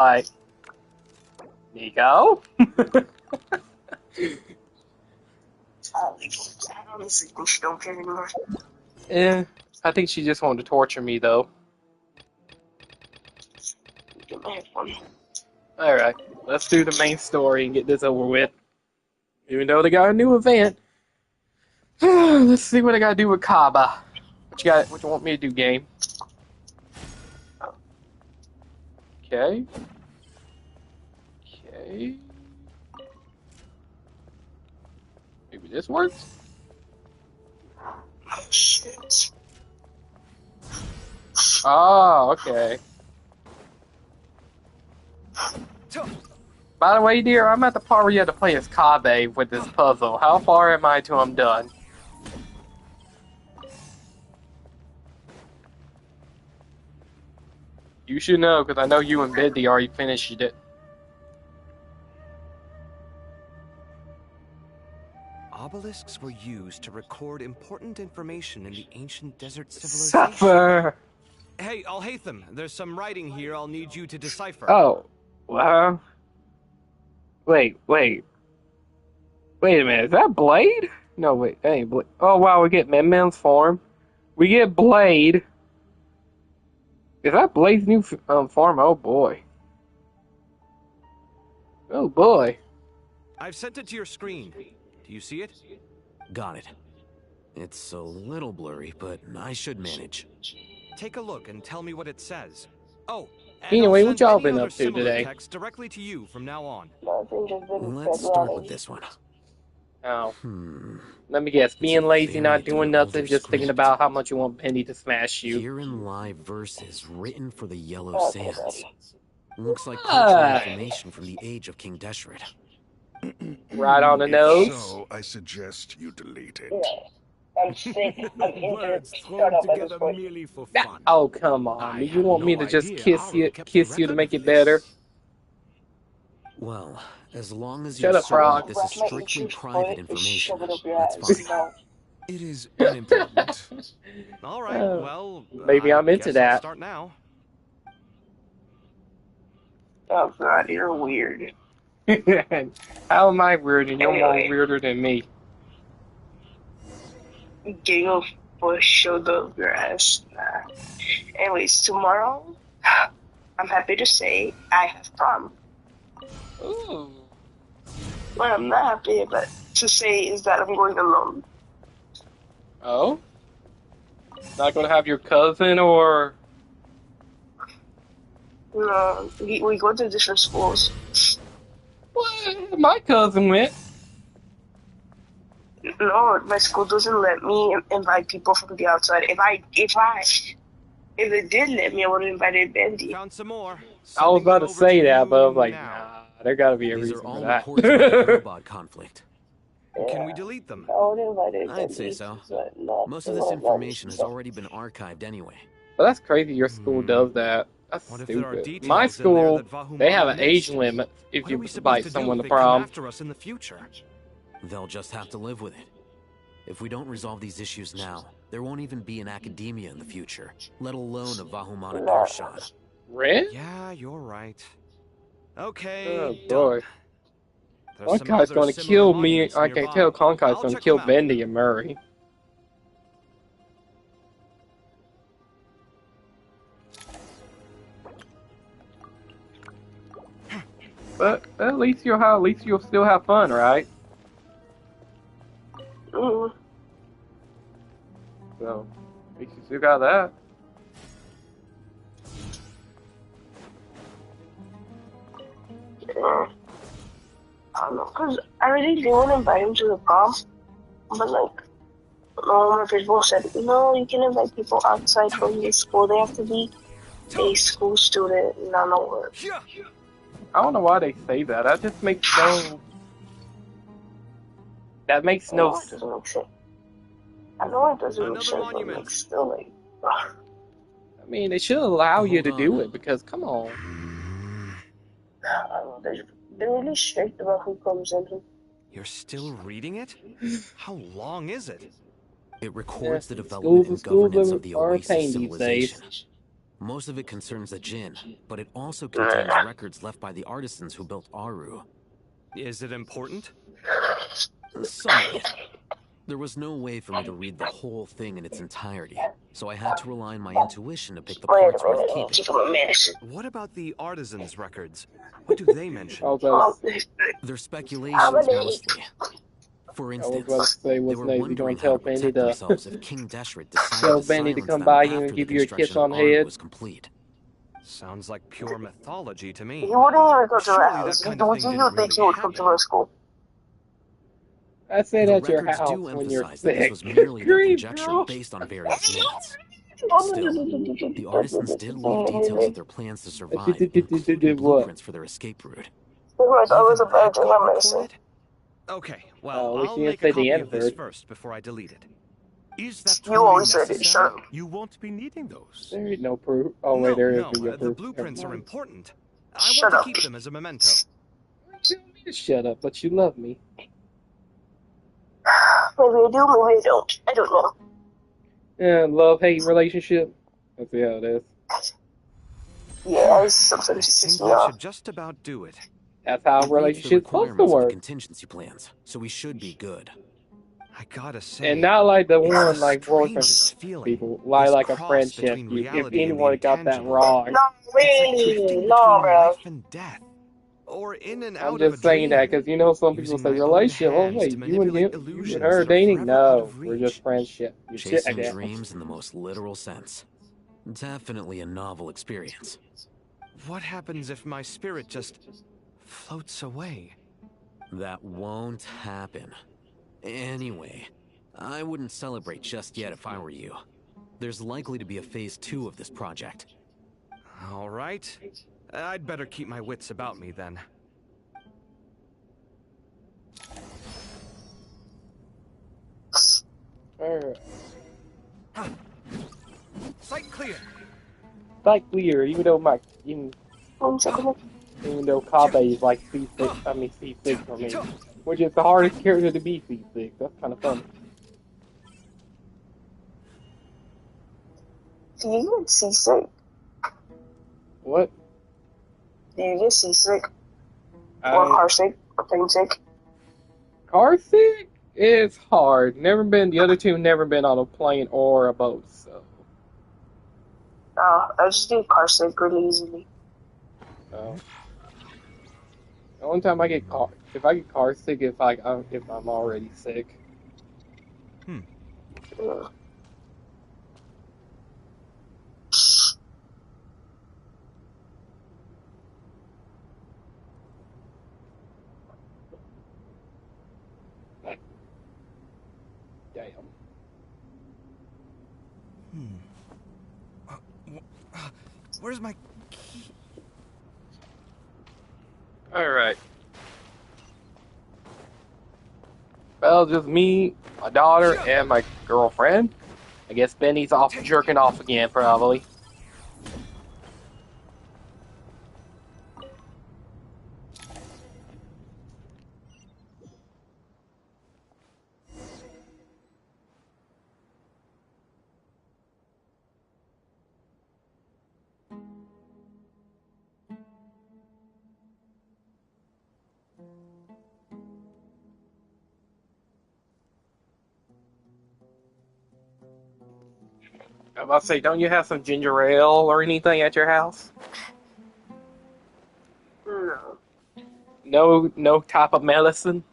Like, Niko? I honestly think she don't care anymore. Eh, I think she just wanted to torture me, though. Get my headphone. Alright, let's do the main story and get this over with. Even though they got a new event. Let's see what I gotta do with Kaba. What you want me to do, game? Okay. Okay. Maybe this works? Oh, shit. Oh, okay. By the way, dear, I'm at the part where you have to play as Kabe with this puzzle. How far am I till I'm done? You should know, because I know you and Biddy already finished it. Obelisks were used to record important information in the ancient desert civilization. Suffer! Hey, Al-Haytham, there's some writing here I'll need you to decipher. Oh, well... Wait a minute, is that Blade? No, wait, that ain't Blade. Oh, wow, we get Min-Min's form. We get Blade. Is that Blade's new form? Oh, boy. Oh, boy. I've sent it to your screen. Do you see it? Got it. It's a little blurry, but I should manage. Take a look and tell me what it says. Oh, and Anyway, I'll what send y'all any been other up to similar today? text directly to you from now on. Let's start with this one. Oh. Let me guess. Being lazy, not doing nothing, just thinking about how much you want Penny to smash you. Herein lie verses written for the Yellow Sands. Looks like cultural information from the age of King Deshret. Right on the nose. So I suggest you delete it. I'm sick of Words thrown together merely for fun. Oh, come on. Do you want me to just kiss you to make it better? Well, as long as Shut you're up, Frog. certain this is strictly private information, that's fine. It is unimportant. All right, Oh, well, maybe I I'm into guess that. I'll start now. Oh god, you're weird. How am I weird and you're more weirder than me? Getting a bush showed of your ass. Nah. Anyways, tomorrow, I'm happy to say I have prom. Ooh. What I'm not happy about to say is that I'm going alone. Oh? Not gonna have your cousin or... No, we go to different schools. What? My cousin went. No, my school doesn't let me invite people from the outside. If they did let me, I would have invited Bendy. Found some more. I was about to say that, but I was like, now. nah, there gotta be a These reason are all for that. reports of the robot conflict. Can we delete them? I would have invited I'd say so. Most of this information has already been archived anyway. But that's crazy your school does that. That's What if there are stupid. details My in there school, that Vahumana they have an missed? age limit if What you are we supposed invite to do someone if to they come prom. after us in the future? They'll just have to live with it. If we don't resolve these issues now, there won't even be an academia in the future, let alone a Vahumana Darshan. Red? Yeah, you're right. Okay, Oh done. boy. There's some Konkai's other gonna similar kill me. monuments I can nearby. tell Konkai's I'll gonna check kill them out. Bendy and Murray. But at least you'll still have fun, right? Mm. So, at least you still got that. I don't know, cause I really didn't want to invite him to the prom, but like, no, my principal said, no, you can invite people outside from the school. They have to be a school student, not no work. I don't know why they say that. That just makes no. That makes no. It doesn't make sense. I know it doesn't make Another sense, but monument. like, still like. I mean, they should allow you to do it because, come on. I don't know, they're really strict about who comes in. You're still reading it? How long is it? It records the Yeah, development and schools governance of the are a Oasis pain these days. civilization. Most of it concerns the Jinn, but it also contains records left by the artisans who built Aru. Is it important? Some of it. There was no way for me to read the whole thing in its entirety, so I had to rely on my intuition to pick the Wait a parts worth minute, I need keeping. to take my medicine. What about the artisans' records? What do they mention? I was about They're I'm speculations gonna eat. mostly. For I was about to instance, say, they what's were next? You gonna wondering how tell to Benny protect to themselves if King Deshret decided tell to Benny to silence come them by you and after the give you a kiss construction on of the Aru head? was complete. Sounds like pure mythology to me. He wouldn't even go to our Surely house. that kind of Would thing you didn't think he really would come to happen. our school? I said The at your records house do when you're emphasize that this sick. was merely their Grief, conjecture girl. based on various myths. Still, the artisans did leave details of their plans to survive, including What? blueprints for their escape route. Right, I was Even about that to take got my medicine. recorded? Okay, well, We I'll didn't make a say the copy end of of this it. first before I delete it. Is that You truly always said it, shut necessary? up. You won't be needing those. There ain't no proof. Oh wait, No, there is no, video the proof. blueprints Never are mind. important. I Shut want to up. keep them as a memento. Tell me to shut up, but you love me. Maybe I do, maybe I don't. I don't know. Yeah, love-hate relationship. That's how it is. Yeah, I sometimes it pisses think me that off. should just about do it. That's how It meets the relationships supposed to requirements of the work. contingency plans, so we should be good. I gotta say, And not like the it's one the like boyfriend strangest feeling. people, like This like a cross friendship. between If reality and the anyone got that intangible. wrong, No, It's like really? drifting No, between bro. life and death, or in and I'm out of a just saying that dream. because you know some people Using say my own relationship. Oh hands to wait, you and manipulate him, you and illusions her that are dating? forever out No, of we're just reach. friendship. You shit Chasing again. dreams in the most literal sense. Definitely a novel experience. What happens if my spirit just floats away? That won't happen. Anyway, I wouldn't celebrate just yet if I were you. There's likely to be a phase 2 of this project. All right. I'd better keep my wits about me then. Alright. Sight clear. Like clear, even though One second. even though Kabe is like C6, I mean C6 for me, which is the hardest character to be C6. That's kind of funny. Do you get seasick? What? Do you get seasick? Or car sick? Or plane sick? Car sick is hard. Never been. The other two never been on a plane or a boat. So. I just do car sick really easily. The only time I get if I get car sick, if I'm already sick. Yeah. Damn. Where's my key? All right. Well, just me, my daughter, and my girlfriend. I guess Benny's off jerking off again, probably. I was about to say, don't you have some ginger ale or anything at your house? No. No type of medicine?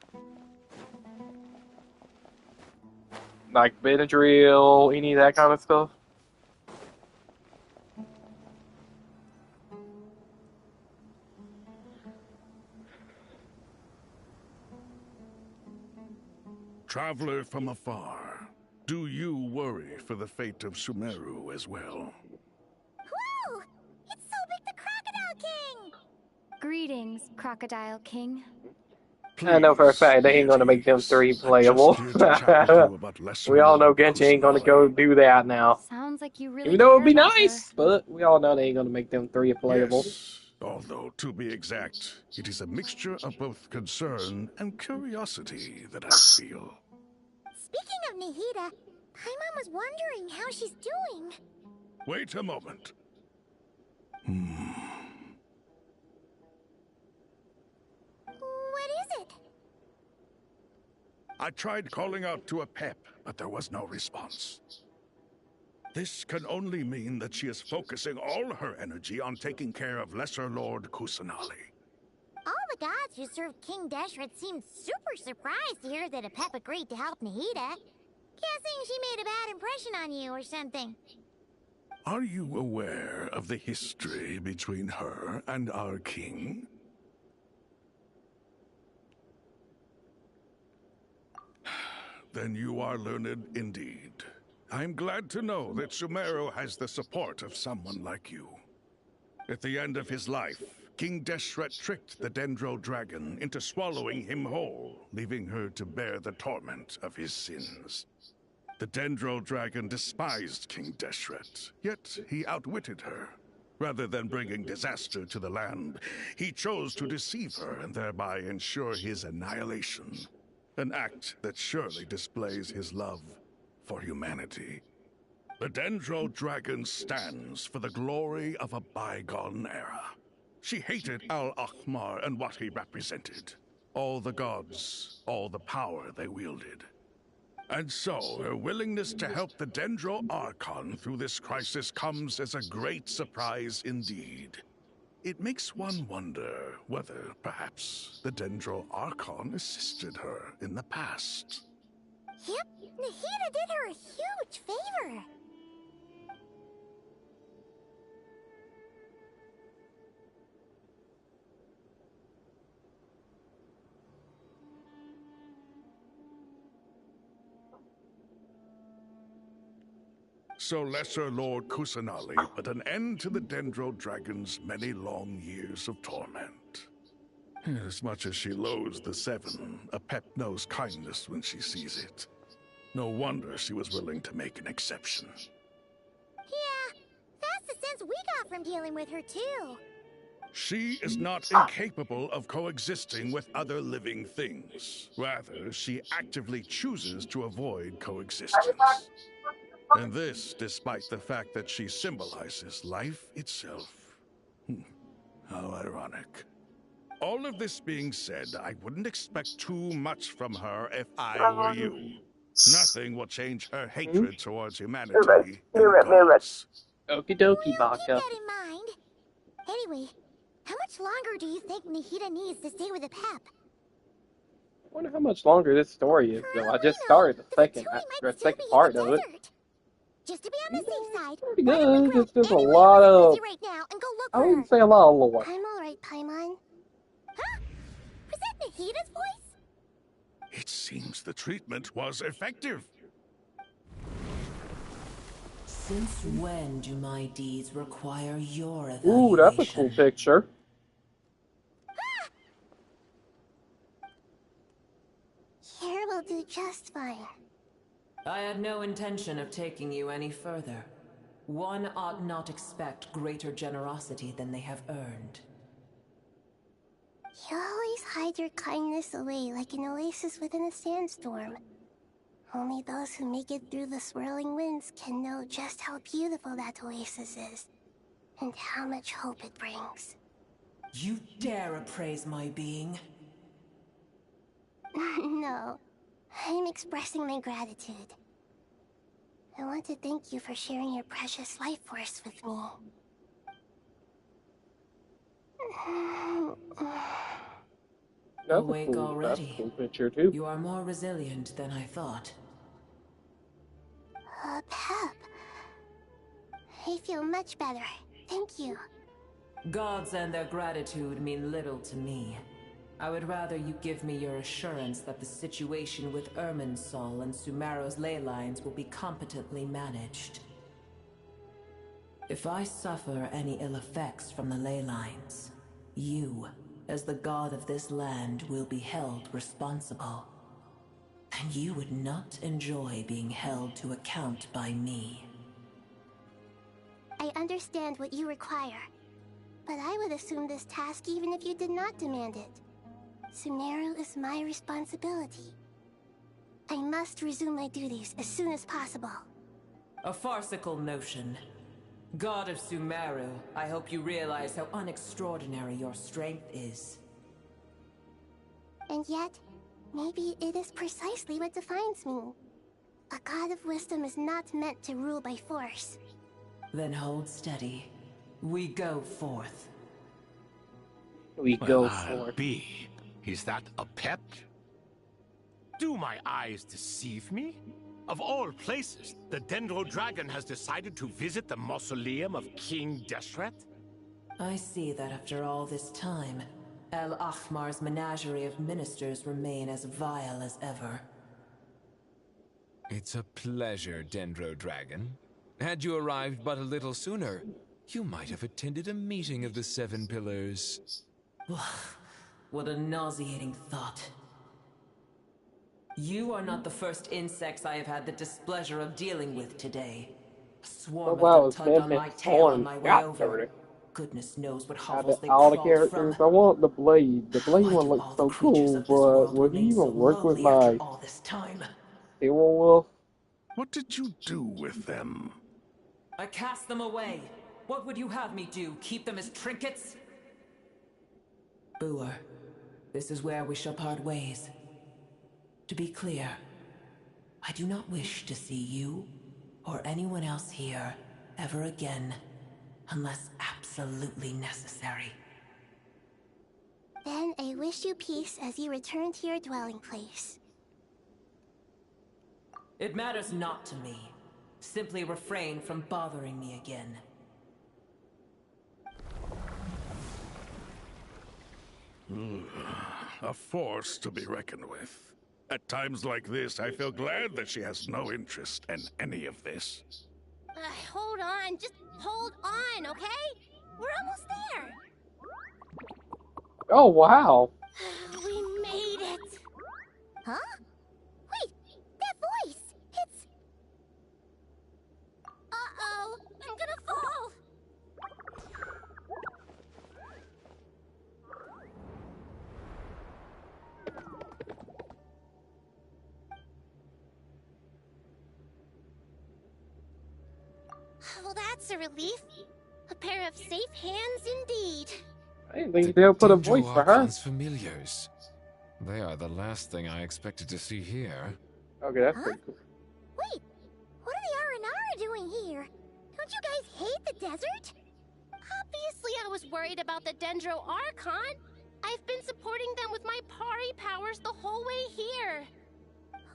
Like Benadryl, any of that kind of stuff? Traveler from afar, do you worry for the fate of Sumeru as well? Whoa! It's Sobek the Crocodile King! Greetings, Crocodile King. I know for a fact they ain't gonna make them deities. three I'm just playable. here to chat with you about lesser We all know known Genshin ain't gonna go Kusanagi. do that now. Sounds like you really Even though it'd care be about nice, but we all know they ain't gonna make them three playable. Yes, although to be exact, it is a mixture of both concern and curiosity that I feel. Speaking of Nihida, Paimon was wondering how she's doing. Wait a moment. I tried calling out to Apep, but there was no response. This can only mean that she is focusing all her energy on taking care of Lesser Lord Kusanali. All the gods who served King Deshret seemed super surprised to hear that Apep agreed to help Nahida. Guessing she made a bad impression on you or something. Are you aware of the history between her and our king? Then you are learned indeed. I'm glad to know that Sumeru has the support of someone like you. At the end of his life, King Deshret tricked the Dendro Dragon into swallowing him whole, leaving her to bear the torment of his sins. The Dendro Dragon despised King Deshret, yet he outwitted her. Rather than bringing disaster to the land, he chose to deceive her and thereby ensure his annihilation. An act that surely displays his love for humanity. The Dendro Dragon stands for the glory of a bygone era. She hated Al-Ahmar and what he represented. All the gods, all the power they wielded. And so, her willingness to help the Dendro Archon through this crisis comes as a great surprise indeed. It makes one wonder whether, perhaps, the Dendro Archon assisted her in the past. Yep, Nahida did her a huge favor. So Lesser Lord Kusanali put an end to the Dendro Dragon's many long years of torment. As much as she loathes the Seven, Apep knows kindness when she sees it. No wonder she was willing to make an exception. Yeah, that's the sense we got from dealing with her too. She is not incapable of coexisting with other living things. Rather, she actively chooses to avoid coexistence. And this, despite the fact that she symbolizes life itself. How ironic. All of this being said, I wouldn't expect too much from her if I were you. Nothing will change her hatred towards humanity and the gods. Okie dokie, We'll keep Baka. that in mind. Anyway, how much longer do you think Nahida needs to stay with Apep? I wonder how much longer this story is, For though. all I we just know, started the the second Fatui might the still second be in part the of it. desert. Just to be on the safe side, Pretty why don't we good. grab It's just a anyone lot who's of, busy right now and go look I for her? wouldn't say a lot of lore. I'm alright, Paimon. Huh? Was that Nahida's voice? It seems the treatment was effective. Since when do my deeds require your evaluation? Ooh, that's a cool picture. Here will do just fine. I had no intention of taking you any further. One ought not expect greater generosity than they have earned. You always hide your kindness away like an oasis within a sandstorm. Only those who make it through the swirling winds can know just how beautiful that oasis is, and how much hope it brings. You dare appraise my being? No, I'm expressing my gratitude. I want to thank you for sharing your precious life force with me. That's a Awake cool, that's a already. cool picture, too. You are more resilient than I thought. Pep. I feel much better. Thank you. Gods and their gratitude mean little to me. I would rather you give me your assurance that the situation with Irminsul and Sumeru's ley lines will be competently managed. If I suffer any ill effects from the ley lines, you, as the god of this land, will be held responsible. And you would not enjoy being held to account by me. I understand what you require, but I would assume this task even if you did not demand it. Sumeru is my responsibility. I must resume my duties as soon as possible. A farcical notion. God of Sumeru, I hope you realize how unextraordinary your strength is. And yet, Maybe it is precisely what defines me. A god of wisdom is not meant to rule by force. Then hold steady. We go forth. We Well, go I'll for. be. Is that a pet? Do my eyes deceive me? Of all places, the Dendro Dragon has decided to visit the mausoleum of King Deshret? I see that after all this time, El Ahmar's menagerie of ministers remain as vile as ever. It's a pleasure, Dendro Dragon. Had you arrived but a little sooner, you might have attended a meeting of the Seven Pillars. What a nauseating thought. You are not the first insects I have had the displeasure of dealing with today. A Oh swarm of them wow, it's tugged on Batman my tail on Storm my way got over. 30. Goodness knows what Out of hovels they all the crawled from. characters, I want the Blade. The Blade Why one do looks all the so creatures cool, of this but world would he remain so even work with lowly after my all this time? Hero Wolf? What did you do with them? I cast them away. What would you have me do? Keep them as trinkets? Boer, this is where we shall part ways. To be clear, I do not wish to see you or anyone else here ever again, unless absolutely necessary. Then I wish you peace as you return to your dwelling place. It matters not to me. Simply refrain from bothering me again. A force to be reckoned with. At times like this, I feel glad that she has no interest in any of this. Hold on, just hold on, okay? We're almost there. Oh wow. We made it. Huh? Wait, that voice. It's... Uh-oh, I'm gonna fall. Well, that's a relief. A pair of safe hands indeed. I didn't think The they'll put a Dendro voice for her. Archon's familiars. They are the last thing I expected to see here. Okay, that's Huh? pretty cool. Wait, what are the Aranara doing here? Don't you guys hate the desert? Obviously I was worried about the Dendro Archon. I've been supporting them with my Pari powers the whole way here.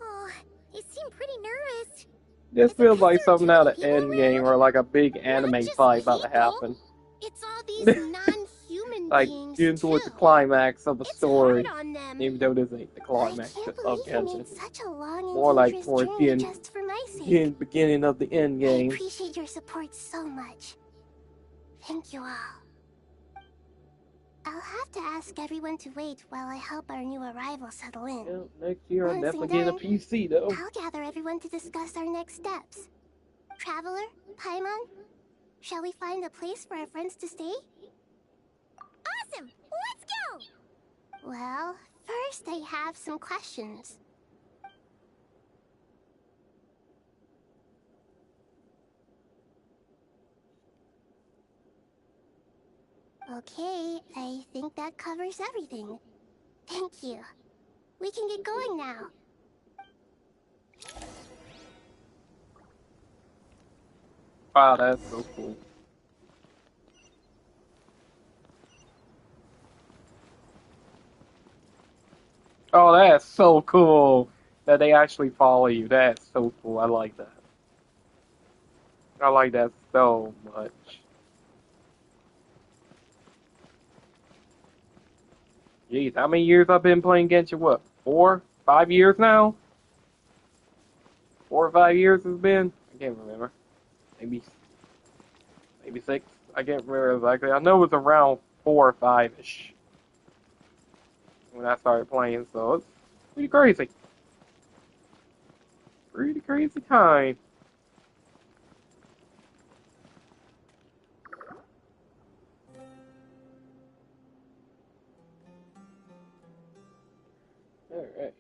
Oh, you seem pretty nervous. This Is it feels 'cause like there are something too out many of people Endgame around? or like a big Not anime just fight about to people. happen. It's all these non-human Like beings, getting too. towards the climax of the It's story. hard on them. Even though this ain't the I climax can't of believe you Genshin. made such a long and More like dangerous towards journey the just for my sake. beginning of the end I game. appreciate your support so much. Thank you all. I'll have to ask everyone to wait while I help our new arrival settle in. Yeah, next year I'm Once definitely I'm getting a done, PC though. I'll gather everyone to discuss our next steps. Traveler, Paimon, shall we find a place for our friends to stay? Awesome! Let's go! Well, first I have some questions. Okay, I think that covers everything. Thank you. We can get going now. Wow, that's so cool. Oh, that's so cool that they actually follow you. That's so cool. I like that. I like that so much. Jeez, how many years I've been playing Genshin? What, 4, 5 years now? 4 or 5 years it's been? I can't remember. Maybe 6. I can't remember exactly. I know it was around 4 or 5-ish when I started playing, so it's pretty crazy. Pretty crazy time. Alright.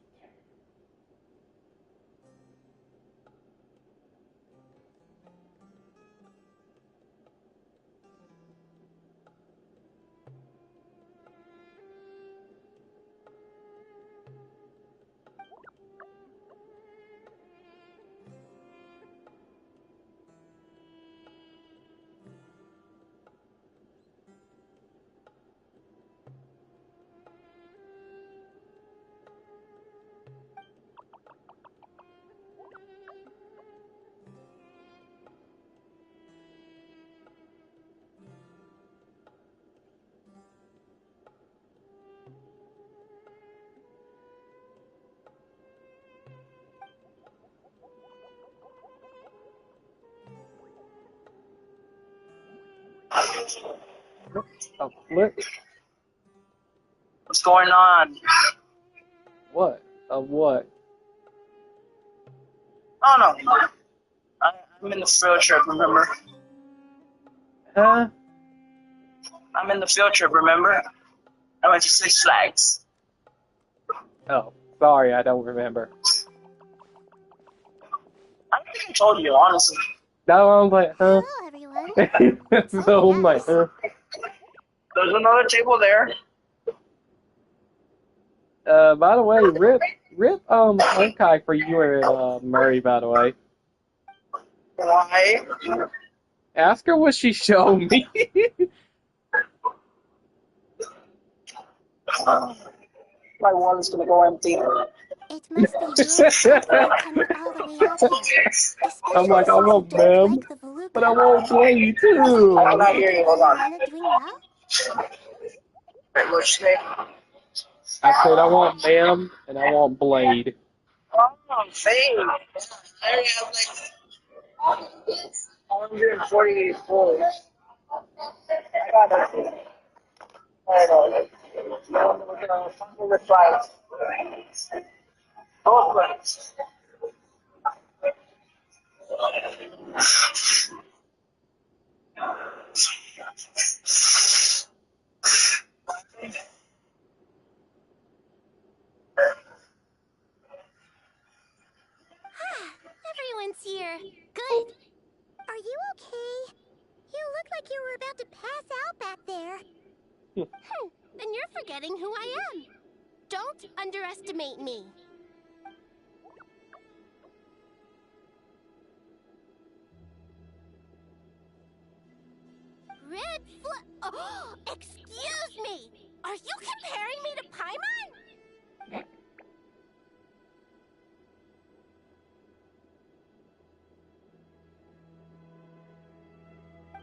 A flip? What's going on? What? Of what? Oh no. I'm in the field trip, remember? Huh? I'm in the field trip, remember? I went to Six Flags. Oh, sorry, I don't remember. I don't think I told you, honestly. No, I'm like, huh? Hello, everyone. So I'm like, huh? There's another table there. By the way, rip, Honkai for you and, Murray, by the way. Why? Ask her what she showed me. My wallet's gonna go empty. It must be really tough coming all the way out here. I'm Especially like, I since you want don't them, like the Voluka. but I want Blade too. I'm not hearing you, hold on. Anna doing well? Wait, what's your name? I said I want them and I want Blade. Oh, same. I already have like 140 followers. I got it. I know. Now we're gonna find the fight. Oh, friends. Everyone's here. Good. Are you okay? You look like you were about to pass out back there. Then you're forgetting who I am. Don't underestimate me. Red Oh, excuse me! Are you comparing me to Paimon?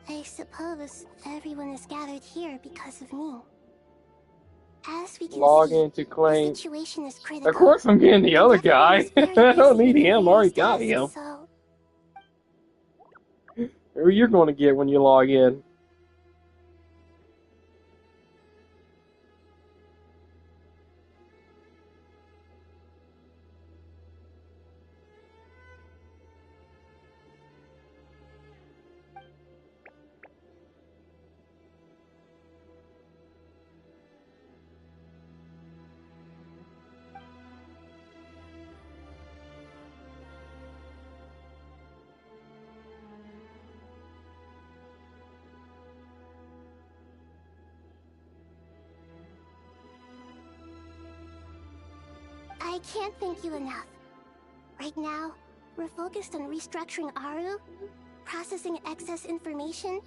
I suppose everyone is gathered here because of me. As we can Log see, into claim. the situation is critical. Of course I'm getting the And other everyone guy. is very I don't busy need with their him, I already various got tasks, him. so Who you're gonna get when you log in? I can't thank you enough. Right now, we're focused on restructuring Aru, processing excess information,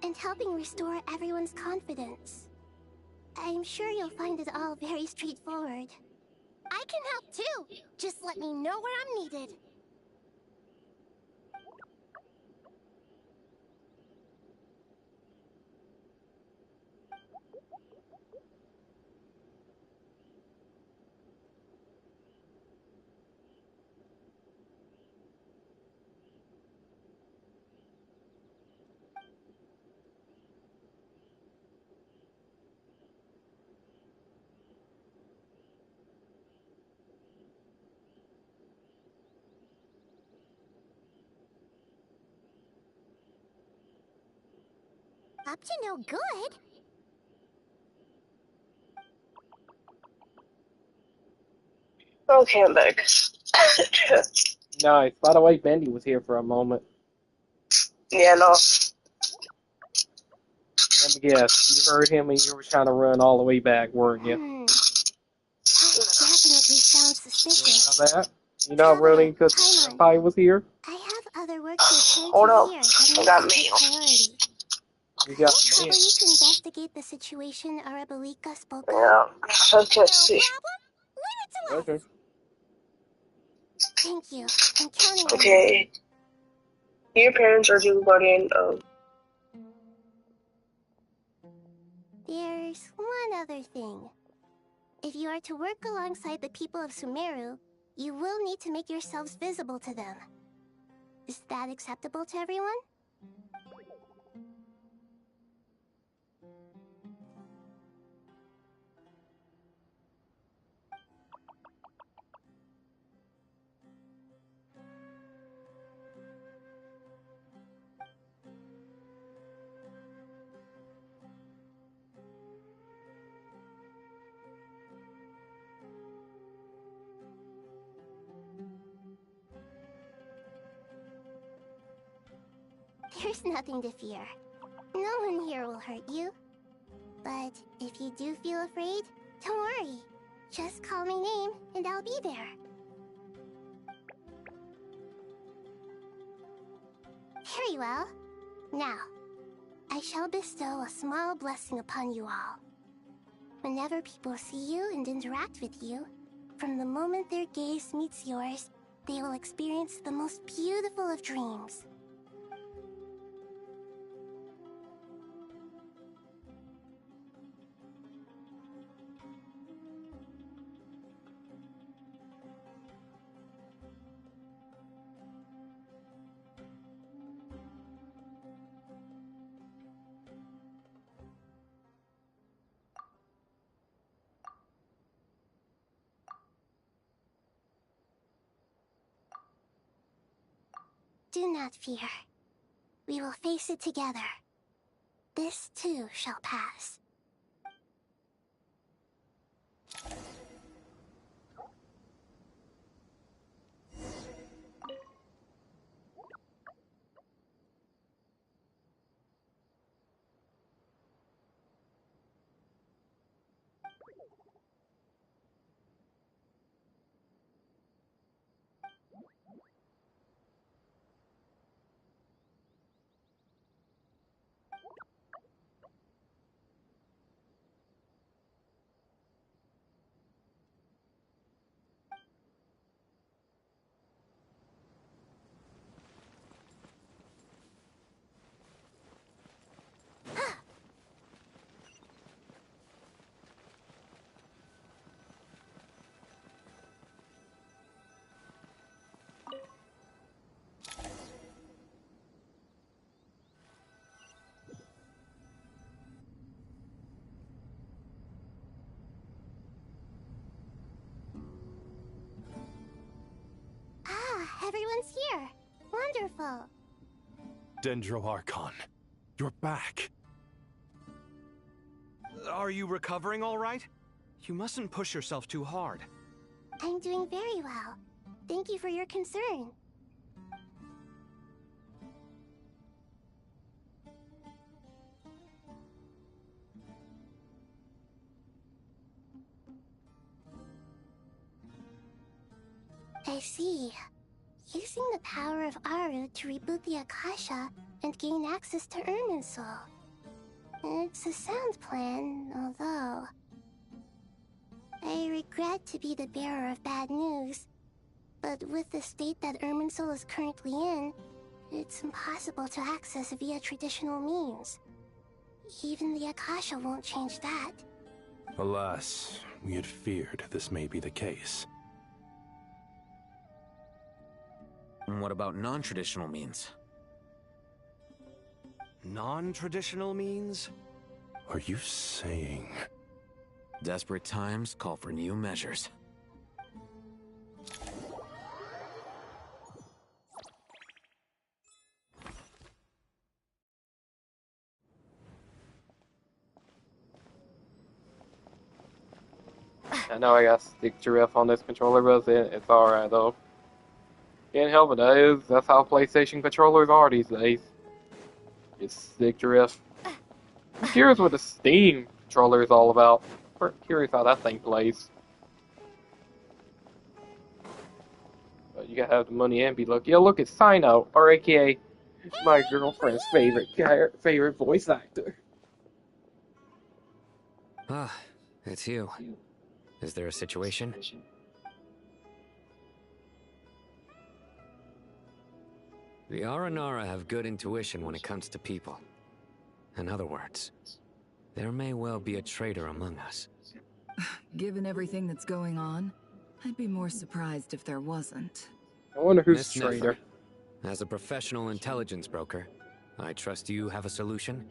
and helping restore everyone's confidence. I'm sure you'll find it all very straightforward. I can help too! Just let me know where I'm needed. Up to no good? Okay, I'm back. Nice. By the way, Bendy was here for a moment. Yeah, no. Let me guess. You heard him and you were trying to run all the way back, weren't you? That definitely sounds suspicious. You know that? You're not running because Senpai was here? I have other work to attend Hold to up. here I that got needs to take mail. priority. You Can got I trouble me. you to investigate the situation Arabalika spoke of? Yeah. Okay, No see. problem. Leave it to us. Okay. Thank you. I'm counting on you. Okay. Your parents are the guardian of. There's one other thing. If you are to work alongside the people of Sumeru, you will need to make yourselves visible to them. Is that acceptable to everyone? There's nothing to fear. No one here will hurt you. But if you do feel afraid, don't worry. Just call my name and I'll be there. Very well. Now, I shall bestow a small blessing upon you all. Whenever people see you and interact with you, from the moment their gaze meets yours, they will experience the most beautiful of dreams. Do not fear. We will face it together. This too shall pass. Everyone's here. Wonderful. Dendro Archon, you're back. Are you recovering all right? You mustn't push yourself too hard. I'm doing very well. Thank you for your concern. I see. Using the power of Aru to reboot the Akasha and gain access to Irminsul. It's a sound plan, although... I regret to be the bearer of bad news, but with the state that Irminsul is currently in, it's impossible to access via traditional means. Even the Akasha won't change that. Alas, we had feared this may be the case. What about non-traditional means? Non-traditional means? Are you saying... Desperate times call for new measures. I know I got stick drift on this controller, but it's alright though. Can't help it, that's how PlayStation controllers are these days. It's stick drift. I'm curious what the Steam controller is all about. I'm curious how that thing plays. But you gotta have the money and be lucky. Yo, look, it's Sino, or aka my girlfriend's favorite voice actor. Ah, it's you. Is there a situation? The Aranara have good intuition when it comes to people. In other words, there may well be a traitor among us. Given everything that's going on, I'd be more surprised if there wasn't. I wonder who's Miss the traitor. Nefer, as a professional intelligence broker, I trust you have a solution?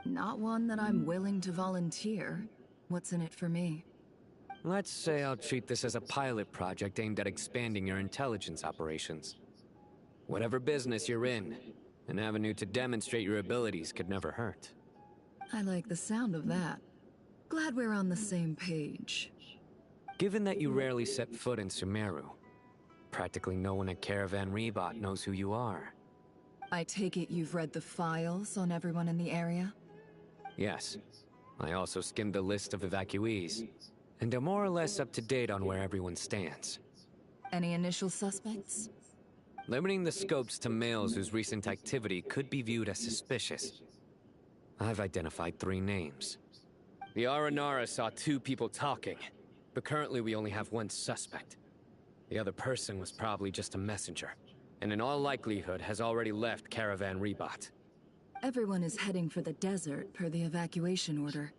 Not one that I'm willing to volunteer. What's in it for me? Let's say I'll treat this as a pilot project aimed at expanding your intelligence operations. Whatever business you're in, an avenue to demonstrate your abilities could never hurt. I like the sound of that. Glad we're on the same page. Given that you rarely set foot in Sumeru, practically no one at Caravan Rebot knows who you are. I take it you've read the files on everyone in the area? Yes. I also skimmed the list of evacuees, and am more or less up to date on where everyone stands. Any initial suspects? Limiting the scopes to males whose recent activity could be viewed as suspicious. I've identified 3 names. The Aranara saw 2 people talking, but currently we only have 1 suspect. The other person was probably just a messenger, and in all likelihood has already left Caravan Rebot. Everyone is heading for the desert per the evacuation order.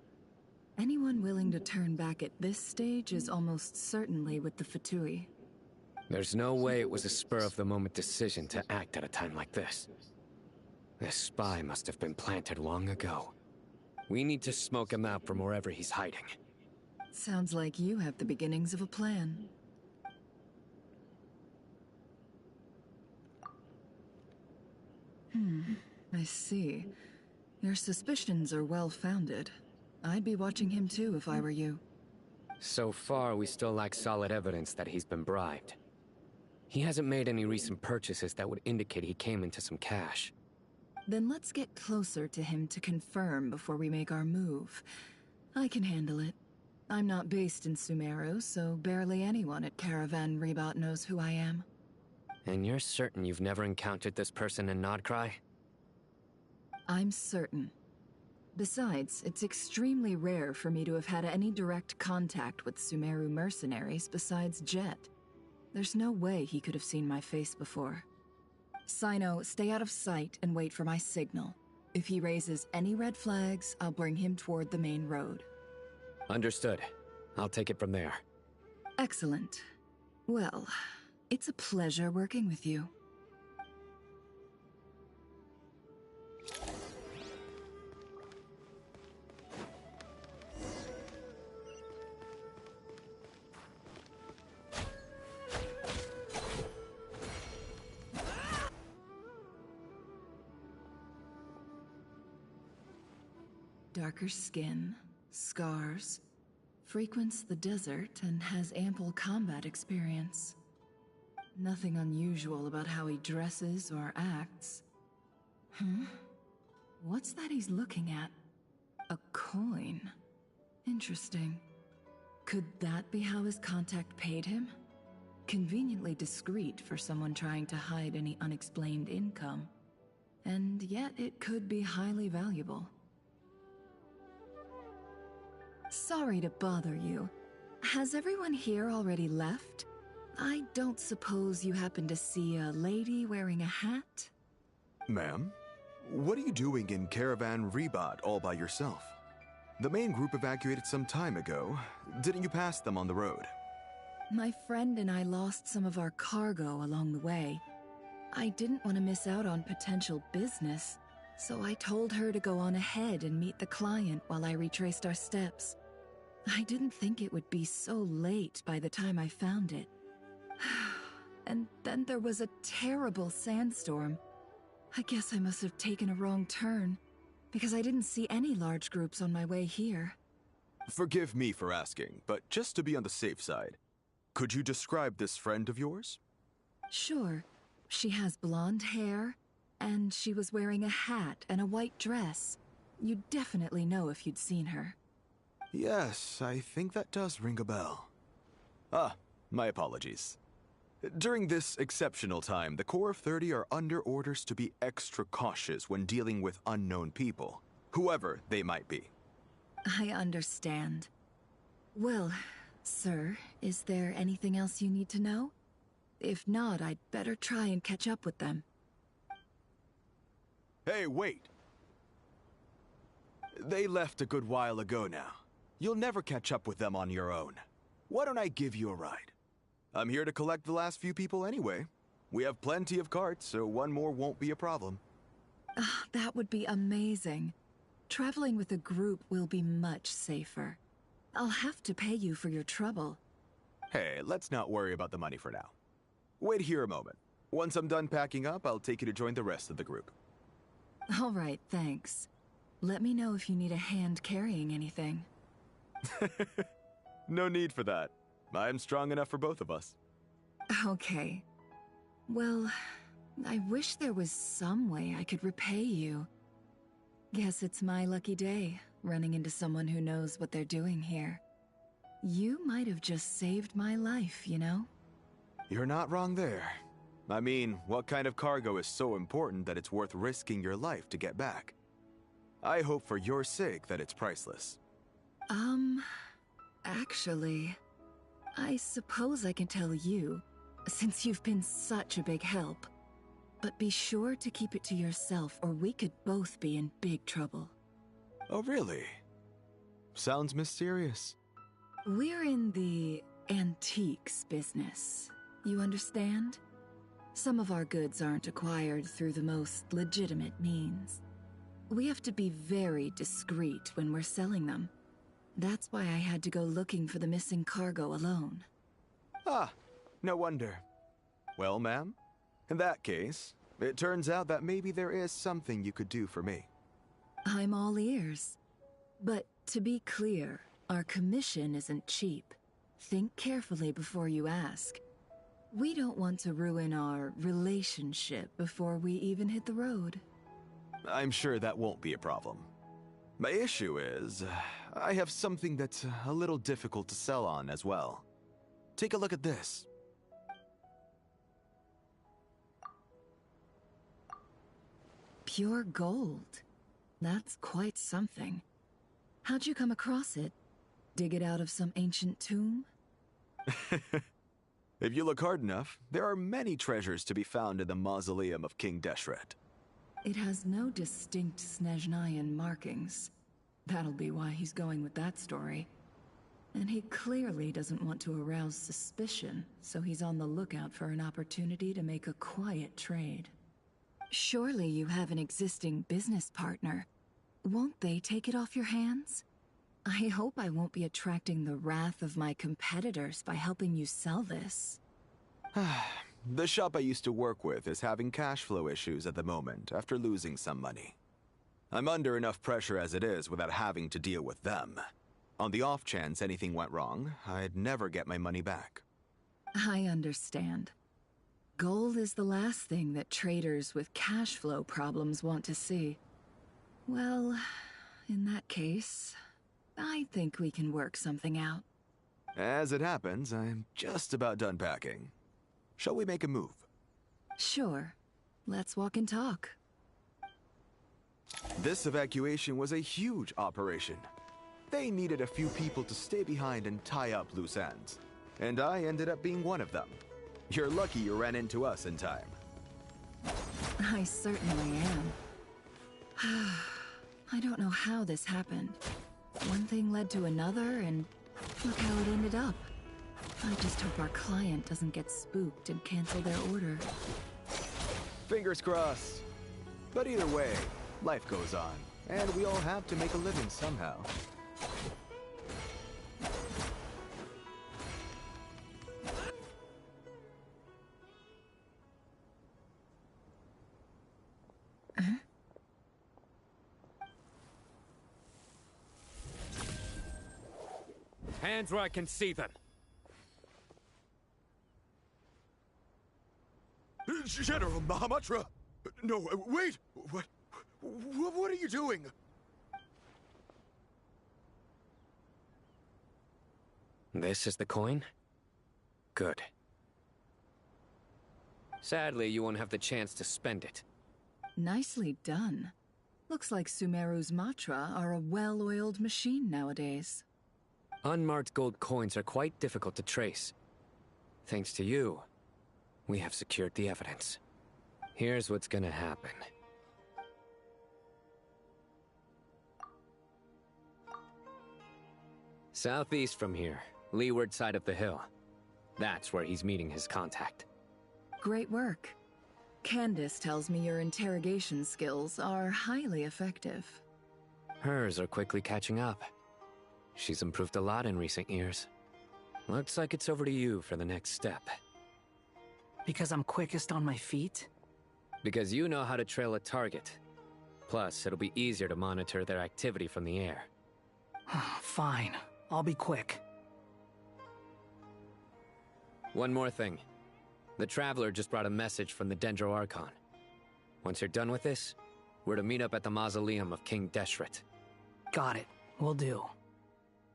Anyone willing to turn back at this stage is almost certainly with the Fatui. There's no way it was a spur-of-the-moment decision to act at a time like this. This spy must have been planted long ago. We need to smoke him out from wherever he's hiding. Sounds like you have the beginnings of a plan. I see. Your suspicions are well-founded. I'd be watching him too if I were you. So far, we still lack solid evidence that he's been bribed. He hasn't made any recent purchases that would indicate he came into some cash. Then let's get closer to him to confirm before we make our move. I can handle it. I'm not based in Sumeru, so barely anyone at Caravan Rebot knows who I am. And you're certain you've never encountered this person in Nodcry? I'm certain. Besides, it's extremely rare for me to have had any direct contact with Sumeru mercenaries besides Jet. There's no way he could have seen my face before. Sino, stay out of sight and wait for my signal. If he raises any red flags, I'll bring him toward the main road. Understood. I'll take it from there. Excellent. Well, it's a pleasure working with you. Darker skin, scars, frequents the desert and has ample combat experience. Nothing unusual about how he dresses or acts. What's that he's looking at? A coin. Interesting. Could that be how his contact paid him? Conveniently discreet for someone trying to hide any unexplained income. And yet it could be highly valuable. Sorry to bother you. Has everyone here already left? I don't suppose you happen to see a lady wearing a hat? Ma'am, what are you doing in Caravan Rebot all by yourself? The main group evacuated some time ago. Didn't you pass them on the road? My friend and I lost some of our cargo along the way. I didn't want to miss out on potential business, so I told her to go on ahead and meet the client while I retraced our steps. I didn't think it would be so late by the time I found it. And then there was a terrible sandstorm. I guess I must have taken a wrong turn, because I didn't see any large groups on my way here. Forgive me for asking, but just to be on the safe side, could you describe this friend of yours? Sure. She has blonde hair, and she was wearing a hat and a white dress. You'd definitely know if you'd seen her. Yes, I think that does ring a bell. Ah, my apologies. During this exceptional time, the Corps of 30 are under orders to be extra cautious when dealing with unknown people, whoever they might be. I understand. Well, sir, is there anything else you need to know? If not, I'd better try and catch up with them. Hey, wait! They left a good while ago now. You'll never catch up with them on your own. Why don't I give you a ride? I'm here to collect the last few people anyway. We have plenty of carts, so one more won't be a problem. That would be amazing. Traveling with a group will be much safer. I'll have to pay you for your trouble. Hey, let's not worry about the money for now. Wait here a moment. Once I'm done packing up, I'll take you to join the rest of the group. All right, thanks. Let me know if you need a hand carrying anything. No need for that. I'm strong enough for both of us. Okay. Well, I wish there was some way I could repay you. Guess it's my lucky day, running into someone who knows what they're doing here. You might have just saved my life, you know? You're not wrong there. I mean, what kind of cargo is so important that it's worth risking your life to get back? I hope for your sake that it's priceless. Actually, I suppose I can tell you, since you've been such a big help. But be sure to keep it to yourself, or we could both be in big trouble. Oh, really? Sounds mysterious. We're in the antiques business. You understand? Some of our goods aren't acquired through the most legitimate means. We have to be very discreet when we're selling them. That's why I had to go looking for the missing cargo alone. Ah, no wonder. Well, ma'am, in that case, it turns out that maybe there is something you could do for me. I'm all ears. But to be clear, our commission isn't cheap. Think carefully before you ask. We don't want to ruin our relationship before we even hit the road. I'm sure that won't be a problem. My issue is, I have something that's a little difficult to sell on as well. Take a look at this. Pure gold. That's quite something. How'd you come across it? Dig it out of some ancient tomb? If you look hard enough, there are many treasures to be found in the mausoleum of King Deshret. It has no distinct Snezhnayan markings. That'll be why he's going with that story. And he clearly doesn't want to arouse suspicion, so he's on the lookout for an opportunity to make a quiet trade. Surely you have an existing business partner. Won't they take it off your hands? I hope I won't be attracting the wrath of my competitors by helping you sell this. The shop I used to work with is having cash flow issues at the moment after losing some money. I'm under enough pressure as it is without having to deal with them. On the off chance anything went wrong, I'd never get my money back. I understand. Gold is the last thing that traders with cash flow problems want to see. Well, in that case, I think we can work something out. As it happens, I'm just about done packing. Shall we make a move? Sure. Let's walk and talk. This evacuation was a huge operation. They needed a few people to stay behind and tie up loose ends. And I ended up being one of them. You're lucky you ran into us in time. I certainly am. I don't know how this happened. One thing led to another, and look how it ended up. I just hope our client doesn't get spooked and cancel their order. Fingers crossed. But either way, life goes on, and we all have to make a living somehow. Hands where I can see them. General Mahamatra! No, wait! What are you doing? This is the coin? Good. Sadly, you won't have the chance to spend it. Nicely done. Looks like Sumeru's Matra are a well-oiled machine nowadays. Unmarked gold coins are quite difficult to trace. Thanks to you, we have secured the evidence. Here's what's gonna happen. Southeast from here, leeward side of the hill. That's where he's meeting his contact. Great work. Candace tells me your interrogation skills are highly effective. Hers are quickly catching up. She's improved a lot in recent years. Looks like it's over to you for the next step. Because I'm quickest on my feet? Because you know how to trail a target. Plus, it'll be easier to monitor their activity from the air. Fine. I'll be quick. One more thing. The Traveler just brought a message from the Dendro Archon. Once you're done with this, we're to meet up at the mausoleum of King Deshret. Got it. Will do.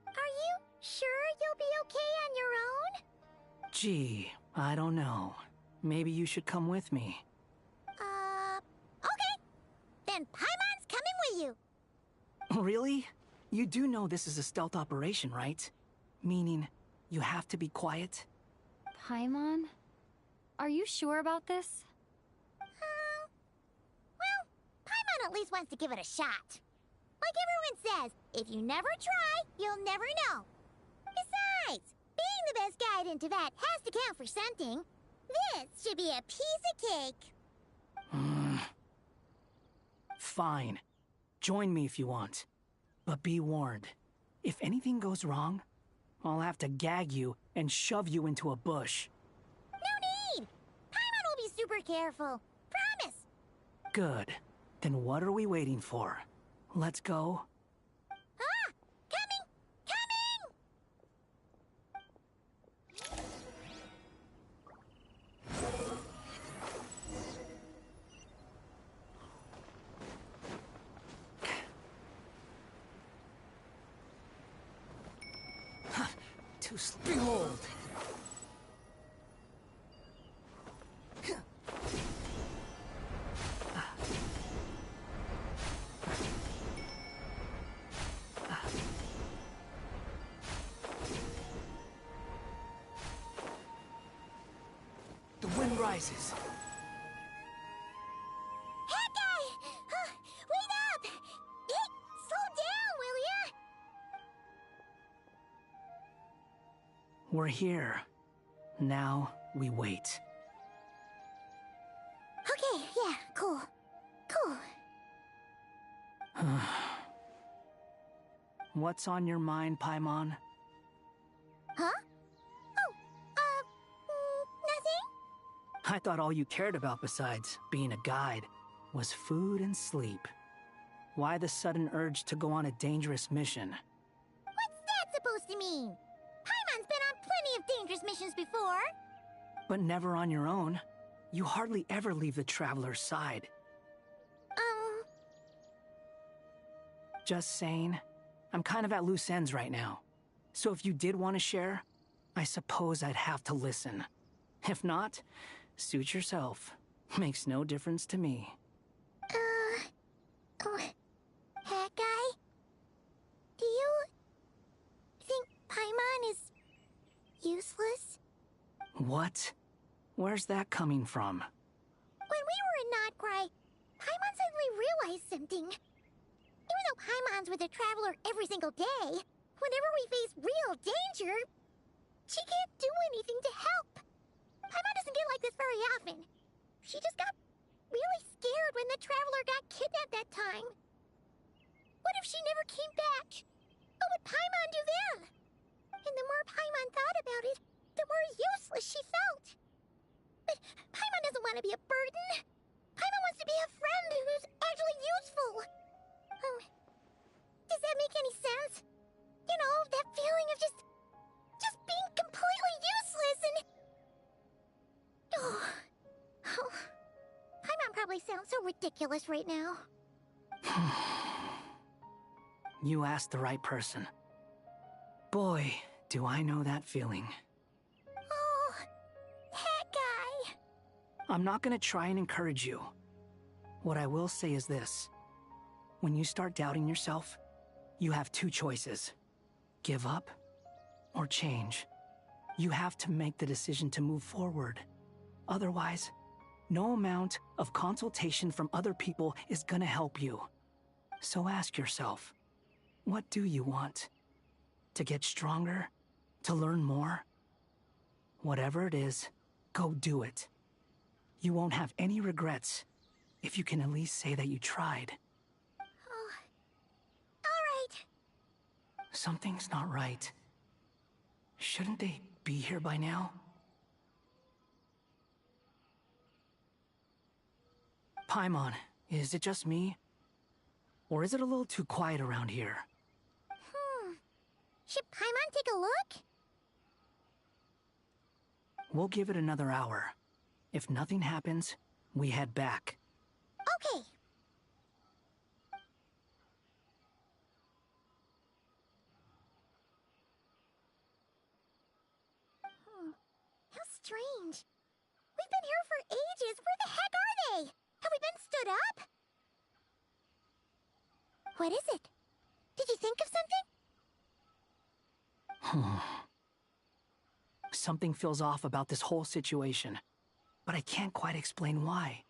Are you sure you'll be okay on your own? Gee, I don't know. Maybe you should come with me. Okay. Then Paimon's coming with you. Really? You do know this is a stealth operation, right? Meaning, you have to be quiet? Paimon? Are you sure about this? Well, Paimon at least wants to give it a shot. Like everyone says, if you never try, you'll never know. Besides, being the best guide into that has to count for something. This should be a piece of cake. Fine. Join me if you want. But be warned. If anything goes wrong, I'll have to gag you and shove you into a bush. No need! Paimon will be super careful. Promise! Good. Then what are we waiting for? Let's go. Ah! Coming! To behold! The wind rises. That guy! Wait up! Hey, slow down, will ya? We're here. Now we wait. Okay, yeah, cool. Cool. What's on your mind, Paimon? Huh? Oh, nothing? I thought all you cared about besides being a guide was food and sleep. Why the sudden urge to go on a dangerous mission? What's that supposed to mean? Paimon's been on plenty of dangerous missions before. But never on your own. You hardly ever leave the Traveler's side. Just saying. I'm kind of at loose ends right now. So if you did want to share, I suppose I'd have to listen. If not, suit yourself. Makes no difference to me. That guy? Do you think Paimon is useless? What? Where's that coming from? When we were in Notcry, Paimon suddenly realized something. Even though Paimon's with the Traveler every single day, whenever we face real danger, she can't do anything to help. Paimon doesn't get like this very often. She just got really scared when the Traveler got kidnapped that time. What if she never came back? What would Paimon do then? And the more Paimon thought about it, the more useless she felt. But Paimon doesn't want to be a burden. Paimon wants to be a friend who's actually useful. Does that make any sense? You know, that feeling of just being completely useless and... Oh, Paimon probably sounds so ridiculous right now. You asked the right person. Boy, do I know that feeling. Oh, that guy. I'm not gonna try and encourage you. What I will say is this. When you start doubting yourself, you have two choices. Give up or change. You have to make the decision to move forward. Otherwise, no amount of consultation from other people is gonna help you. So ask yourself, what do you want? To get stronger? To learn more? Whatever it is, go do it. You won't have any regrets if you can at least say that you tried. Something's not right. Shouldn't they be here by now? Paimon, is it just me? Or is it a little too quiet around here? Should Paimon take a look? We'll give it another hour. If nothing happens, we head back. Okay. How strange. We've been here for ages. Where the heck are they? Have we been stood up? What is it? Did you think of something? Something feels off about this whole situation, but I can't quite explain why.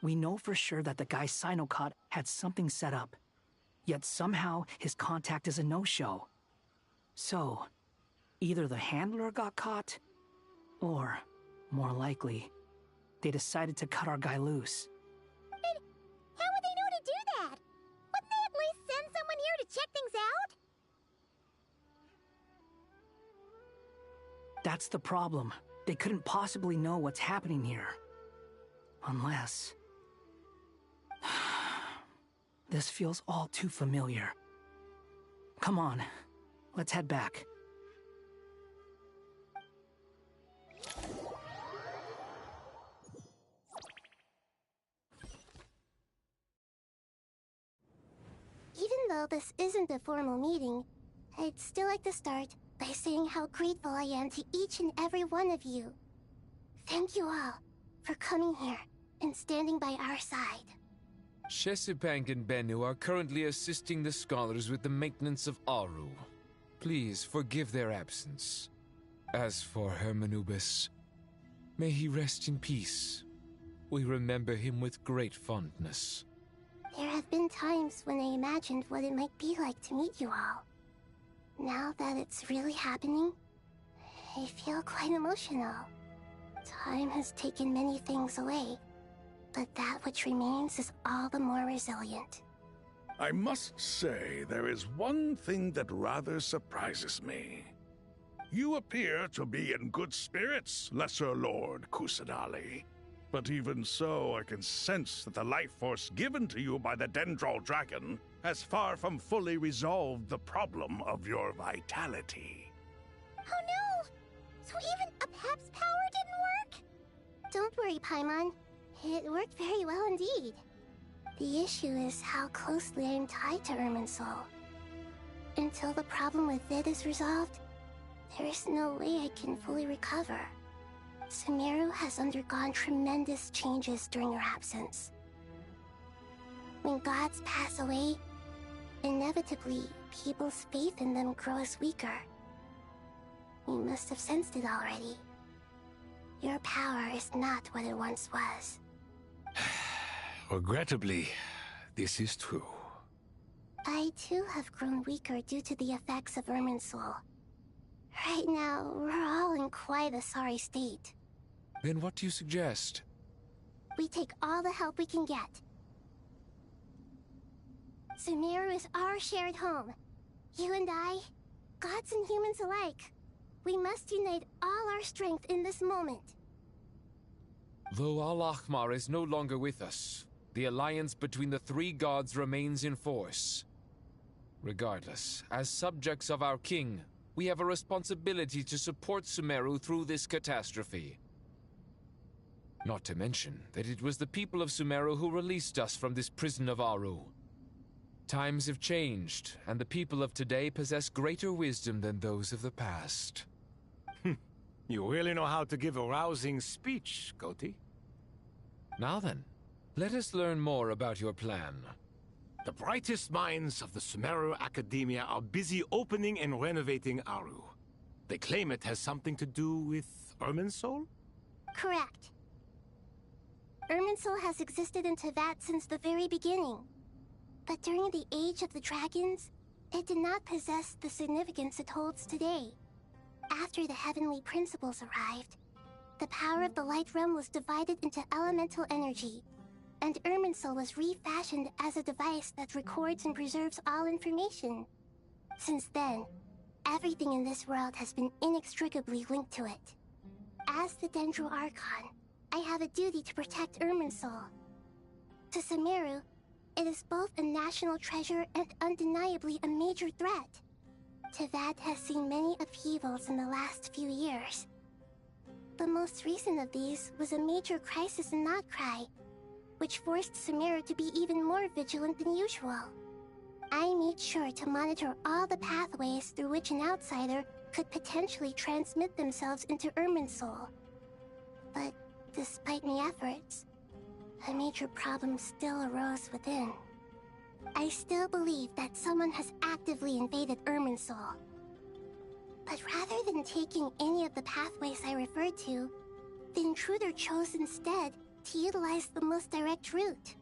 We know for sure that the guy Sinocot had something set up, yet somehow his contact is a no-show. So, either the handler got caught, or, more likely, they decided to cut our guy loose. And how would they know to do that? Wouldn't they at least send someone here to check things out? That's the problem. They couldn't possibly know what's happening here. Unless... This feels all too familiar. Come on, let's head back. Even though this isn't a formal meeting, I'd still like to start by saying how grateful I am to each and every one of you. Thank you all for coming here and standing by our side. Shesipank and Bennu are currently assisting the scholars with the maintenance of Aru. Please forgive their absence. As for Hermanubis, may he rest in peace. We remember him with great fondness. There have been times when I imagined what it might be like to meet you all. Now that it's really happening, I feel quite emotional. Time has taken many things away, but that which remains is all the more resilient. I must say, there is one thing that rather surprises me. You appear to be in good spirits, Lesser Lord Kusanali. But even so, I can sense that the life force given to you by the Dendral Dragon has far from fully resolved the problem of your vitality. Oh no! So even a Pep's power didn't work? Don't worry, Paimon. It worked very well indeed. The issue is how closely I am tied to Irminsul. Until the problem with it is resolved, there is no way I can fully recover. Sumeru has undergone tremendous changes during your absence. When gods pass away, inevitably, people's faith in them grows weaker. You must have sensed it already. Your power is not what it once was. Regrettably, this is true. I too have grown weaker due to the effects of Irminsul. Right now, we're all in quite a sorry state. Then what do you suggest? We take all the help we can get. Sumeru is our shared home. You and I, gods and humans alike. We must unite all our strength in this moment. Though Al-Ahmar is no longer with us, the alliance between the three gods remains in force. Regardless, as subjects of our king, we have a responsibility to support Sumeru through this catastrophe. Not to mention that it was the people of Sumeru who released us from this prison of Aru. Times have changed, and the people of today possess greater wisdom than those of the past. You really know how to give a rousing speech, Goti. Now then, let us learn more about your plan. The brightest minds of the Sumeru Academia are busy opening and renovating Aru. They claim it has something to do with Irminsul? Correct. Irminsul has existed in Teyvat since the very beginning. But during the Age of the Dragons, it did not possess the significance it holds today. After the Heavenly Principles arrived, the power of the Light Realm was divided into elemental energy, and Irminsul was refashioned as a device that records and preserves all information. Since then, everything in this world has been inextricably linked to it. As the Dendro Archon, I have a duty to protect Irminsul. To Sumeru, it is both a national treasure and undeniably a major threat. Teyvat has seen many upheavals in the last few years. The most recent of these was a major crisis in Notcry, which forced Sumeru to be even more vigilant than usual. I made sure to monitor all the pathways through which an outsider could potentially transmit themselves into Irminsul. But despite my efforts, a major problem still arose within. I still believe that someone has actively invaded Irminsul. But rather than taking any of the pathways I referred to, the intruder chose instead to utilize the most direct route,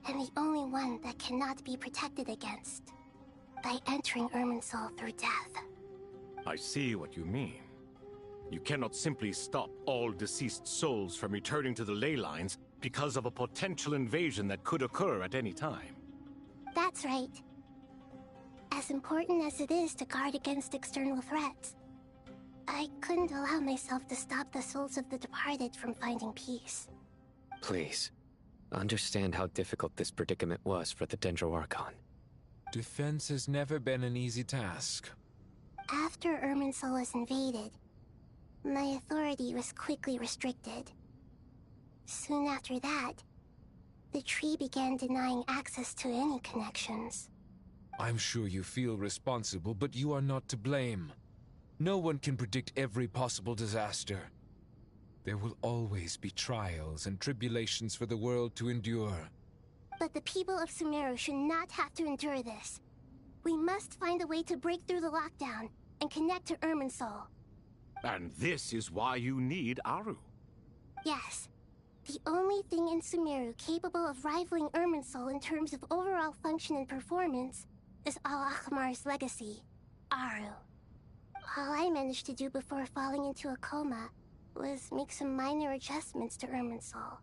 and the only one that cannot be protected against, by entering Irminsul through death. I see what you mean. You cannot simply stop all deceased souls from returning to the ley lines because of a potential invasion that could occur at any time. That's right. As important as it is to guard against external threats, I couldn't allow myself to stop the souls of the departed from finding peace. Please, understand how difficult this predicament was for the Dendroarchon. Defense has never been an easy task. After Irminsul was invaded, my authority was quickly restricted. Soon after that, the tree began denying access to any connections. I'm sure you feel responsible, but you are not to blame. No one can predict every possible disaster. There will always be trials and tribulations for the world to endure. But the people of Sumeru should not have to endure this. We must find a way to break through the lockdown and connect to Irminsul. And this is why you need Aru. Yes. The only thing in Sumeru capable of rivaling Irminsul in terms of overall function and performance is Al-Akhmar's legacy, Aru. All I managed to do before falling into a coma was make some minor adjustments to Irminsul.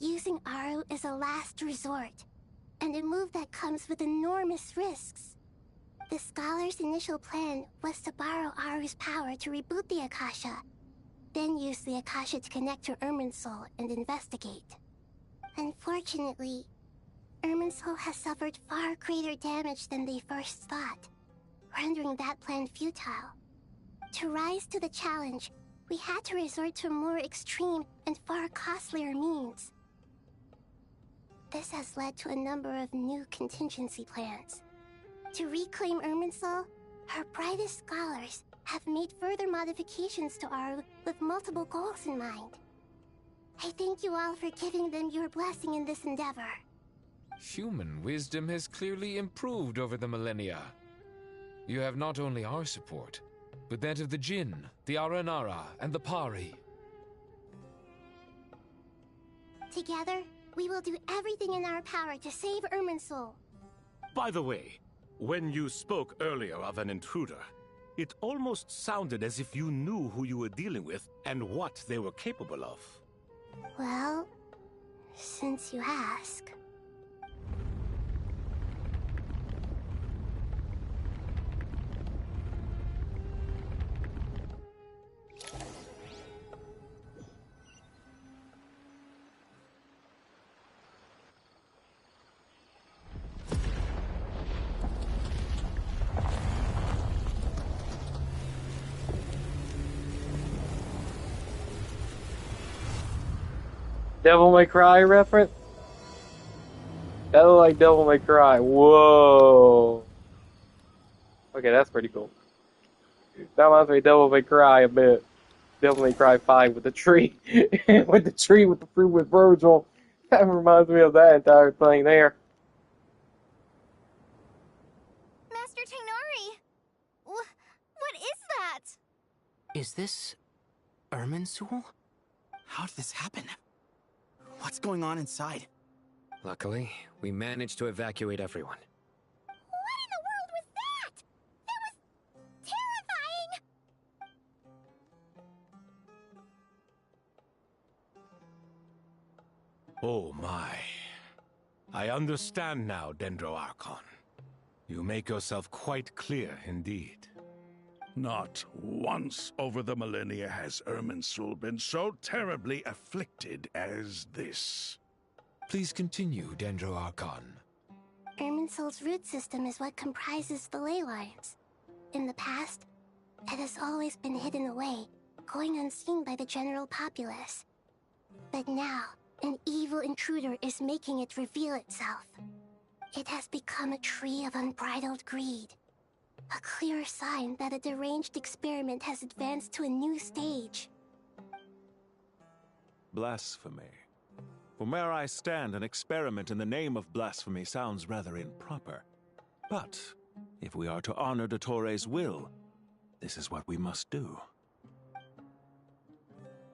Using Aru is a last resort, and a move that comes with enormous risks. The Scholar's initial plan was to borrow Aru's power to reboot the Akasha, then use the Akasha to connect to Irminsul and investigate. Unfortunately, Irminsul has suffered far greater damage than they first thought, rendering that plan futile. To rise to the challenge, we had to resort to more extreme and far costlier means. This has led to a number of new contingency plans. To reclaim Irminsul, our brightest scholars have made further modifications to Aru with multiple goals in mind. I thank you all for giving them your blessing in this endeavor. Human wisdom has clearly improved over the millennia. You have not only our support, but that of the Jinn, the Aranara, and the Pari. Together, we will do everything in our power to save Irminsul. By the way, when you spoke earlier of an intruder, it almost sounded as if you knew who you were dealing with and what they were capable of. Well, since you ask. Devil May Cry reference? That looked like Devil May Cry. Whoa. Okay, that's pretty cool. That reminds me of Devil May Cry a bit. Devil May Cry 5 with the tree. With the tree with the fruit with Virgil. That reminds me of that entire thing there. Master Tainari! What is that? Is this Irminsul? How did this happen? What's going on inside? Luckily, we managed to evacuate everyone. What in the world was that? That was terrifying! Oh my. I understand now, Dendroarchon. You make yourself quite clear indeed. Not once over the millennia has Irminsul been so terribly afflicted as this. Please continue, Dendroarchon. Irminsul's root system is what comprises the ley lines. In the past, it has always been hidden away, going unseen by the general populace. But now, an evil intruder is making it reveal itself. It has become a tree of unbridled greed. A clear sign that a deranged experiment has advanced to a new stage. Blasphemy. From where I stand, an experiment in the name of blasphemy sounds rather improper. But if we are to honor Dottore will, this is what we must do.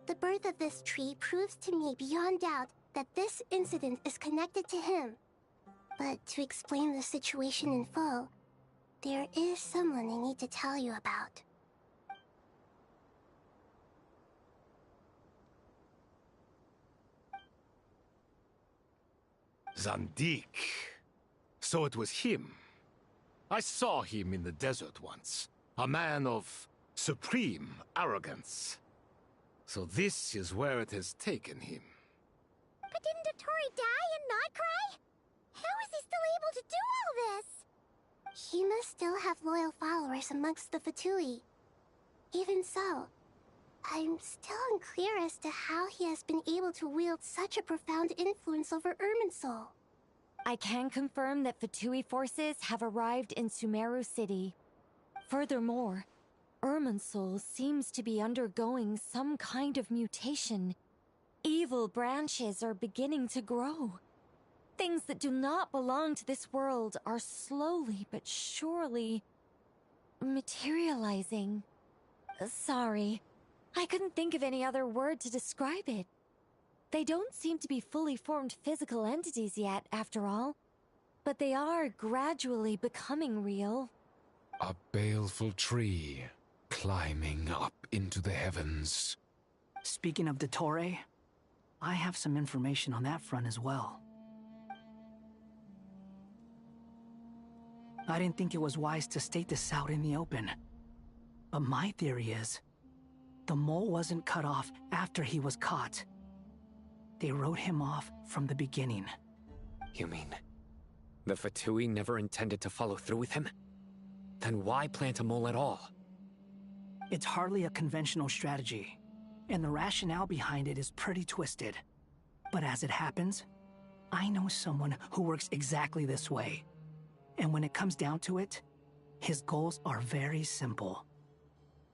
The birth of this tree proves to me beyond doubt that this incident is connected to him. But to explain the situation in full, there is someone I need to tell you about. Zandik. So it was him. I saw him in the desert once. A man of supreme arrogance. So this is where it has taken him. But didn't Dottore die and not cry? How is he still able to do all this? He must still have loyal followers amongst the Fatui. Even so, I'm still unclear as to how he has been able to wield such a profound influence over Irminsul. I can confirm that Fatui forces have arrived in Sumeru City. Furthermore, Irminsul seems to be undergoing some kind of mutation. Evil branches are beginning to grow. Things that do not belong to this world are slowly but surely materializing. Sorry, I couldn't think of any other word to describe it. They don't seem to be fully formed physical entities yet, after all, but they are gradually becoming real. A baleful tree climbing up into the heavens. Speaking of Dottore, I have some information on that front as well. I didn't think it was wise to state this out in the open. But my theory is, the mole wasn't cut off after he was caught. They wrote him off from the beginning. You mean, the Fatui never intended to follow through with him? Then why plant a mole at all? It's hardly a conventional strategy, and the rationale behind it is pretty twisted. But as it happens, I know someone who works exactly this way. And when it comes down to it, his goals are very simple.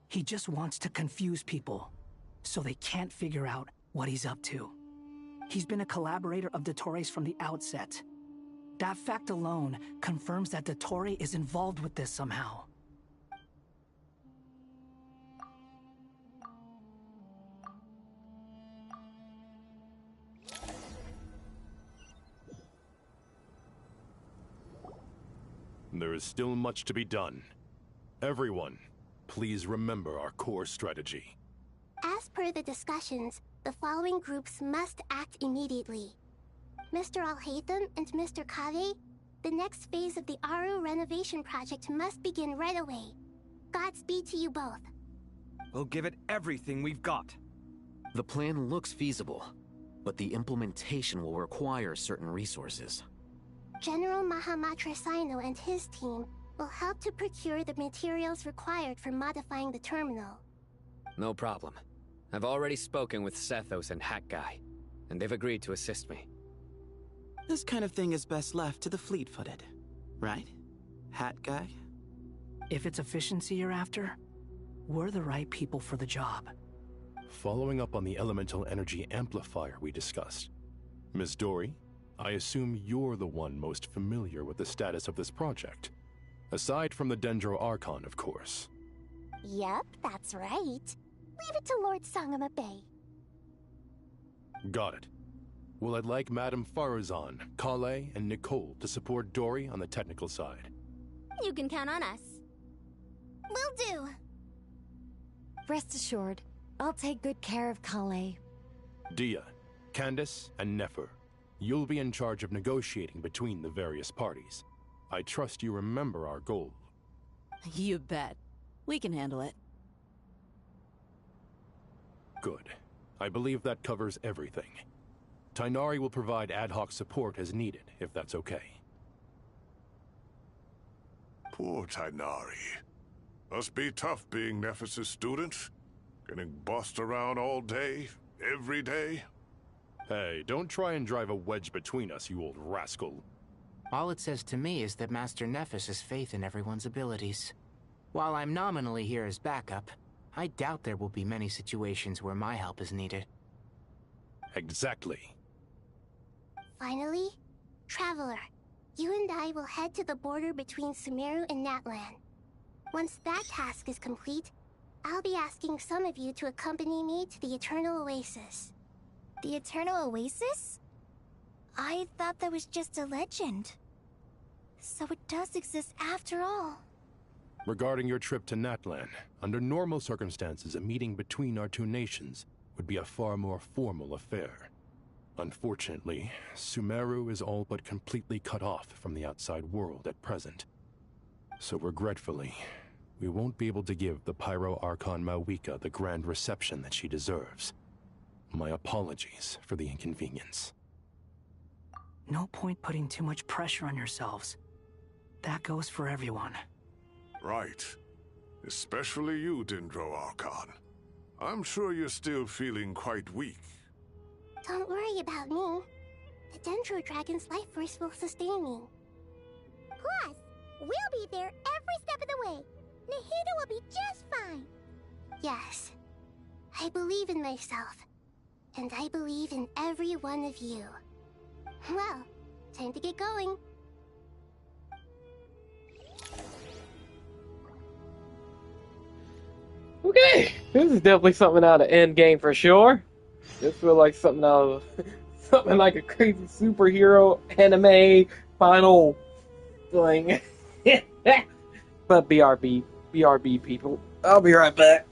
He just wants to confuse people, so they can't figure out what he's up to. He's been a collaborator of Dottore's from the outset. That fact alone confirms that Dottore is involved with this somehow. There is still much to be done. Everyone, please remember our core strategy. As per the discussions, the following groups must act immediately. Mr. Alhaitham and Mr. Kave, the next phase of the Aru renovation project must begin right away. Godspeed to you both. We'll give it everything we've got. The plan looks feasible, but the implementation will require certain resources. General Mahamatra Sino and his team will help to procure the materials required for modifying the terminal. No problem. I've already spoken with Sethos and Hat Guy, and they've agreed to assist me. This kind of thing is best left to the fleet-footed, right? Hat Guy? If it's efficiency you're after, we're the right people for the job. Following up on the elemental energy amplifier we discussed, Ms. Dory, I assume you're the one most familiar with the status of this project. Aside from the Dendro Archon, of course. Yep, that's right. Leave it to Lord Sangama Bay. Got it. Well, I'd like Madame Farazan, Kale, and Nicole to support Dory on the technical side. You can count on us. Will do. Rest assured, I'll take good care of Kale. Dia, Candace, and Nefer, you'll be in charge of negotiating between the various parties. I trust you remember our goal. You bet. We can handle it. Good. I believe that covers everything. Tainari will provide ad hoc support as needed, if that's okay. Poor Tainari. Must be tough being Nephis' student. Getting bossed around all day, every day? Hey, don't try and drive a wedge between us, you old rascal. All it says to me is that Master Nephis has faith in everyone's abilities. While I'm nominally here as backup, I doubt there will be many situations where my help is needed. Exactly. Finally, Traveler, you and I will head to the border between Sumeru and Natlan. Once that task is complete, I'll be asking some of you to accompany me to the Eternal Oasis. The Eternal Oasis? I thought that was just a legend. So it does exist after all. Regarding your trip to Natlan, under normal circumstances, a meeting between our two nations would be a far more formal affair. Unfortunately, Sumeru is all but completely cut off from the outside world at present. So regretfully, we won't be able to give the Pyro Archon Mawika the grand reception that she deserves. My apologies for the inconvenience. No point putting too much pressure on yourselves. That goes for everyone. Right. Especially you, Dendro Archon. I'm sure you're still feeling quite weak. Don't worry about me. The Dendro Dragon's life force will sustain me. Plus, we'll be there every step of the way. Nahida will be just fine. Yes. I believe in myself. And I believe in every one of you. Well, time to get going. Okay, this is definitely something out of Endgame for sure. This feels like something out of something like a crazy superhero anime final thing. But BRB people. I'll be right back.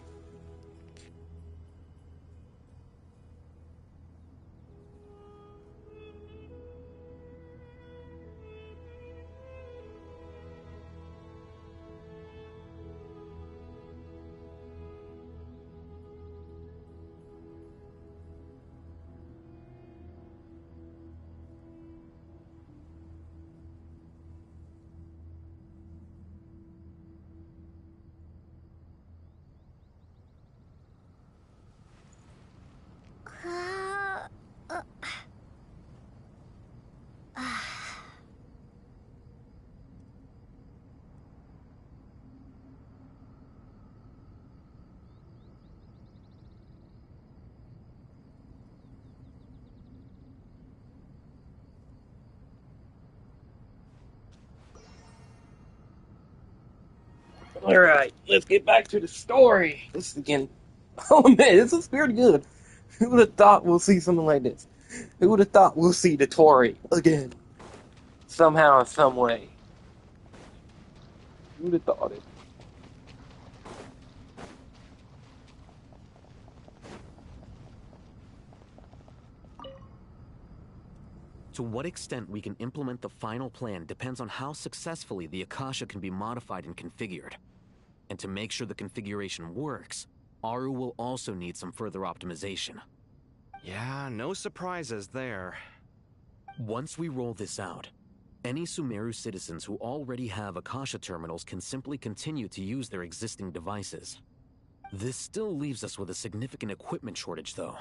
Alright, let's get back to the story. This is again. Oh man, this is pretty good. Who would have thought we'll see something like this? Who would have thought we'll see the Tory again? Somehow, in some way. Who would have thought it? To what extent we can implement the final plan depends on how successfully the Akasha can be modified and configured. And to make sure the configuration works, Aru will also need some further optimization. Yeah, no surprises there. Once we roll this out, any Sumeru citizens who already have Akasha terminals can simply continue to use their existing devices. This still leaves us with a significant equipment shortage, though.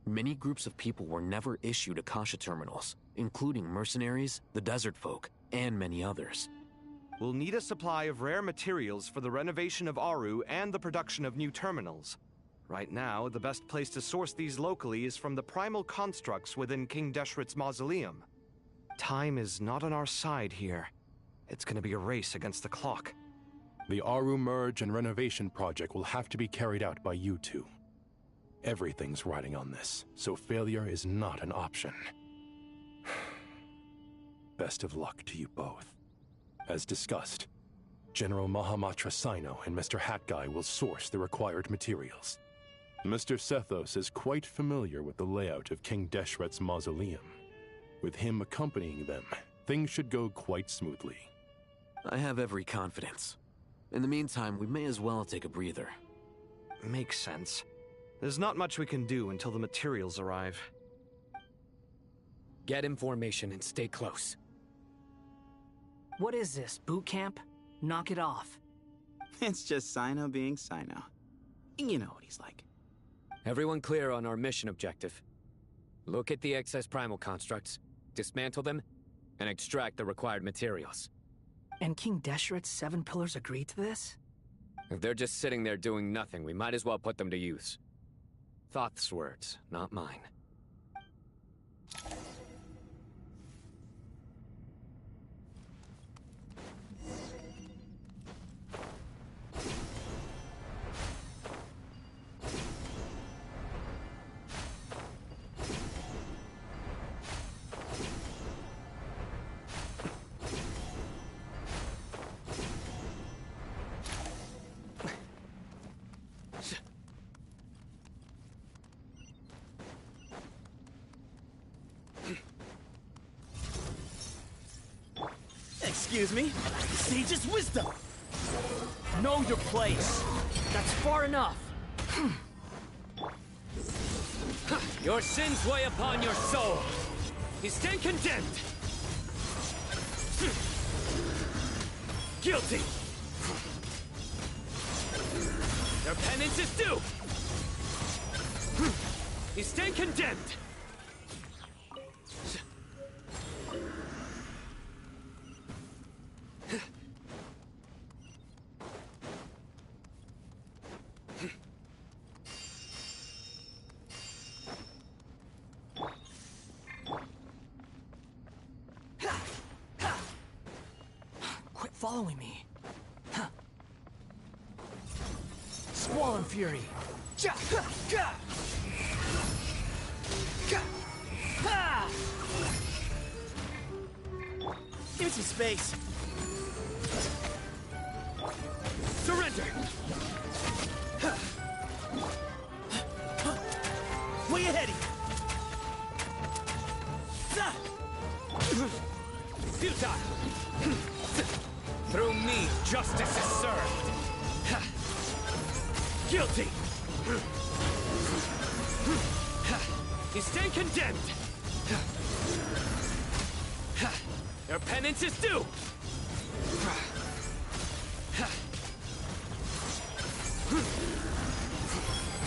Many groups of people were never issued Akasha terminals, including mercenaries, the desert folk, and many others. We'll need a supply of rare materials for the renovation of Aru and the production of new terminals. Right now, the best place to source these locally is from the primal constructs within King Deshret's mausoleum. Time is not on our side here. It's gonna be a race against the clock. The Aru merge and renovation project will have to be carried out by you two. Everything's riding on this, so failure is not an option. Best of luck to you both. As discussed, General Mahamatra Sino and Mr. Hatguy will source the required materials. Mr. Sethos is quite familiar with the layout of King Deshret's mausoleum. With him accompanying them, things should go quite smoothly. I have every confidence. In the meantime, we may as well take a breather. Makes sense. There's not much we can do until the materials arrive. Get information and stay close. What is this, boot camp? Knock it off. It's just Sino being Sino. You know what he's like. Everyone clear on our mission objective. Look at the excess primal constructs, dismantle them, and extract the required materials. And King Deshret's 7 pillars agreed to this? If they're just sitting there doing nothing, we might as well put them to use. Thoth's words, not mine. Excuse me? Sage's wisdom! Know your place! That's far enough! Your sins weigh upon your soul! You stand condemned! Guilty! Your penance is due! You stand condemned! Quit following me. Squall and Fury. Give me some space. Surrender! Where you heading? Futile! Through me, justice is served! Guilty! You stand condemned! Your penance is due!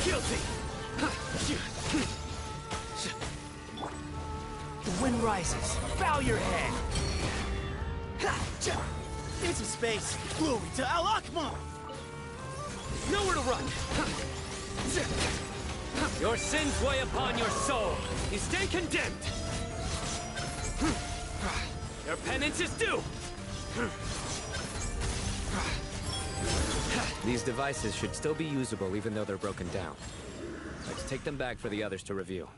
Guilty! The wind rises. Bow your head. Give me some space. Glory to Al Akbar! Nowhere to run! Your sins weigh upon your soul. You stand condemned. Your penance is due. These devices should still be usable even though they're broken down. Let's take them back for the others to review.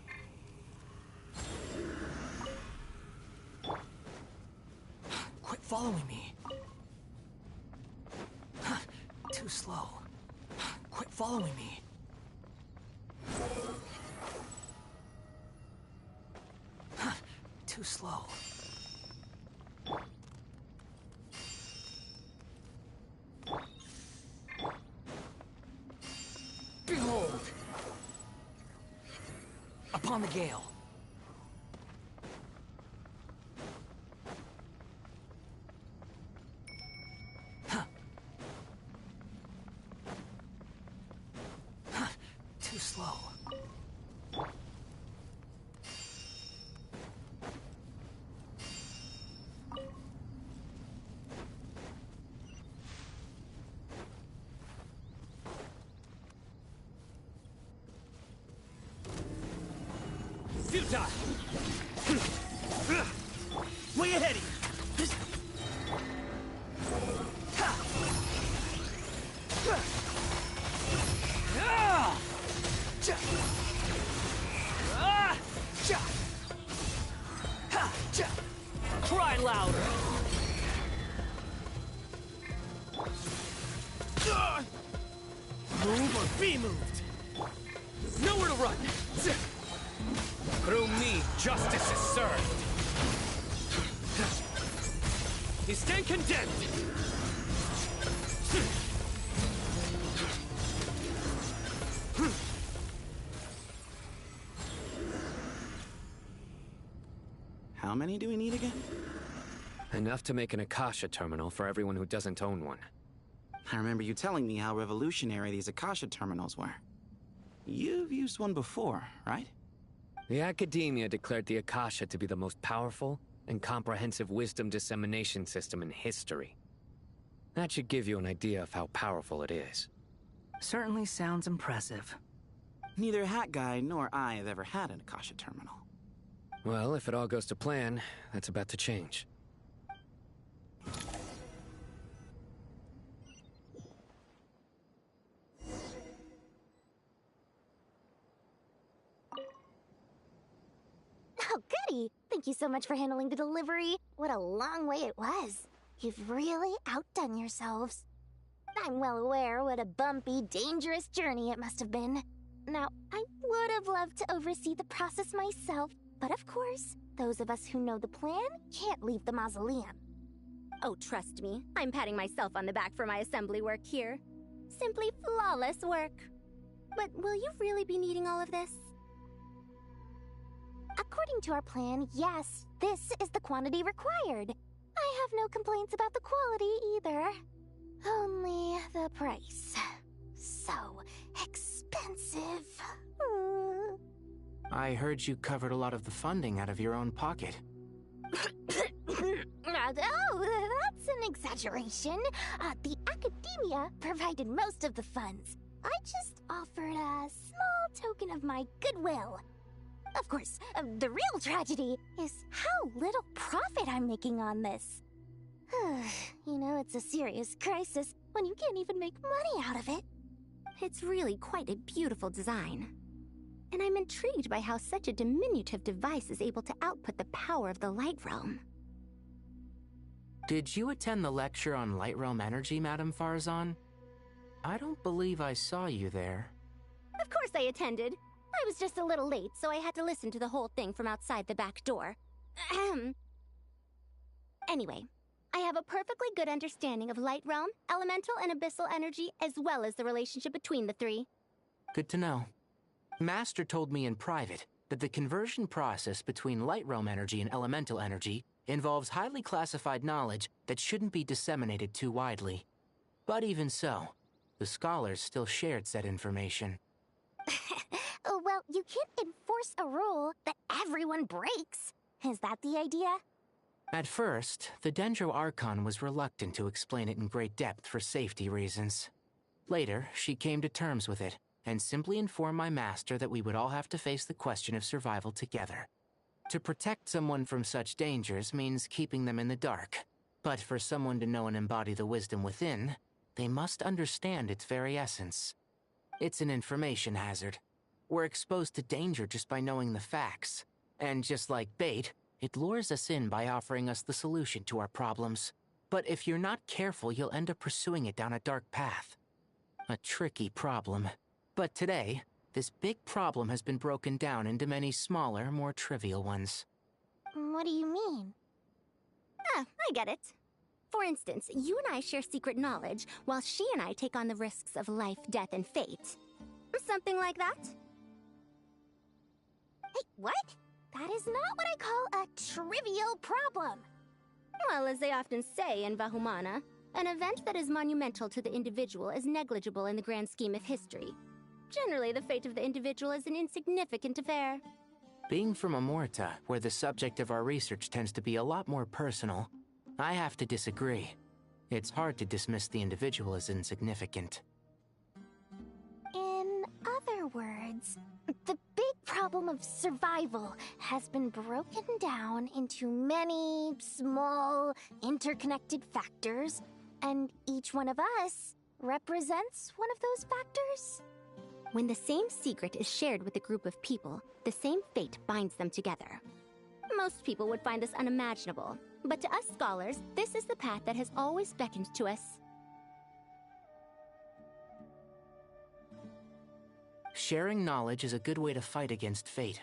Quit following me. Too slow. Quit following me. Too slow. Behold! Upon the gale. Too slow. Futile! Where you heading? Cry louder! Move or be moved! Nowhere to run! Through me, justice is served! You stand condemned! How many do we need again? Enough to make an Akasha terminal for everyone who doesn't own one. I remember you telling me how revolutionary these Akasha terminals were. You've used one before, right? The Academia declared the Akasha to be the most powerful and comprehensive wisdom dissemination system in history. That should give you an idea of how powerful it is. Certainly sounds impressive. Neither Hat Guy nor I have ever had an Akasha terminal. Well, if it all goes to plan, that's about to change. Oh, goody! Thank you so much for handling the delivery. What a long way it was. You've really outdone yourselves. I'm well aware what a bumpy, dangerous journey it must have been. Now, I would have loved to oversee the process myself, but of course, those of us who know the plan can't leave the mausoleum. Oh, trust me, I'm patting myself on the back for my assembly work here. Simply flawless work. But will you really be needing all of this? According to our plan, yes, this is the quantity required. I have no complaints about the quality either. Only the price. So expensive. I heard you covered a lot of the funding out of your own pocket. Oh, that's an exaggeration. The Academia provided most of the funds. I just offered a small token of my goodwill. Of course, the real tragedy is how little profit I'm making on this. You know, it's a serious crisis when you can't even make money out of it. It's really quite a beautiful design. And I'm intrigued by how such a diminutive device is able to output the power of the Light Realm. Did you attend the lecture on Light Realm energy, Madame Farzan? I don't believe I saw you there. Of course I attended. I was just a little late, so I had to listen to the whole thing from outside the back door. Anyway, I have a perfectly good understanding of Light Realm, elemental and abyssal energy, as well as the relationship between the three. Good to know. Master told me in private that the conversion process between Light Realm energy and elemental energy involves highly classified knowledge that shouldn't be disseminated too widely. But even so, the scholars still shared said information. Well, you can't enforce a rule that everyone breaks. Is that the idea? At first, the Dendro Archon was reluctant to explain it in great depth for safety reasons. Later, she came to terms with it, and simply informed my master that we would all have to face the question of survival together. To protect someone from such dangers means keeping them in the dark. But for someone to know and embody the wisdom within, they must understand its very essence. It's an information hazard. We're exposed to danger just by knowing the facts. And just like bait, it lures us in by offering us the solution to our problems. But if you're not careful, you'll end up pursuing it down a dark path. A tricky problem. But today, this big problem has been broken down into many smaller, more trivial ones. What do you mean? I get it. For instance, you and I share secret knowledge, while she and I take on the risks of life, death, and fate. Something like that? Hey, what? That is not what I call a trivial problem. Well, as they often say in Vahumana, an event that is monumental to the individual is negligible in the grand scheme of history. Generally, the fate of the individual is an insignificant affair. Being from Amorta, where the subject of our research tends to be a lot more personal, I have to disagree. It's hard to dismiss the individual as insignificant. In other words, the big problem of survival has been broken down into many small, interconnected factors, and each one of us represents one of those factors. When the same secret is shared with a group of people, the same fate binds them together. Most people would find this unimaginable, but to us scholars, this is the path that has always beckoned to us. Sharing knowledge is a good way to fight against fate.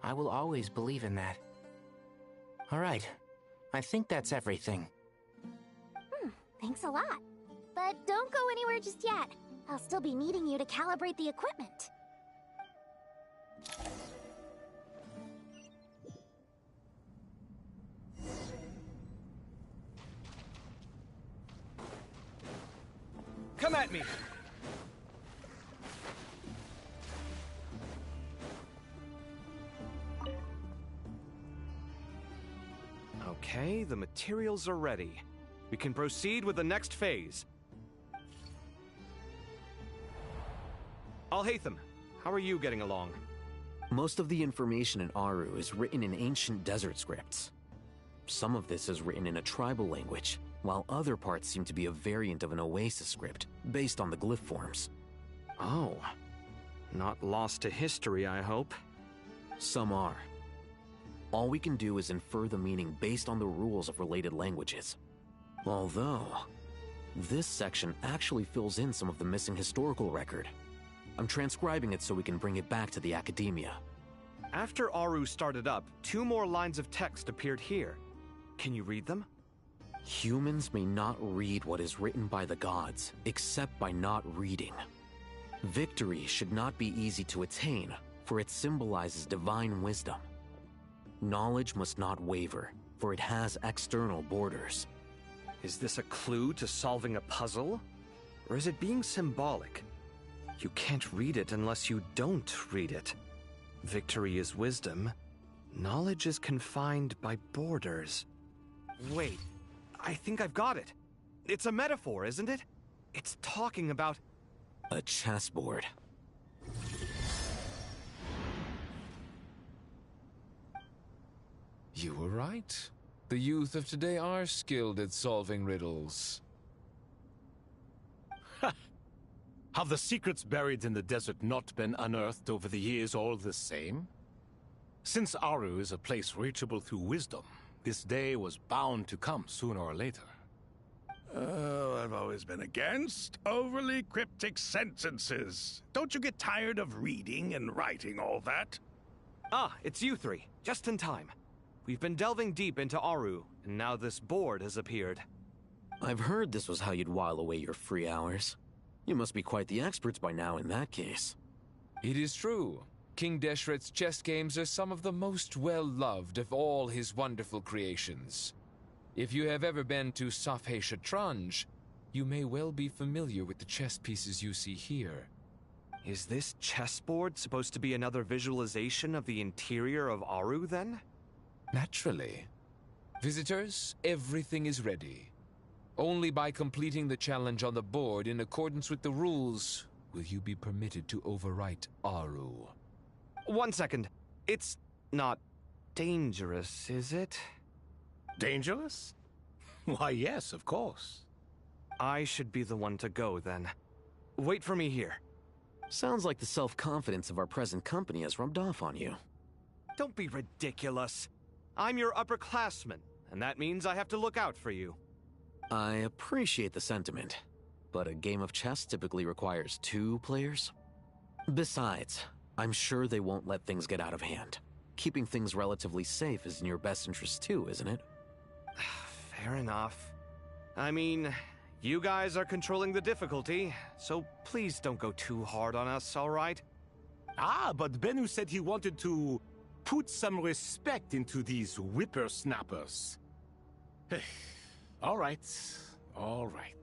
I will always believe in that. All right, I think that's everything. Thanks a lot. But don't go anywhere just yet. I'll still be needing you to calibrate the equipment. Okay, the materials are ready. We can proceed with the next phase. Alhaitham, how are you getting along? Most of the information in Aru is written in ancient desert scripts. Some of this is written in a tribal language, while other parts seem to be a variant of an Oasis script, based on the glyph forms. Oh. Not lost to history, I hope. Some are. All we can do is infer the meaning based on the rules of related languages. Although, this section actually fills in some of the missing historical record. I'm transcribing it so we can bring it back to the Academia. After Aru started up, 2 more lines of text appeared here. Can you read them? Humans may not read what is written by the gods, except by not reading. Victory should not be easy to attain, for it symbolizes divine wisdom. Knowledge must not waver, for it has external borders. Is this a clue to solving a puzzle? Or is it being symbolic? You can't read it unless you don't read it. Victory is wisdom. Knowledge is confined by borders. Wait, I think I've got it. It's a metaphor, isn't it? It's talking about... a chessboard. You were right. The youth of today are skilled at solving riddles. Have the secrets buried in the desert not been unearthed over the years all the same? Since Aru is a place reachable through wisdom, this day was bound to come sooner or later. Oh, I've always been against overly cryptic sentences. Don't you get tired of reading and writing all that? Ah, it's you 3. Just in time. We've been delving deep into Aru, and now this board has appeared. I've heard this was how you'd while away your free hours. You must be quite the experts by now in that case. It is true. King Deshret's chess games are some of the most well-loved of all his wonderful creations. If you have ever been to Safhe Shatranj, you may well be familiar with the chess pieces you see here. Is this chessboard supposed to be another visualization of the interior of Aru, then? Naturally. Visitors, everything is ready. Only by completing the challenge on the board in accordance with the rules will you be permitted to overwrite Aru. 1 second. It's not dangerous, is it? Dangerous? Why, yes, of course. I should be the one to go, then. Wait for me here. Sounds like the self-confidence of our present company has rubbed off on you. Don't be ridiculous. I'm your upperclassman, and that means I have to look out for you. I appreciate the sentiment, but a game of chess typically requires 2 players. Besides, I'm sure they won't let things get out of hand. Keeping things relatively safe is in your best interest too, isn't it? Fair enough. I mean, you guys are controlling the difficulty, so please don't go too hard on us, all right? Ah, but Bennu said he wanted to put some respect into these whippersnappers. All right, all right.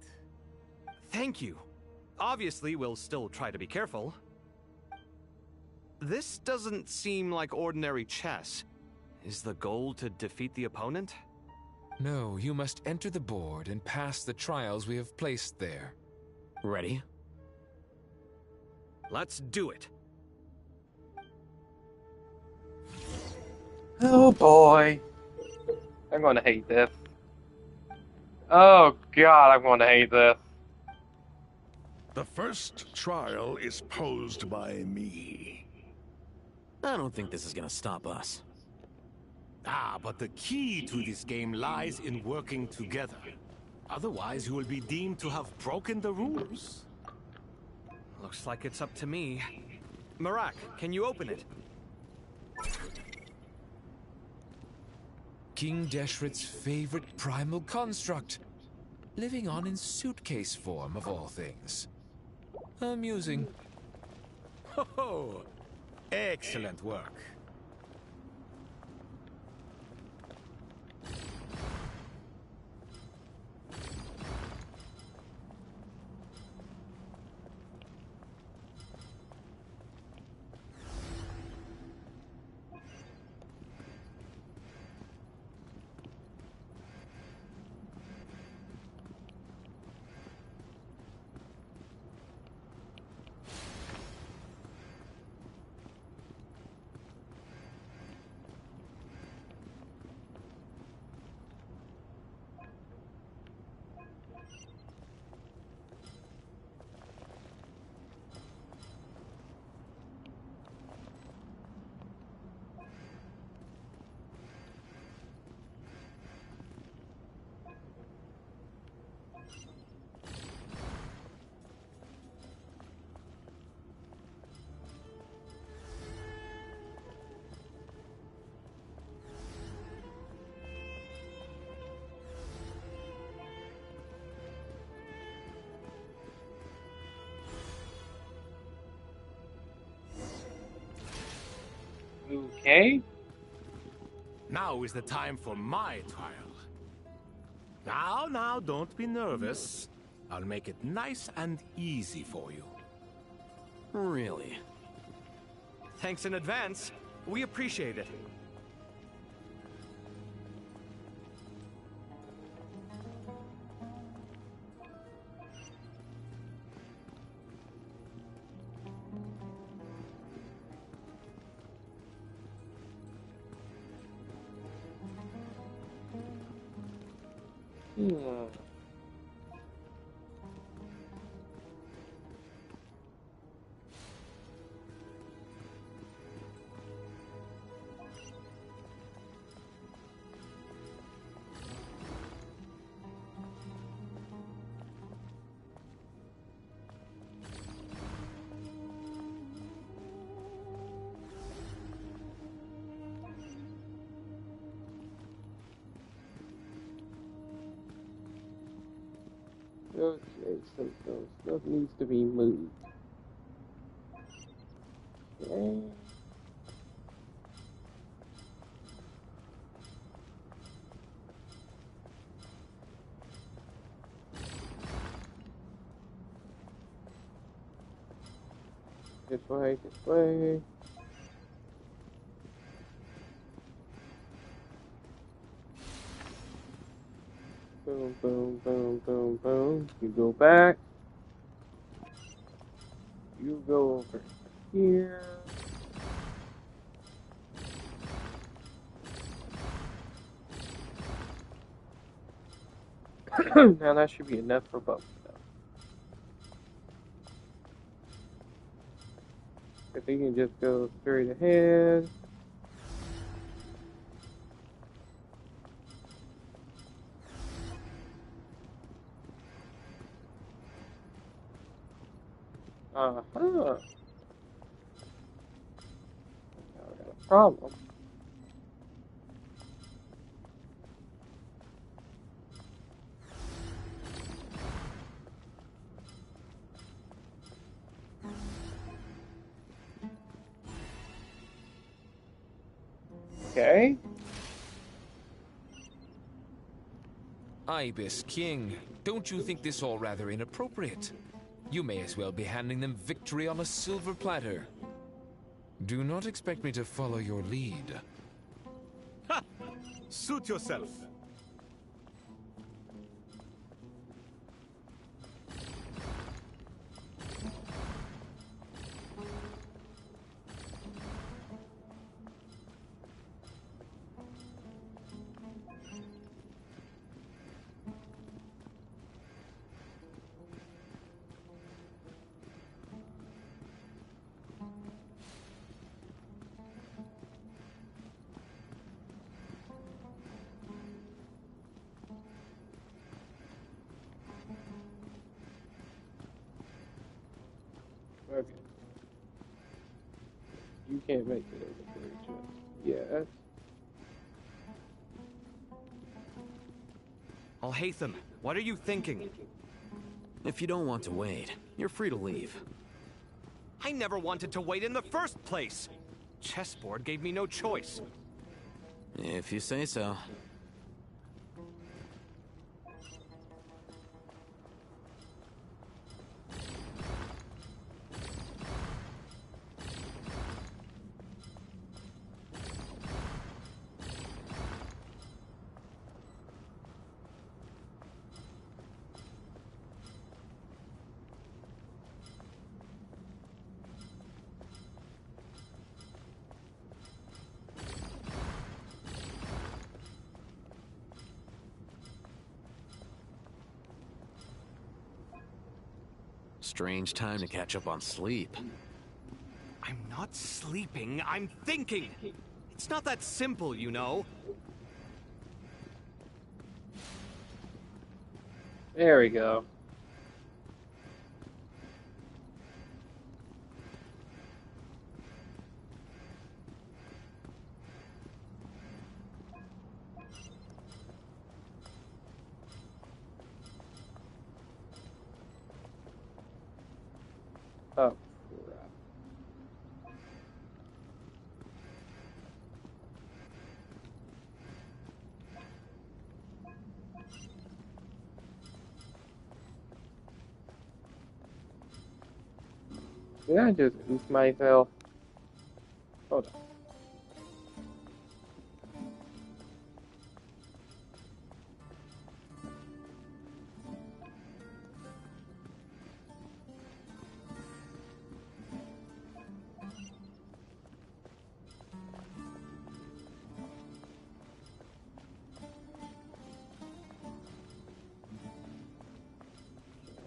Thank you. Obviously, we'll still try to be careful. This doesn't seem like ordinary chess. Is the goal to defeat the opponent? No, you must enter the board and pass the trials we have placed there. Ready? Let's do it. Oh boy. I'm gonna hate this. Oh god, I'm gonna hate this. The first trial is posed by me. I don't think this is gonna stop us. Ah, but the key to this game lies in working together. Otherwise, you will be deemed to have broken the rules. Looks like it's up to me. Marak, can you open it? King Deshret's favorite primal construct, living on in suitcase form of all things. Amusing. Ho-ho! Excellent work. Okay. Now is the time for my trial. Now, don't be nervous. I'll make it nice and easy for you. Really? Thanks in advance. We appreciate it. Okay, so stuff needs to be moved. Okay. This way, this way. Boom, boom, boom, boom, boom. You go back. You go over here. Now that should be enough for both of them. If they can just go straight ahead. Uh-huh. Now we got a problem. Okay. Ibis King, don't you think this all rather inappropriate? You may as well be handing them victory on a silver platter. Do not expect me to follow your lead. Ha! Suit yourself. Okay. You can't make it over here. Yes. Alhaitham, what are you thinking? If you don't want to wait, you're free to leave. I never wanted to wait in the first place. Chessboard gave me no choice. If you say so. Strange time to catch up on sleep. I'm not sleeping, I'm thinking! It's not that simple, you know. There we go. Oh, crap. Did I just oof myself? Hold on.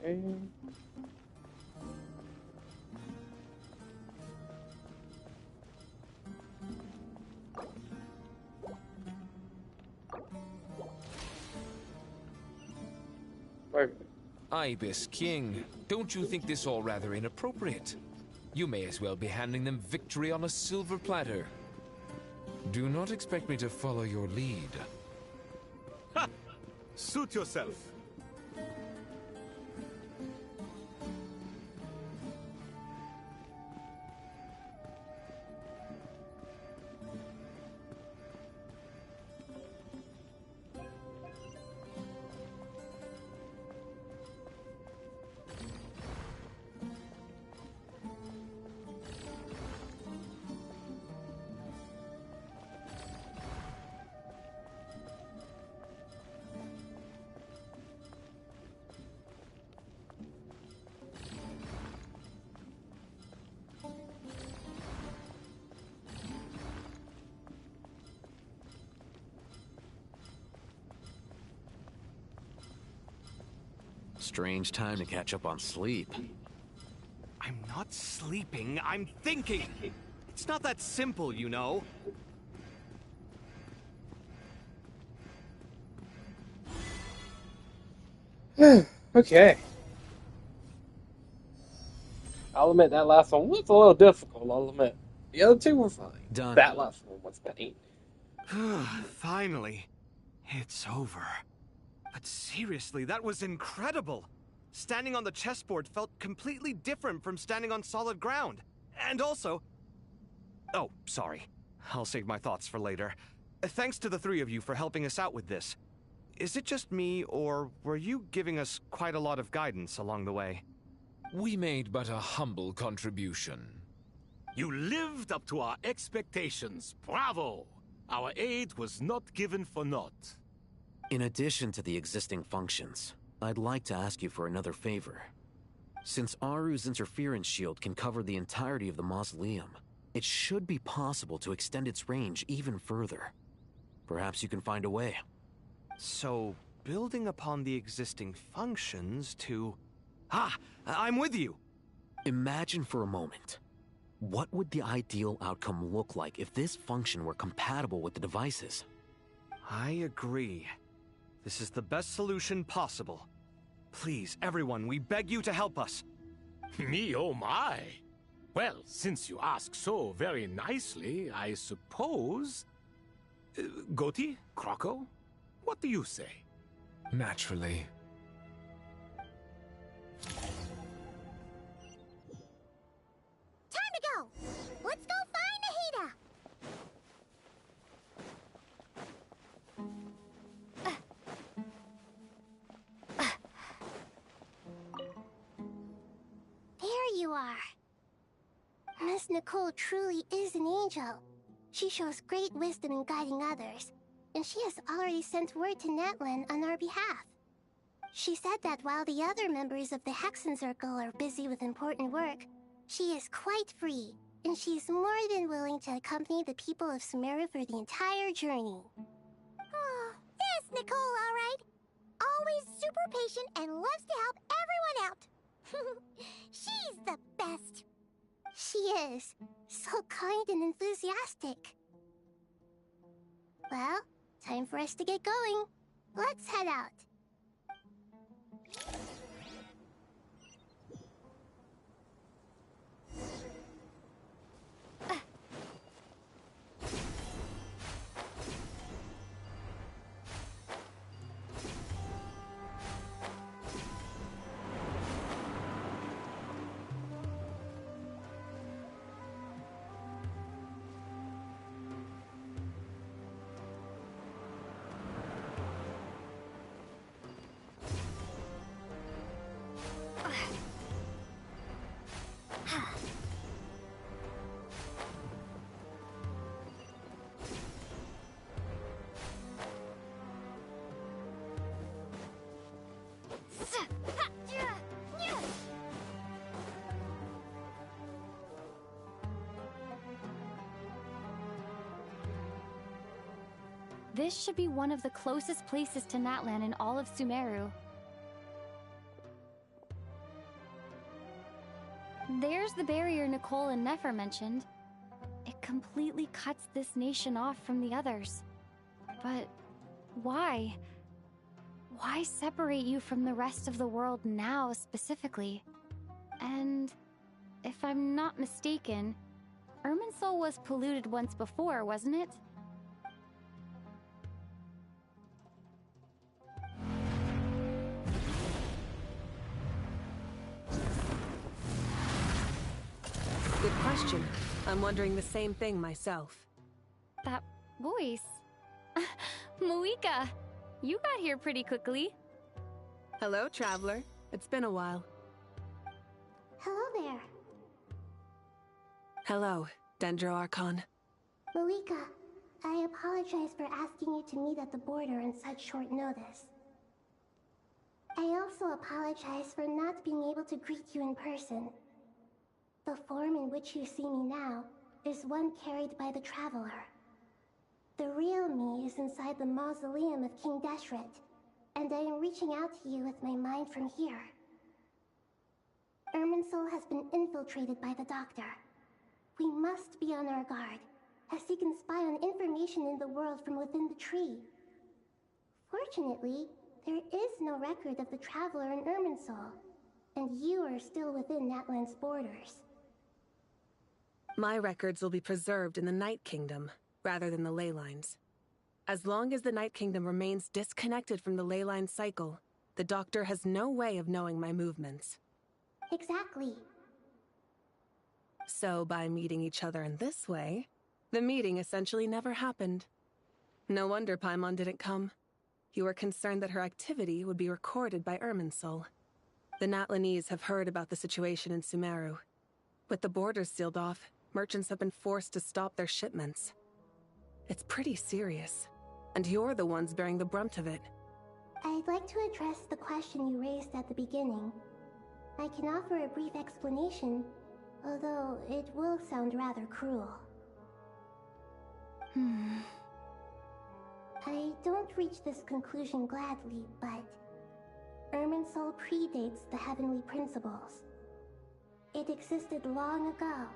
Okay. Ibis King, don't you think this all rather inappropriate? You may as well be handing them victory on a silver platter. Do not expect me to follow your lead. Ha! Suit yourself. Strange time to catch up on sleep. I'm not sleeping, I'm thinking! It's not that simple, you know. Okay. I'll admit that last one was a little difficult, I'll admit. The other two were fine. Done. That last one was pain. Finally. It's over. But seriously, that was incredible! Standing on the chessboard felt completely different from standing on solid ground. And also... Oh, sorry. I'll save my thoughts for later. Thanks to the three of you for helping us out with this. Is it just me, or were you giving us quite a lot of guidance along the way? We made but a humble contribution. You lived up to our expectations. Bravo! Our aid was not given for naught. In addition to the existing functions, I'd like to ask you for another favor. Since Aru's interference shield can cover the entirety of the mausoleum, it should be possible to extend its range even further. Perhaps you can find a way. So, building upon the existing functions to... Ah! I'm with you! Imagine for a moment. What would the ideal outcome look like if this function were compatible with the devices? I agree. This is the best solution possible. Please, everyone, we beg you to help us. Me, oh my! Well, since you ask so very nicely, I suppose... Goti? Kroko? What do you say? Naturally. Time to go! Let's go find Nahida! There you are. Miss Nicole truly is an angel. She shows great wisdom in guiding others, and she has already sent word to Netland on our behalf. She said that while the other members of the Hexen Circle are busy with important work, she is quite free, and she's more than willing to accompany the people of Sumeru for the entire journey. Oh, there's Nicole, all right. Always super patient and loves to help everyone out. She's the best. She is. So kind and enthusiastic. Well, time for us to get going. Let's head out. This should be one of the closest places to Natlan in all of Sumeru. There's the barrier Nicole and Nefer mentioned. It completely cuts this nation off from the others. But why? Why separate you from the rest of the world now, specifically? And if I'm not mistaken, Irminsul was polluted once before, wasn't it? Good question. I'm wondering the same thing myself. That voice. Moika, you got here pretty quickly. Hello, traveler. It's been a while. Hello there. Hello, Dendro Archon. Moika, I apologize for asking you to meet at the border on such short notice. I also apologize for not being able to greet you in person. The form in which you see me now is one carried by the Traveler. The real me is inside the mausoleum of King Deshret, and I am reaching out to you with my mind from here. Irminsul has been infiltrated by the Doctor. We must be on our guard, as he can spy on information in the world from within the tree. Fortunately, there is no record of the Traveler in Irminsul, and you are still within Natlan's borders. My records will be preserved in the Night Kingdom, rather than the ley lines. As long as the Night Kingdom remains disconnected from the ley line cycle, the Doctor has no way of knowing my movements. Exactly. So by meeting each other in this way, the meeting essentially never happened. No wonder Paimon didn't come. You were concerned that her activity would be recorded by Irminsul. The Natlanese have heard about the situation in Sumeru. With the borders sealed off, merchants have been forced to stop their shipments. It's pretty serious, and you're the ones bearing the brunt of it. I'd like to address the question you raised at the beginning. I can offer a brief explanation, although it will sound rather cruel. I don't reach this conclusion gladly, but Irminsul predates the Heavenly Principles. It existed long ago,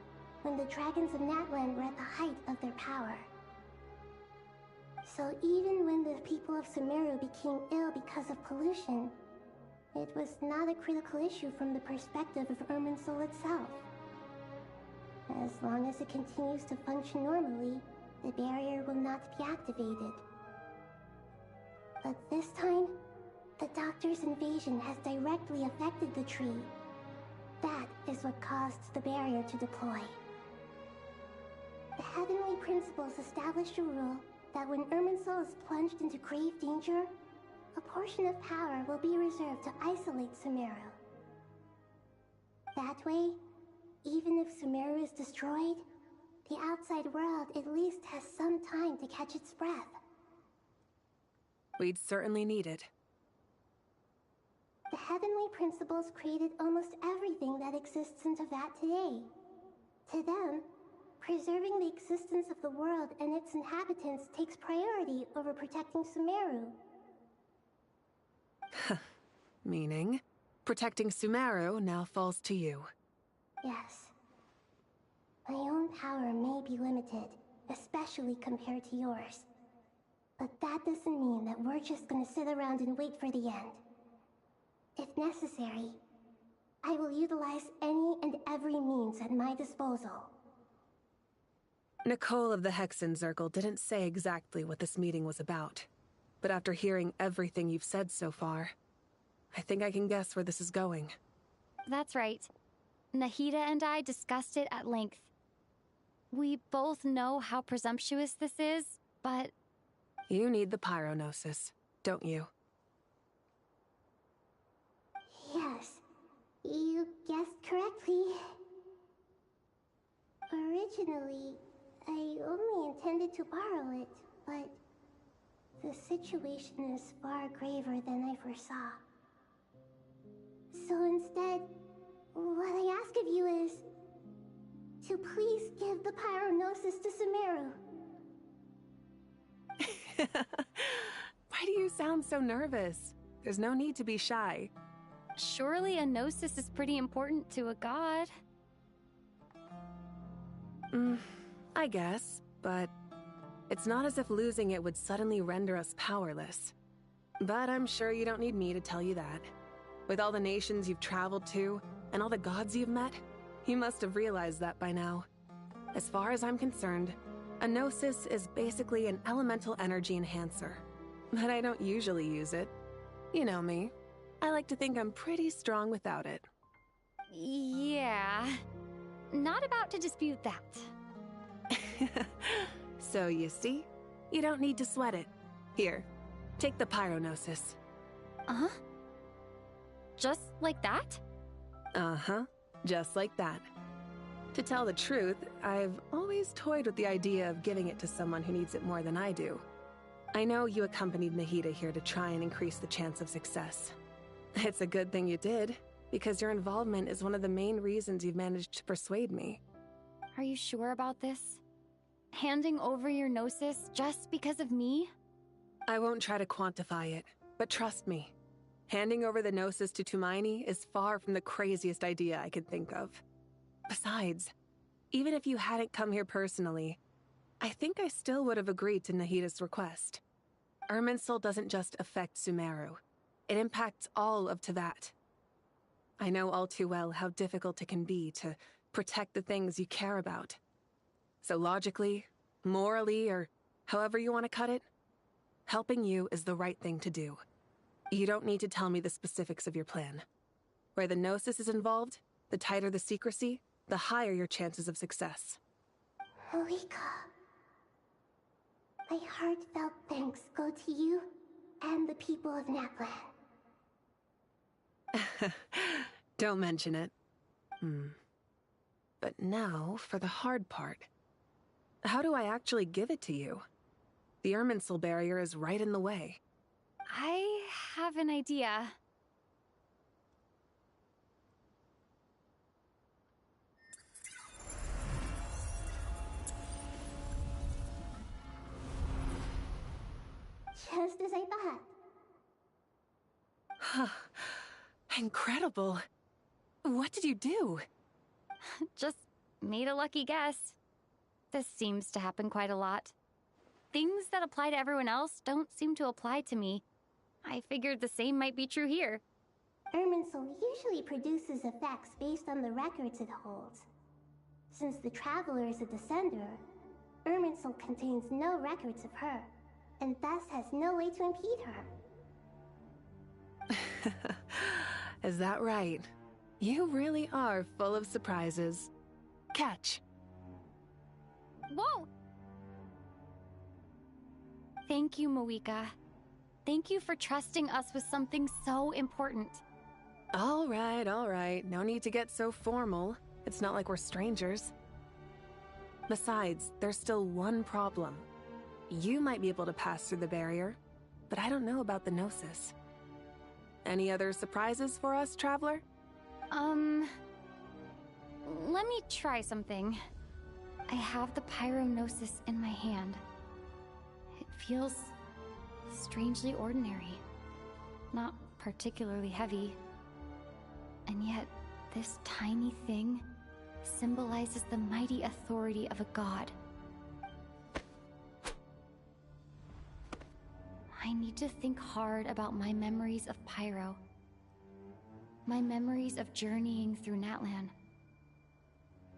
when the dragons of Natlan were at the height of their power. So even when the people of Sumeru became ill because of pollution, it was not a critical issue from the perspective of Irminsul itself. As long as it continues to function normally, the barrier will not be activated. But this time, the Doctor's invasion has directly affected the tree. That is what caused the barrier to deploy. The Heavenly Principles established a rule that when Irminsul is plunged into grave danger, a portion of power will be reserved to isolate Sumeru. That way, even if Sumeru is destroyed, the outside world at least has some time to catch its breath. We'd certainly need it. The Heavenly Principles created almost everything that exists in Teyvat today. To them, preserving the existence of the world and its inhabitants takes priority over protecting Sumeru. Meaning, protecting Sumeru now falls to you. Yes. My own power may be limited, especially compared to yours. But that doesn't mean that we're just gonna sit around and wait for the end. If necessary, I will utilize any and every means at my disposal. Nicole of the Hexen Circle didn't say exactly what this meeting was about. But after hearing everything you've said so far, I think I can guess where this is going. That's right. Nahida and I discussed it at length. We both know how presumptuous this is, but... You need the pyronosis, don't you? Yes, you guessed correctly. Originally, I only intended to borrow it, but the situation is far graver than I foresaw. So instead, what I ask of you is to please give the pyronosis to Sumeru. Why do you sound so nervous? There's no need to be shy. Surely a gnosis is pretty important to a god. I guess, but it's not as if losing it would suddenly render us powerless. But I'm sure you don't need me to tell you that. With all the nations you've traveled to, and all the gods you've met, you must have realized that by now. As far as I'm concerned, a gnosis is basically an elemental energy enhancer. But I don't usually use it. You know me. I like to think I'm pretty strong without it. Yeah. Not about to dispute that. So you see, you don't need to sweat it. Here, take the pyronosis. Uh-huh? Just like that? Uh-huh, just like that. To tell the truth, I've always toyed with the idea of giving it to someone who needs it more than I do. I know you accompanied Nahida here to try and increase the chance of success. It's a good thing you did, because your involvement is one of the main reasons you've managed to persuade me. Are you sure about this? Handing over your gnosis just because of me? I won't try to quantify it, but trust me. Handing over the gnosis to Tumaini is far from the craziest idea I could think of. Besides, even if you hadn't come here personally, I think I still would have agreed to Nahida's request. Irminsul doesn't just affect Sumeru. It impacts all of Teyvat. I know all too well how difficult it can be to protect the things you care about. So logically, morally, or however you want to cut it, helping you is the right thing to do. You don't need to tell me the specifics of your plan. Where the gnosis is involved, the tighter the secrecy, the higher your chances of success. Moika. My heartfelt thanks go to you and the people of Naplan. Don't mention it. But now for the hard part. How do I actually give it to you? The Irminsul barrier is right in the way. I have an idea. Just as I thought. Incredible. What did you do? Just made a lucky guess. This seems to happen quite a lot. Things that apply to everyone else don't seem to apply to me. I figured the same might be true here. Irminsul usually produces effects based on the records it holds. Since the Traveler is a descender, Irminsul contains no records of her, and thus has no way to impede her. Is that right? You really are full of surprises. Catch. Whoa! Thank you, Moika. Thank you for trusting us with something so important. All right. No need to get so formal. It's not like we're strangers. Besides, there's still one problem. You might be able to pass through the barrier, but I don't know about the Gnosis. Any other surprises for us, Traveler? Let me try something. I have the Pyronosis in my hand. It feels strangely ordinary. Not particularly heavy. And yet, this tiny thing symbolizes the mighty authority of a god. I need to think hard about my memories of Pyro. My memories of journeying through Natlan.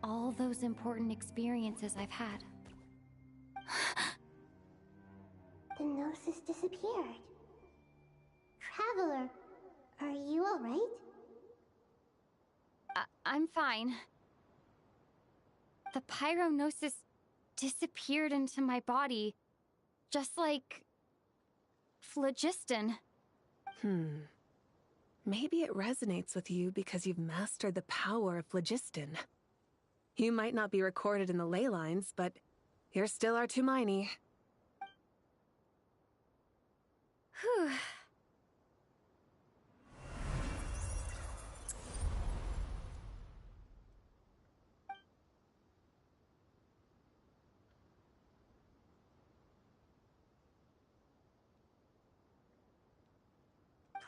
All those important experiences I've had. The Gnosis disappeared. Traveler, are you alright? I'm fine. The Pyronosis disappeared into my body, just like phlogiston. Maybe it resonates with you because you've mastered the power of phlogiston. You might not be recorded in the ley lines, but you're still our Tumaini. Whew.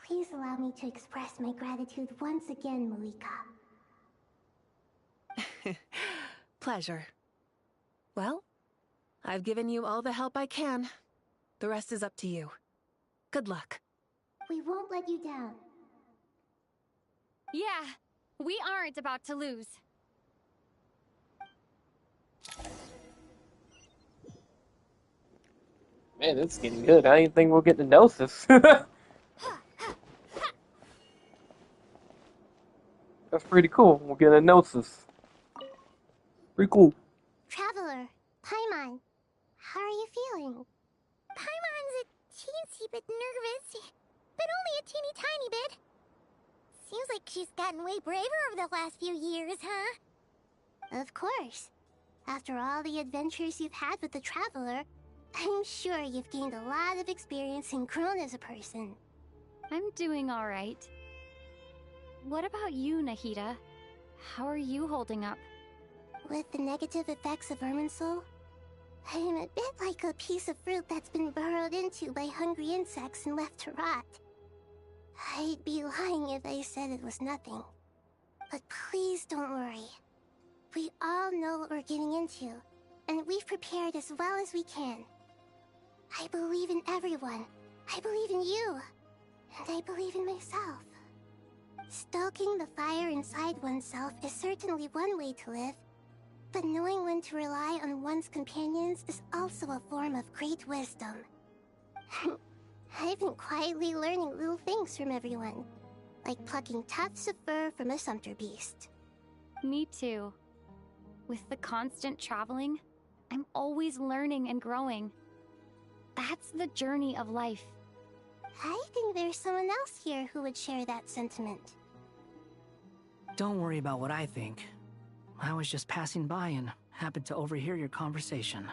Please allow me to express my gratitude once again, Malika. Pleasure. Well, I've given you all the help I can. The rest is up to you. Good luck. We won't let you down. Yeah, we aren't about to lose. Man, this is getting good. I didn't think we'll get to Gnosis. That's pretty cool. We'll get a Gnosis. Pretty cool. Traveler, Paimon, how are you feeling? Paimon's a teensy bit nervous, but only a teeny tiny bit. Seems like she's gotten way braver over the last few years, huh? Of course. After all the adventures you've had with the Traveler, I'm sure you've gained a lot of experience and grown as a person. I'm doing all right. What about you, Nahida? How are you holding up? With the negative effects of Irminsul, I'm a bit like a piece of fruit that's been burrowed into by hungry insects and left to rot. I'd be lying if I said it was nothing. But please don't worry. We all know what we're getting into, and we've prepared as well as we can. I believe in everyone. I believe in you. And I believe in myself. Stoking the fire inside oneself is certainly one way to live, but knowing when to rely on one's companions is also a form of great wisdom. I've been quietly learning little things from everyone, like plucking tufts of fur from a sumpter beast. Me too. With the constant traveling, I'm always learning and growing. That's the journey of life. I think there's someone else here who would share that sentiment. Don't worry about what I think. I was just passing by and happened to overhear your conversation.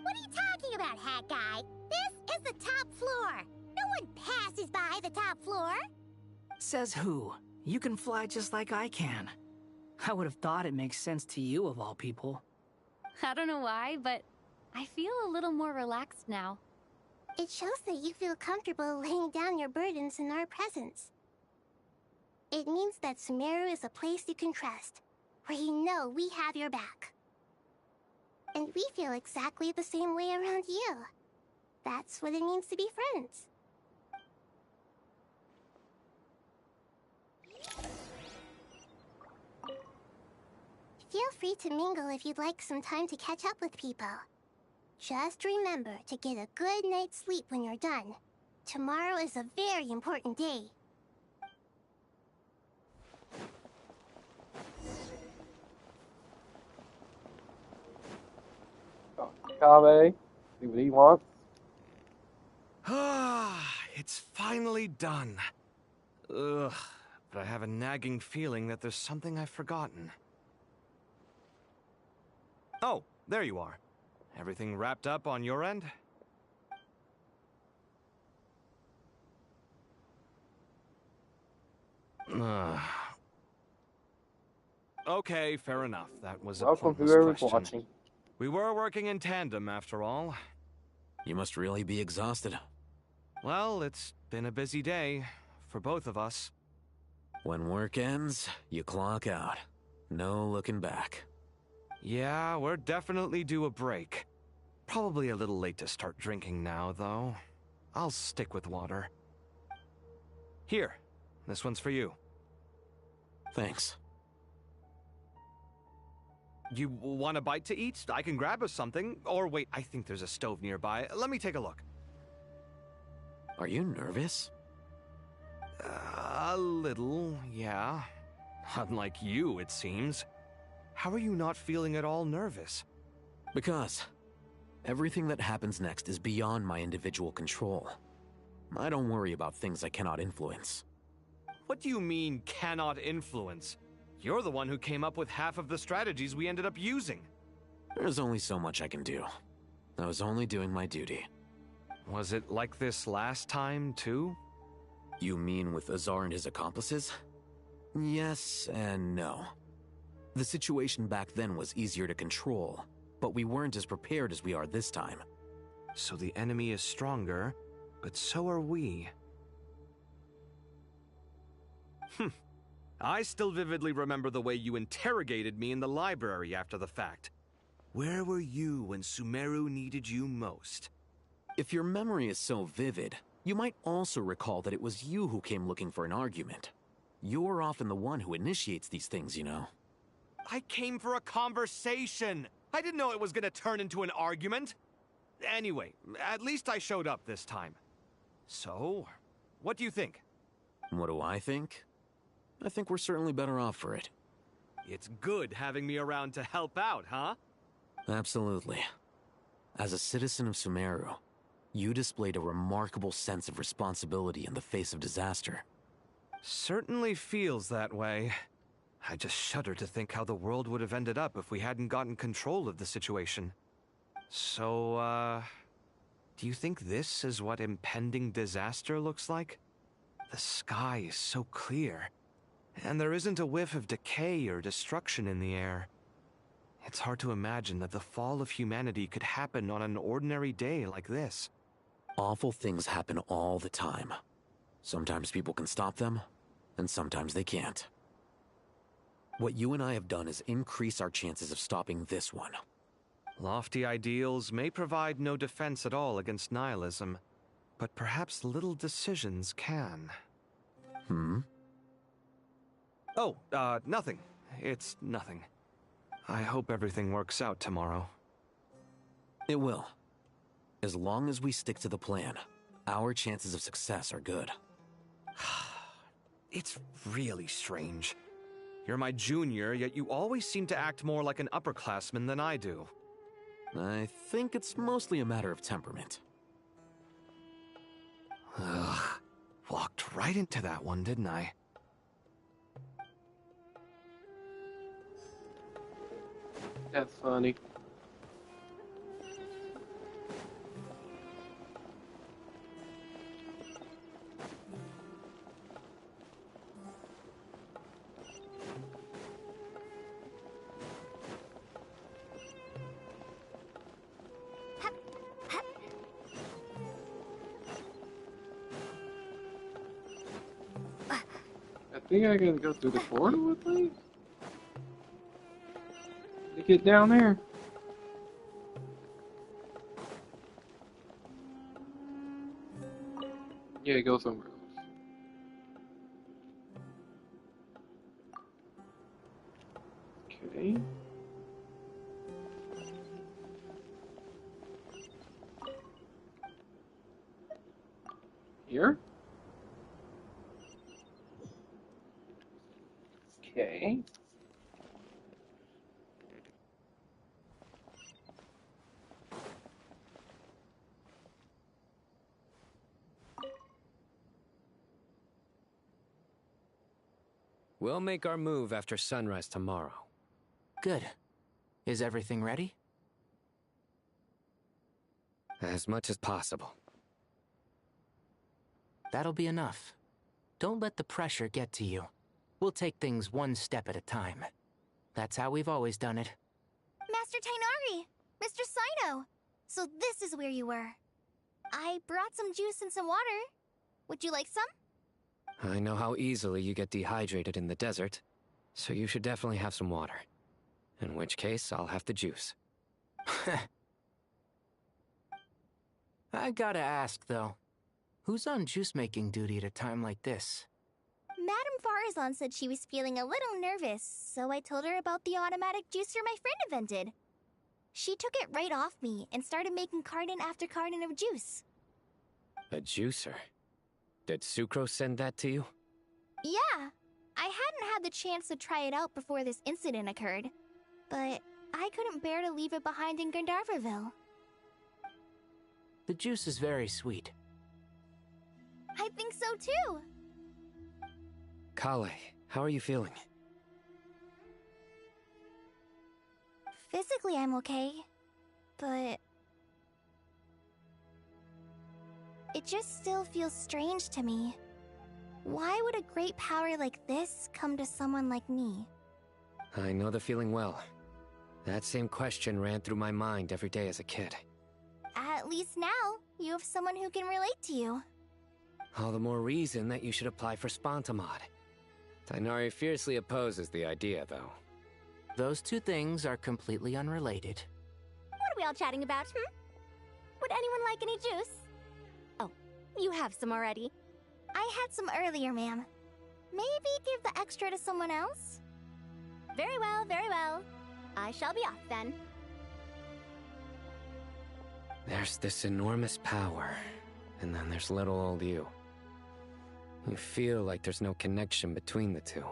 What are you talking about, Hat Guy? This is the top floor. No one passes by the top floor. Says who? You can fly just like I can. I would have thought it makes sense to you of all people. I don't know why, but I feel a little more relaxed now. It shows that you feel comfortable laying down your burdens in our presence. It means that Sumeru is a place you can trust, where you know we have your back. And we feel exactly the same way around you. That's what it means to be friends. Feel free to mingle if you'd like some time to catch up with people. Just remember to get a good night's sleep when you're done. Tomorrow is a very important day. Kabe, see what he wants. Ah, it's finally done. Ugh, but I have a nagging feeling that there's something I've forgotten. Oh, there you are. Everything wrapped up on your end? Okay, fair enough. That was a Welcome pointless whoever's question. watching. We were working in tandem, after all. You must really be exhausted. Well, it's been a busy day for both of us. When work ends, you clock out. No looking back. Yeah, we're definitely due a break. Probably a little late to start drinking now, though. I'll stick with water. Here, this one's for you. Thanks. You want a bite to eat? I can grab us something. Or wait, I think there's a stove nearby. Let me take a look. Are you nervous? A little, yeah. Unlike you, it seems. How are you not feeling at all nervous? Because everything that happens next is beyond my individual control. I don't worry about things I cannot influence. What do you mean, cannot influence? You're the one who came up with half of the strategies we ended up using. There's only so much I can do. I was only doing my duty. Was it like this last time, too? You mean with Azar and his accomplices? Yes and no. The situation back then was easier to control, but we weren't as prepared as we are this time. So the enemy is stronger, but so are we. I still vividly remember the way you interrogated me in the library after the fact. Where were you when Sumeru needed you most? If your memory is so vivid, you might also recall that it was you who came looking for an argument. You're often the one who initiates these things, you know. I came for a conversation. I didn't know it was gonna turn into an argument. Anyway, at least I showed up this time. So, what do you think? What do I think? I think we're certainly better off for it. It's good having me around to help out, huh? Absolutely. As a citizen of Sumeru, you displayed a remarkable sense of responsibility in the face of disaster. Certainly feels that way. I just shudder to think how the world would have ended up if we hadn't gotten control of the situation. So, do you think this is what impending disaster looks like? The sky is so clear, and there isn't a whiff of decay or destruction in the air. It's hard to imagine that the fall of humanity could happen on an ordinary day like this. Awful things happen all the time. Sometimes people can stop them, and sometimes they can't. What you and I have done is increase our chances of stopping this one. Lofty ideals may provide no defense at all against nihilism, but perhaps little decisions can. Oh, nothing. It's nothing. I hope everything works out tomorrow. It will. As long as we stick to the plan, our chances of success are good. It's really strange. You're my junior, yet you always seem to act more like an upperclassman than I do. I think it's mostly a matter of temperament. Ugh. Walked right into that one, didn't I? That's funny. I think I gotta go through the portal with me to get down there. Yeah, go somewhere else. Okay. Here? Okay. We'll make our move after sunrise tomorrow. Good. Is everything ready? As much as possible. That'll be enough. Don't let the pressure get to you. We'll take things one step at a time. That's how we've always done it. Master Tainari! Mr. Sino! So this is where you were. I brought some juice and some water. Would you like some? I know how easily you get dehydrated in the desert, so you should definitely have some water. In which case, I'll have the juice. I gotta ask, though. Who's on juice-making duty at a time like this? Madame Farazan said she was feeling a little nervous, so I told her about the automatic juicer my friend invented. She took it right off me and started making carton after carton of juice. A juicer? Did Sucrose send that to you? Yeah. I hadn't had the chance to try it out before this incident occurred, but I couldn't bear to leave it behind in Gandharvaville. The juice is very sweet. I think so too. Kale, how are you feeling? Physically, I'm okay, but it just still feels strange to me. Why would a great power like this come to someone like me? I know the feeling well. That same question ran through my mind every day as a kid. At least now, you have someone who can relate to you. All the more reason that you should apply for Spontamod. Tighnari fiercely opposes the idea, though. Those two things are completely unrelated. What are we all chatting about, Would anyone like any juice? Oh, you have some already. I had some earlier, ma'am. Maybe give the extra to someone else? Very well, very well. I shall be off then. There's this enormous power, and then there's little old you. You feel like there's no connection between the two.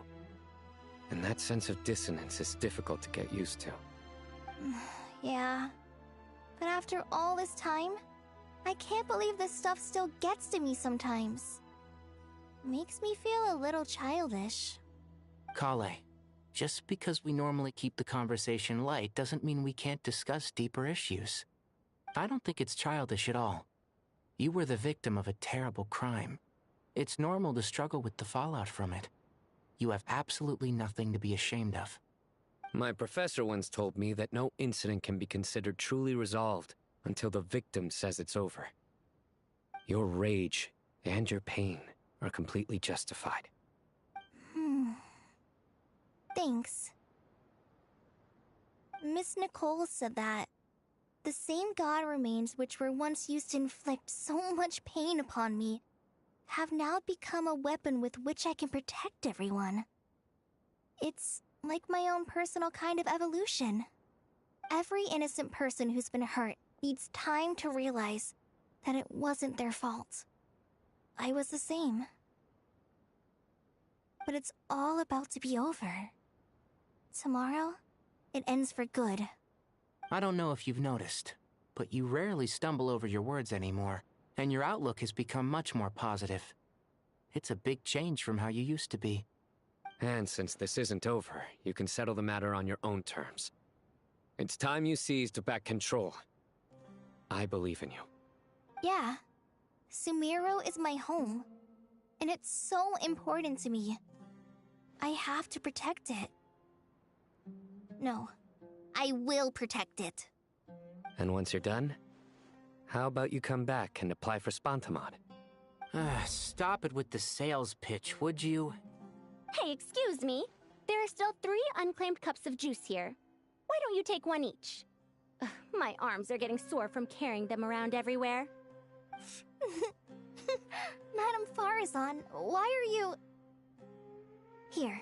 And that sense of dissonance is difficult to get used to. Yeah. But after all this time, I can't believe this stuff still gets to me sometimes. Makes me feel a little childish. Kale, just because we normally keep the conversation light doesn't mean we can't discuss deeper issues. I don't think it's childish at all. You were the victim of a terrible crime. It's normal to struggle with the fallout from it. You have absolutely nothing to be ashamed of. My professor once told me that no incident can be considered truly resolved until the victim says it's over. Your rage and your pain are completely justified. Thanks. Miss Nicole said that the same god remains which were once used to inflict so much pain upon me have now become a weapon with which I can protect everyone. It's like my own personal kind of evolution. Every innocent person who's been hurt needs time to realize that it wasn't their fault. I was the same. But it's all about to be over. Tomorrow, it ends for good. I don't know if you've noticed, but you rarely stumble over your words anymore, and your outlook has become much more positive. It's a big change from how you used to be. And since this isn't over, you can settle the matter on your own terms. It's time you seized back control. I believe in you. Yeah. Sumeru is my home. And it's so important to me. I have to protect it. No. I will protect it. And once you're done, how about you come back and apply for Spantamod? Stop it with the sales pitch, would you? Hey, excuse me. There are still 3 unclaimed cups of juice here. Why don't you take one each? Ugh, my arms are getting sore from carrying them around everywhere. Madame Farazan, why are you... Here,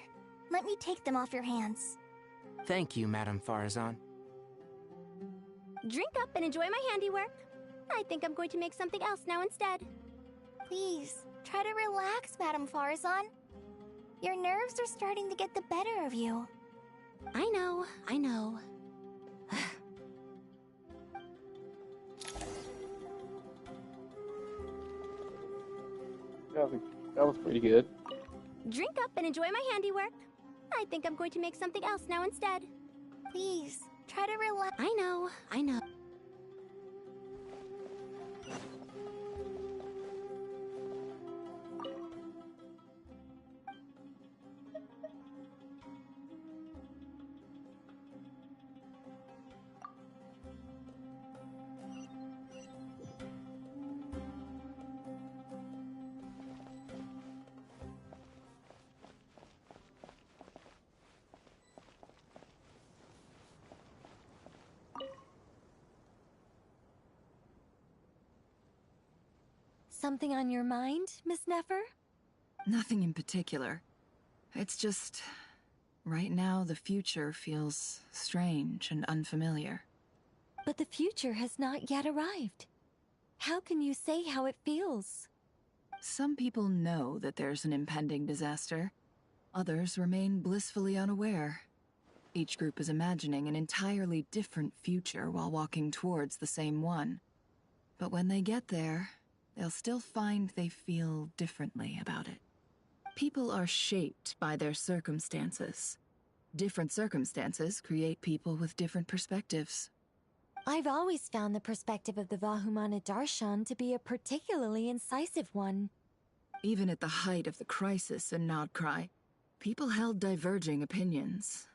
let me take them off your hands. Thank you, Madame Farazan. Drink up and enjoy my handiwork. I think I'm going to make something else now instead. Please, try to relax, Madame Farazan. Your nerves are starting to get the better of you. I know, I know. That was pretty good. Drink up and enjoy my handiwork. I think I'm going to make something else now instead. Please, try to relax. I know, I know. Something on your mind, Miss Nefer? Nothing in particular. It's just... right now, the future feels strange and unfamiliar. But the future has not yet arrived. How can you say how it feels? Some people know that there's an impending disaster. Others remain blissfully unaware. Each group is imagining an entirely different future while walking towards the same one. But when they get there, they'll still find they feel differently about it. People are shaped by their circumstances. Different circumstances create people with different perspectives. I've always found the perspective of the Vahumana Darshan to be a particularly incisive one. Even at the height of the crisis in Nodcry, people held diverging opinions.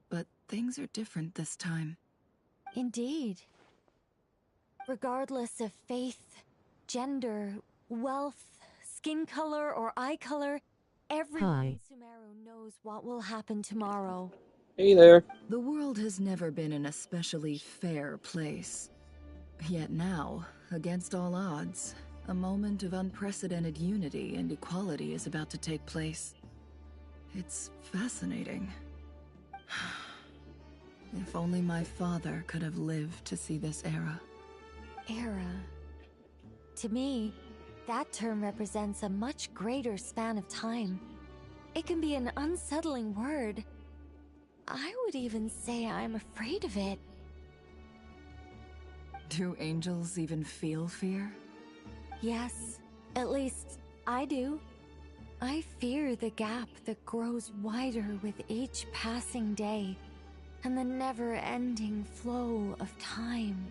But things are different this time. Indeed. Regardless of faith, gender, wealth, skin color, or eye color, Everyone in Sumeru knows what will happen tomorrow. Hey there. The world has never been an especially fair place. Yet now, against all odds, a moment of unprecedented unity and equality is about to take place. It's fascinating. If only my father could have lived to see this era. Era. To me, that term represents a much greater span of time. It can be an unsettling word. I would even say I'm afraid of it. Do angels even feel fear? Yes, at least I do. I fear the gap that grows wider with each passing day, and the never-ending flow of time.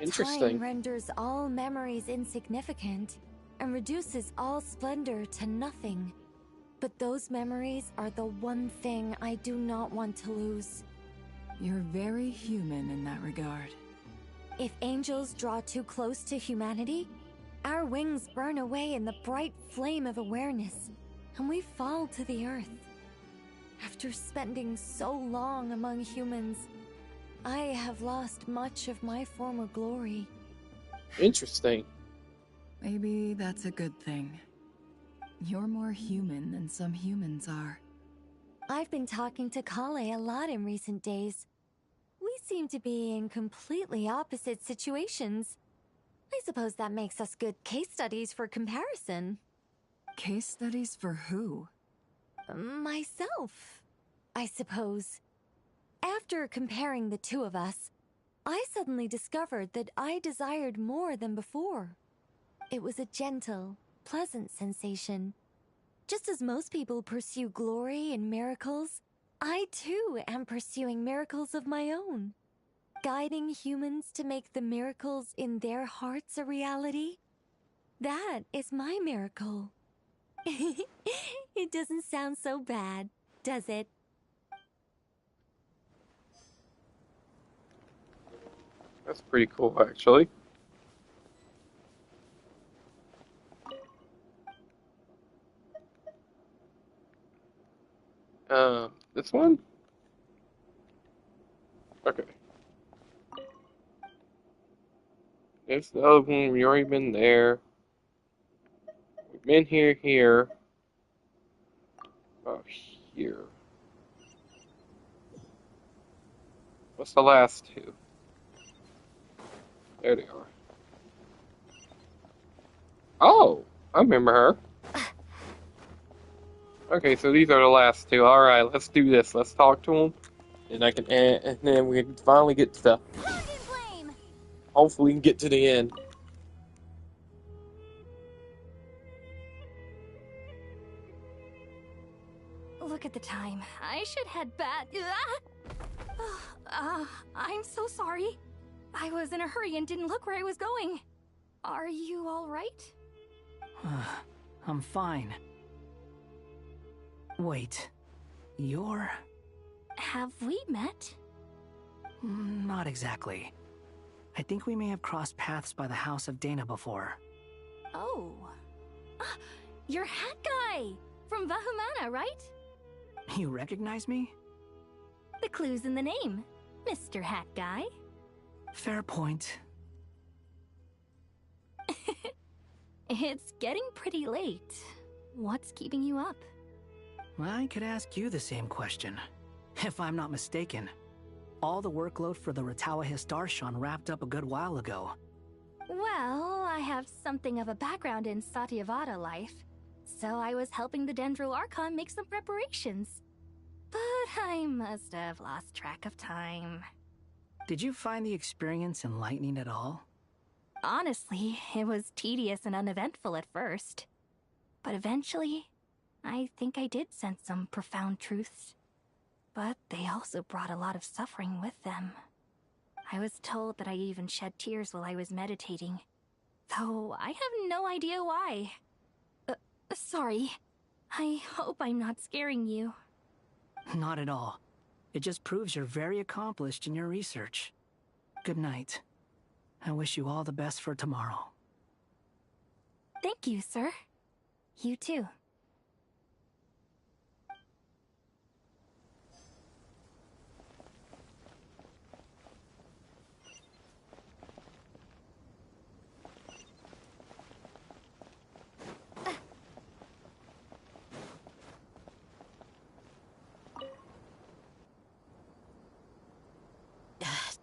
Interesting. Time renders all memories insignificant, and reduces all splendor to nothing. But those memories are the one thing I do not want to lose. You're very human in that regard. If angels draw too close to humanity, our wings burn away in the bright flame of awareness, and we fall to the earth. After spending so long among humans, I have lost much of my former glory. Interesting. Maybe that's a good thing. You're more human than some humans are. I've been talking to Kale a lot in recent days. We seem to be in completely opposite situations. I suppose that makes us good case studies for comparison. Case studies for who? Myself, I suppose. After comparing the two of us, I suddenly discovered that I desired more than before. It was a gentle, pleasant sensation. Just as most people pursue glory and miracles, I too am pursuing miracles of my own. Guiding humans to make the miracles in their hearts a reality. That is my miracle. It doesn't sound so bad, does it? That's pretty cool, actually. This one? Okay. There's the other one. We've already been there. We've been here. Oh, here. What's the last two? There they are. Oh, I remember her. Okay, so these are the last two. All right, let's do this. Let's talk to them, and then we can finally get to the. Hopefully, we can get to the end. Look at the time. I should head back. I'm so sorry. I was in a hurry and didn't look where I was going. Are you all right? I'm fine. Wait, you're... Have we met? Not exactly. I think we may have crossed paths by the house of Dana before. Oh. You're Hat Guy! From Vahumana, right? You recognize me? The clue's in the name, Mr. Hat Guy. Fair point. It's getting pretty late. What's keeping you up? I could ask you the same question. If I'm not mistaken, all the workload for the Ratawa Histarshan wrapped up a good while ago. Well, I have something of a background in Satyavada life, so I was helping the Dendro Archon make some preparations. But I must have lost track of time. Did you find the experience enlightening at all? Honestly, it was tedious and uneventful at first. But eventually, I think I did sense some profound truths. But they also brought a lot of suffering with them. I was told that I even shed tears while I was meditating, though I have no idea why. Sorry. I hope I'm not scaring you. Not at all. It just proves you're very accomplished in your research. Good night. I wish you all the best for tomorrow. Thank you, sir. You too.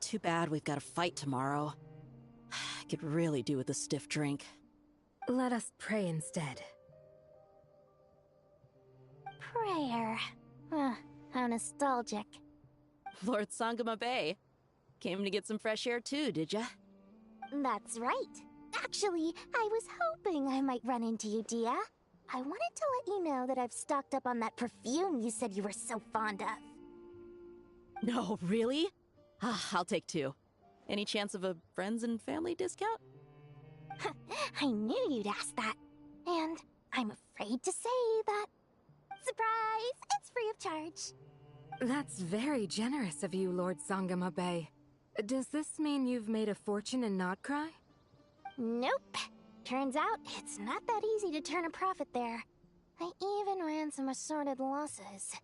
Too bad we've got a fight tomorrow. I could really do with a stiff drink. Let us pray instead. Prayer. How nostalgic. Lord Sangama Bay. Came to get some fresh air too, did ya? That's right. Actually, I was hoping I might run into you, Dia. I wanted to let you know that I've stocked up on that perfume you said you were so fond of. No, really? I'll take 2. Any chance of a friends and family discount? I knew you'd ask that. And I'm afraid to say that... Surprise! It's free of charge. That's very generous of you, Lord Sangama Bay. Does this mean you've made a fortune in Notcry? Nope. Turns out it's not that easy to turn a profit there. I even ran some assorted losses.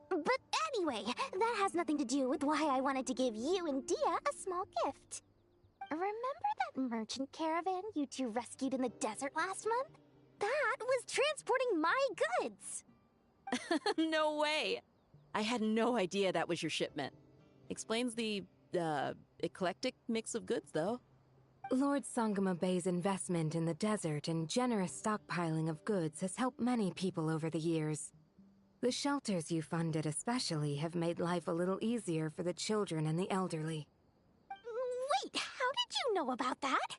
But anyway, that has nothing to do with why I wanted to give you and Dia a small gift. Remember that merchant caravan you two rescued in the desert last month? That was transporting my goods! No way! I had no idea that was your shipment. Explains the, eclectic mix of goods, though. Lord Sangama Bay's investment in the desert and generous stockpiling of goods has helped many people over the years. The shelters you funded especially have made life a little easier for the children and the elderly. Wait, how did you know about that?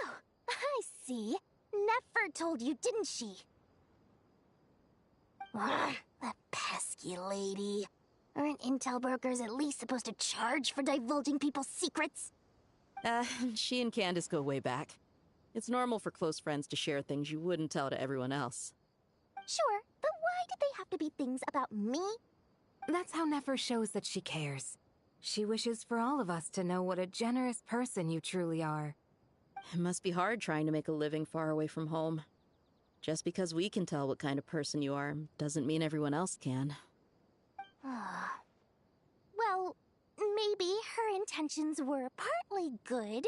Oh, I see. Nefer told you, didn't she? That pesky lady. Aren't intel brokers at least supposed to charge for divulging people's secrets? She and Candace go way back. It's normal for close friends to share things you wouldn't tell to everyone else. Sure, but why did they have to be things about me? That's how Nefer shows that she cares. She wishes for all of us to know what a generous person you truly are. It must be hard trying to make a living far away from home. Just because we can tell what kind of person you are doesn't mean everyone else can. Well, maybe her intentions were partly good,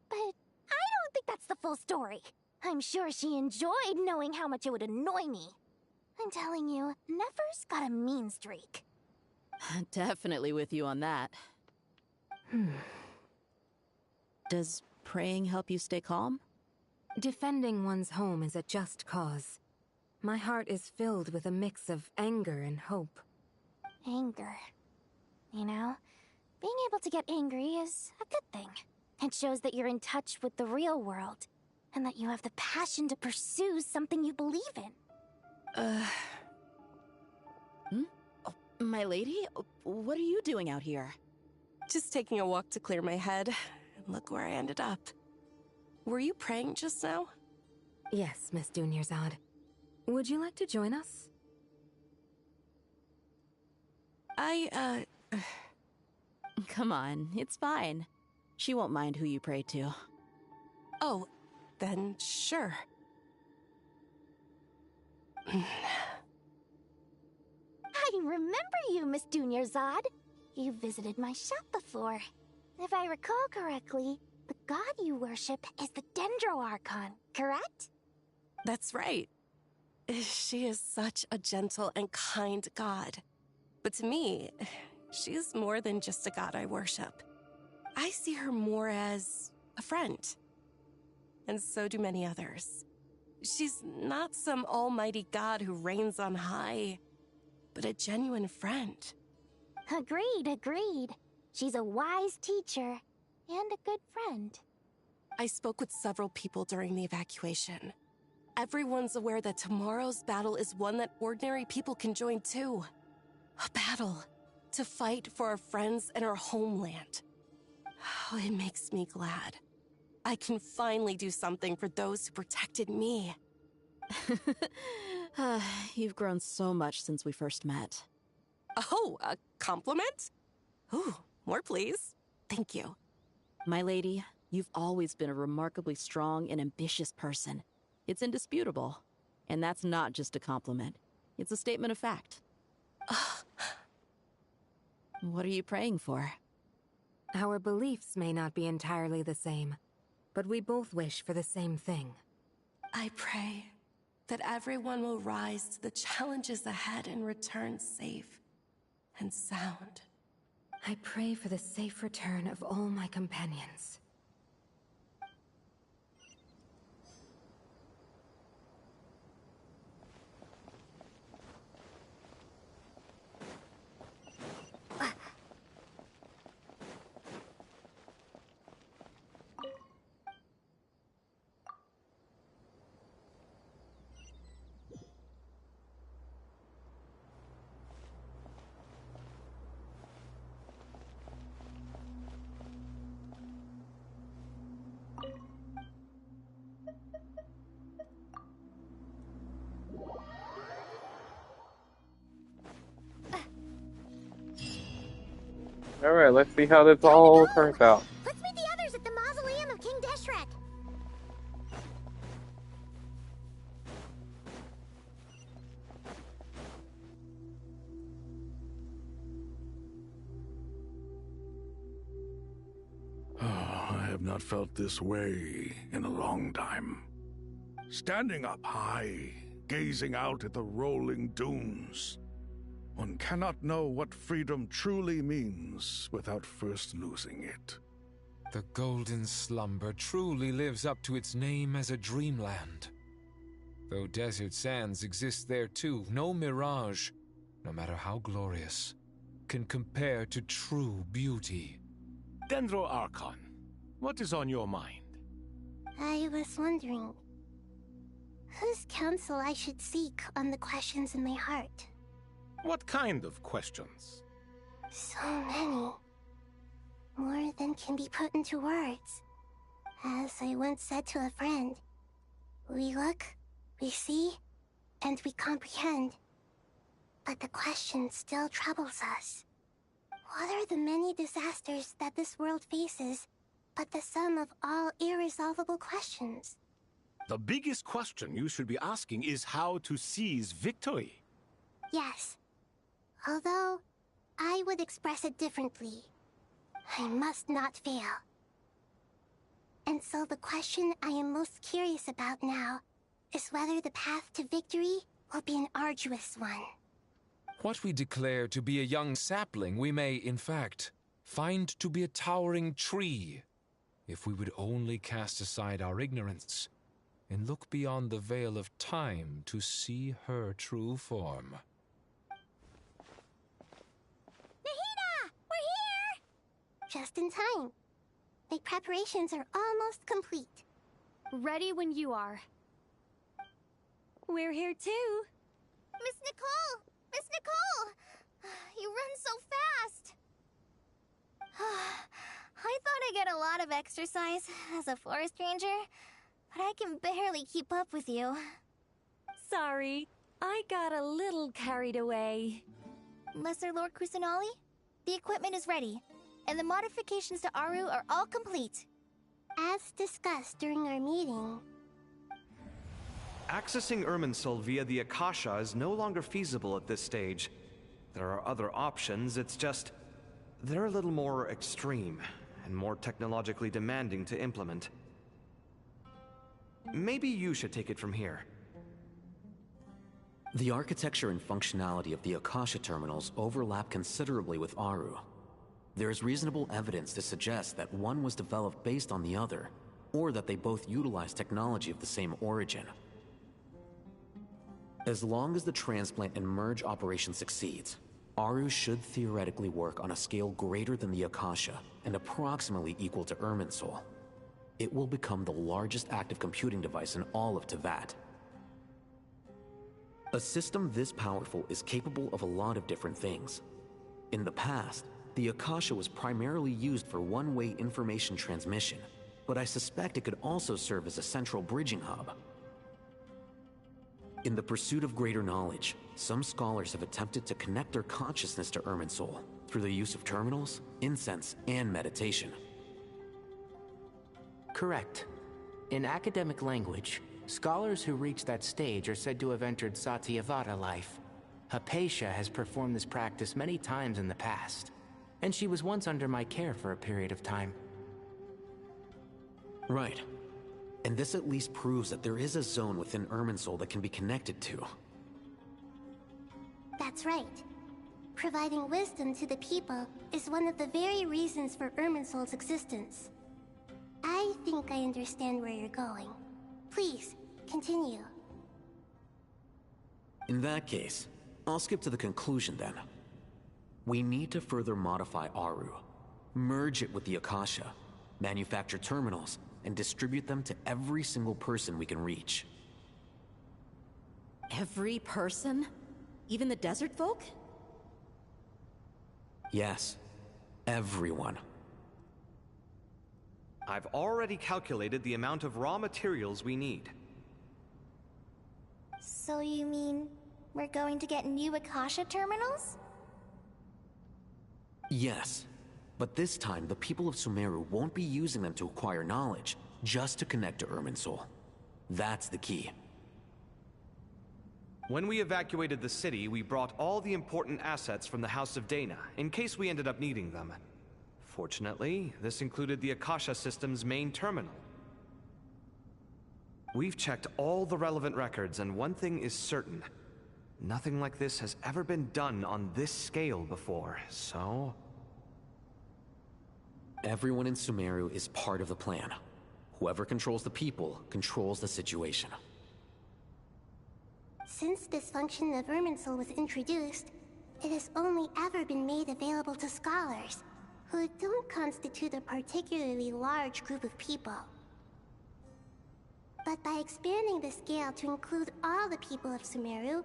but I don't think that's the full story. I'm sure she enjoyed knowing how much it would annoy me. I'm telling you, Nefer's got a mean streak. Definitely with you on that. Does praying help you stay calm? Defending one's home is a just cause. My heart is filled with a mix of anger and hope. Anger. You know, being able to get angry is a good thing. It shows that you're in touch with the real world, and that you have the passion to pursue something you believe in. Oh, my lady? What are you doing out here? Just taking a walk to clear my head, and look where I ended up. Were you praying just now? Yes, Miss Dunyarzad. Would you like to join us? Come on, it's fine. She won't mind who you pray to. Oh, then sure. I remember you, Miss Dunyarzad. You visited my shop before. If I recall correctly, the god you worship is the Dendro Archon, correct? That's right. She is such a gentle and kind god. But to me, she is more than just a god I worship. I see her more as a friend. And so do many others. She's not some almighty god who reigns on high, but a genuine friend. Agreed. She's a wise teacher and a good friend. I spoke with several people during the evacuation. Everyone's aware that tomorrow's battle is one that ordinary people can join too. A battle to fight for our friends and our homeland. Oh, it makes me glad. I can finally do something for those who protected me. You've grown so much since we first met. Oh, a compliment? Ooh, more please. Thank you. My lady, you've always been a remarkably strong and ambitious person. It's indisputable. And that's not just a compliment. It's a statement of fact. What are you praying for? Our beliefs may not be entirely the same, but we both wish for the same thing. I pray that everyone will rise to the challenges ahead and return safe and sound. I pray for the safe return of all my companions. Alright, let's see how this all turns out. Let's meet the others at the mausoleum of King Deshret. I have not felt this way in a long time. Standing up high, gazing out at the rolling dunes. One cannot know what freedom truly means without first losing it. The golden slumber truly lives up to its name as a dreamland. Though desert sands exist there too, no mirage, no matter how glorious, can compare to true beauty. Dendro Archon, what is on your mind? I was wondering whose counsel I should seek on the questions in my heart. What kind of questions? So many. More than can be put into words. As I once said to a friend, we look, we see, and we comprehend. But the question still troubles us. What are the many disasters that this world faces, but the sum of all irresolvable questions? The biggest question you should be asking is how to seize victory. Yes. Although, I would express it differently. I must not fail. And so the question I am most curious about now is whether the path to victory will be an arduous one. What we declare to be a young sapling, we may, in fact, find to be a towering tree, if we would only cast aside our ignorance and look beyond the veil of time to see her true form. Nahida! We're here! Just in time. My preparations are almost complete. Ready when you are. We're here too. Miss Nicole! Miss Nicole! You run so fast! I thought I'd get a lot of exercise as a forest ranger, but I can barely keep up with you. Sorry, I got a little carried away. Lesser Lord Kusanali, the equipment is ready, and the modifications to Aru are all complete. As discussed during our meeting, Accessing Irminsul via the Akasha is no longer feasible at this stage. There are other options, it's just... they're a little more extreme, and more technologically demanding to implement. Maybe you should take it from here. The architecture and functionality of the Akasha terminals overlap considerably with Aru. There is reasonable evidence to suggest that one was developed based on the other, or that they both utilize technology of the same origin. As long as the transplant and merge operation succeeds, Aru should theoretically work on a scale greater than the Akasha and approximately equal to Irminsul. It will become the largest active computing device in all of Teyvat. A system this powerful is capable of a lot of different things. In the past, the Akasha was primarily used for one-way information transmission, but I suspect it could also serve as a central bridging hub. In the pursuit of greater knowledge, some scholars have attempted to connect their consciousness to Irminsul through the use of terminals, incense, and meditation. Correct. In academic language, scholars who reach that stage are said to have entered Satyavata life. Hypatia has performed this practice many times in the past, and she was once under my care for a period of time. Right. And this at least proves that there is a zone within Irminsul that can be connected to. that's right. Providing wisdom to the people is one of the very reasons for Irminsul's existence. I think I understand where you're going. Please, continue. In that case, I'll skip to the conclusion then. We need to further modify Aru, merge it with the Akasha, manufacture terminals, and distribute them to every single person we can reach. Every person? Even the desert folk? Yes, everyone. I've already calculated the amount of raw materials we need. So you mean we're going to get new Akasha terminals? Yes, but this time the people of Sumeru won't be using them to acquire knowledge, just to connect to Irminsul. That's the key. When we evacuated the city, we brought all the important assets from the House of Dana, in case we ended up needing them. Fortunately, this included the Akasha system's main terminal. We've checked all the relevant records, and one thing is certain. Nothing like this has ever been done on this scale before, so... Everyone in Sumeru is part of the plan. Whoever controls the people controls the situation. Since this function of Irminsul was introduced, it has only ever been made available to scholars, who don't constitute a particularly large group of people. But by expanding the scale to include all the people of Sumeru,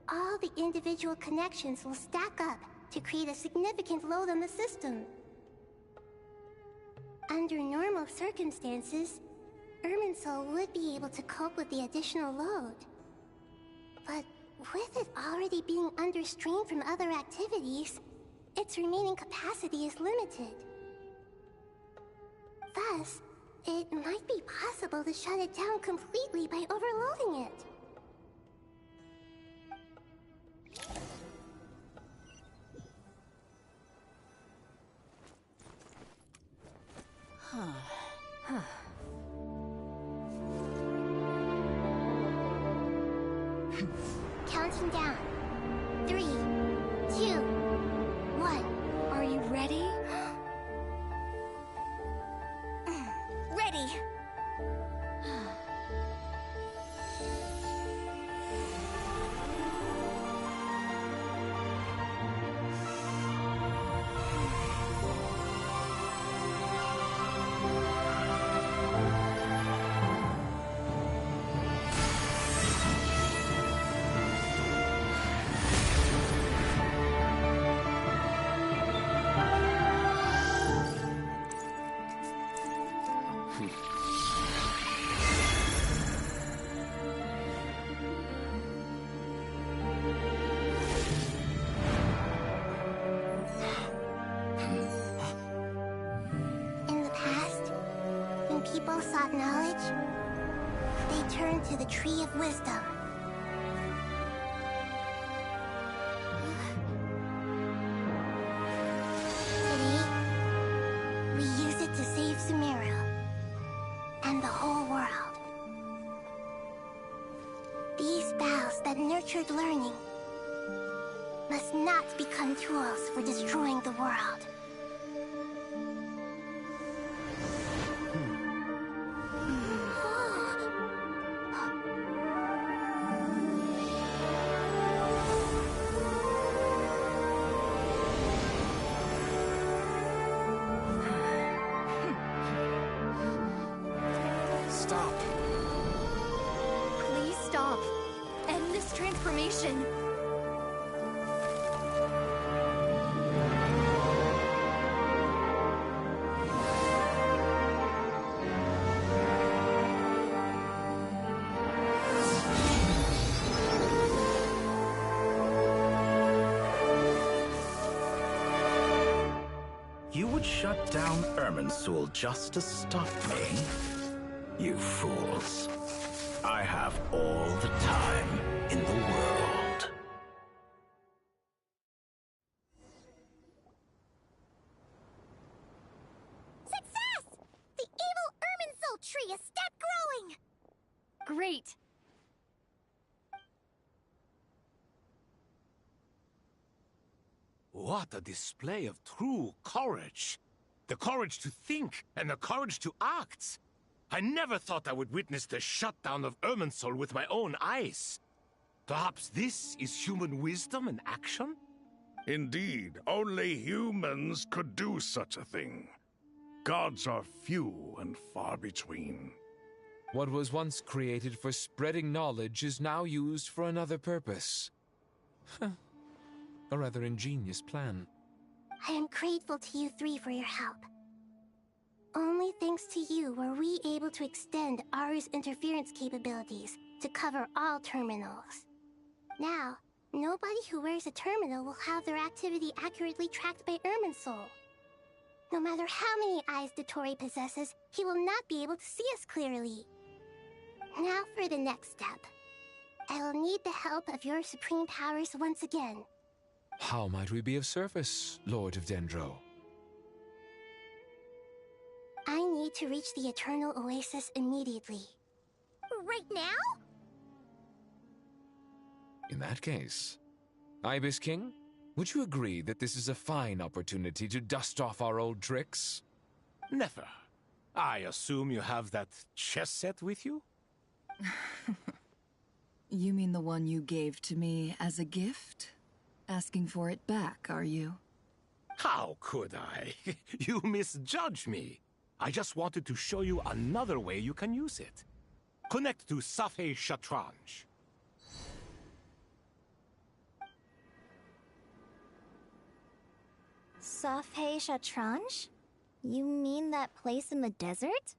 all the individual connections will stack up to create a significant load on the system. Under normal circumstances, Irminsul would be able to cope with the additional load. But with it already being under strain from other activities, its remaining capacity is limited. Thus, it might be possible to shut it down completely by overloading it. Counting down. 3, 2, 1. Are you ready? Ready! In the past, when people sought knowledge, they turned to the Tree of Wisdom. Today, we use it to save Sumeru and the whole world. These boughs that nurtured learning must not become tools for destroying the world. Stop. Please stop. End this transformation. You would shut down Irminsul just to stop me? You fools. I have all the time in the world. Success! The evil Irminsul tree has stopped growing! Great. What a display of true courage. The courage to think and the courage to act. I never thought I would witness the shutdown of Irminsul with my own eyes. Perhaps this is human wisdom in action? Indeed, only humans could do such a thing. Gods are few and far between. What was once created for spreading knowledge is now used for another purpose. A rather ingenious plan. I am grateful to you three for your help. Only thanks to you were we able to extend Aru's interference capabilities to cover all terminals. Now, nobody who wears a terminal will have their activity accurately tracked by Irminsul. No matter how many eyes Dottore possesses, he will not be able to see us clearly. Now for the next step. I will need the help of your supreme powers once again. How might we be of service, Lord of Dendro? I need to reach the Eternal Oasis immediately. Right now? In that case, Ibis King, would you agree that this is a fine opportunity to dust off our old tricks? Never. I assume you have that chess set with you? You mean the one you gave to me as a gift? Asking for it back, are you? How could I? You misjudge me. I just wanted to show you another way you can use it. Connect to Safei Shatranj. Safei Shatranj? You mean that place in the desert?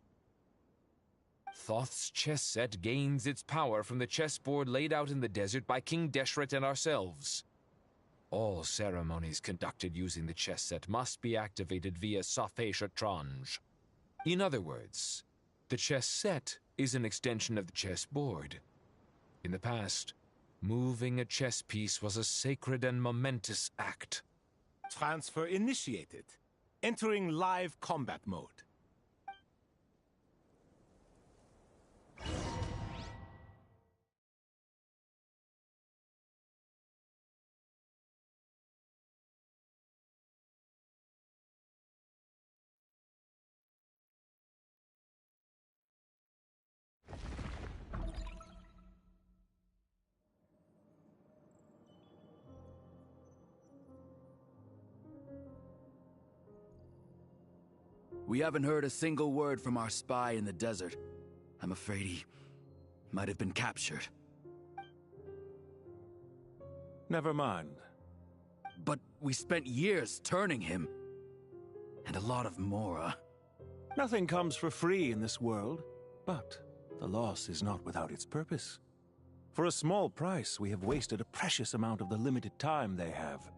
Thoth's chess set gains its power from the chessboard laid out in the desert by King Deshret and ourselves. All ceremonies conducted using the chess set must be activated via Safei Shatranj. In other words, the chess set is an extension of the chessboard. In the past, moving a chess piece was a sacred and momentous act. Transfer initiated. Entering live combat mode. We haven't heard a single word from our spy in the desert. I'm afraid he might have been captured. Never mind. But we spent years turning him. And a lot of Mora. Nothing comes for free in this world, but the loss is not without its purpose. For a small price, we have wasted a precious amount of the limited time they have.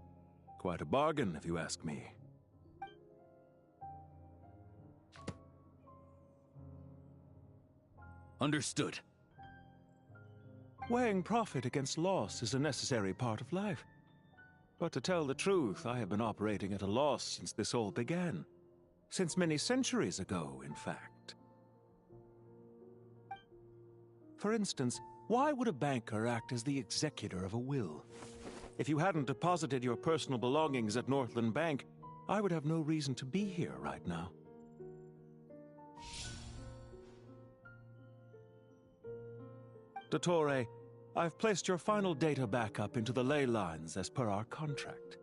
Quite a bargain, if you ask me. Understood. Weighing profit against loss is a necessary part of life. But to tell the truth, I have been operating at a loss since this all began. Since many centuries ago, in fact. For instance, why would a banker act as the executor of a will? If you hadn't deposited your personal belongings at Northland Bank, I would have no reason to be here right now. Dottore, I've placed your final data backup into the ley lines as per our contract.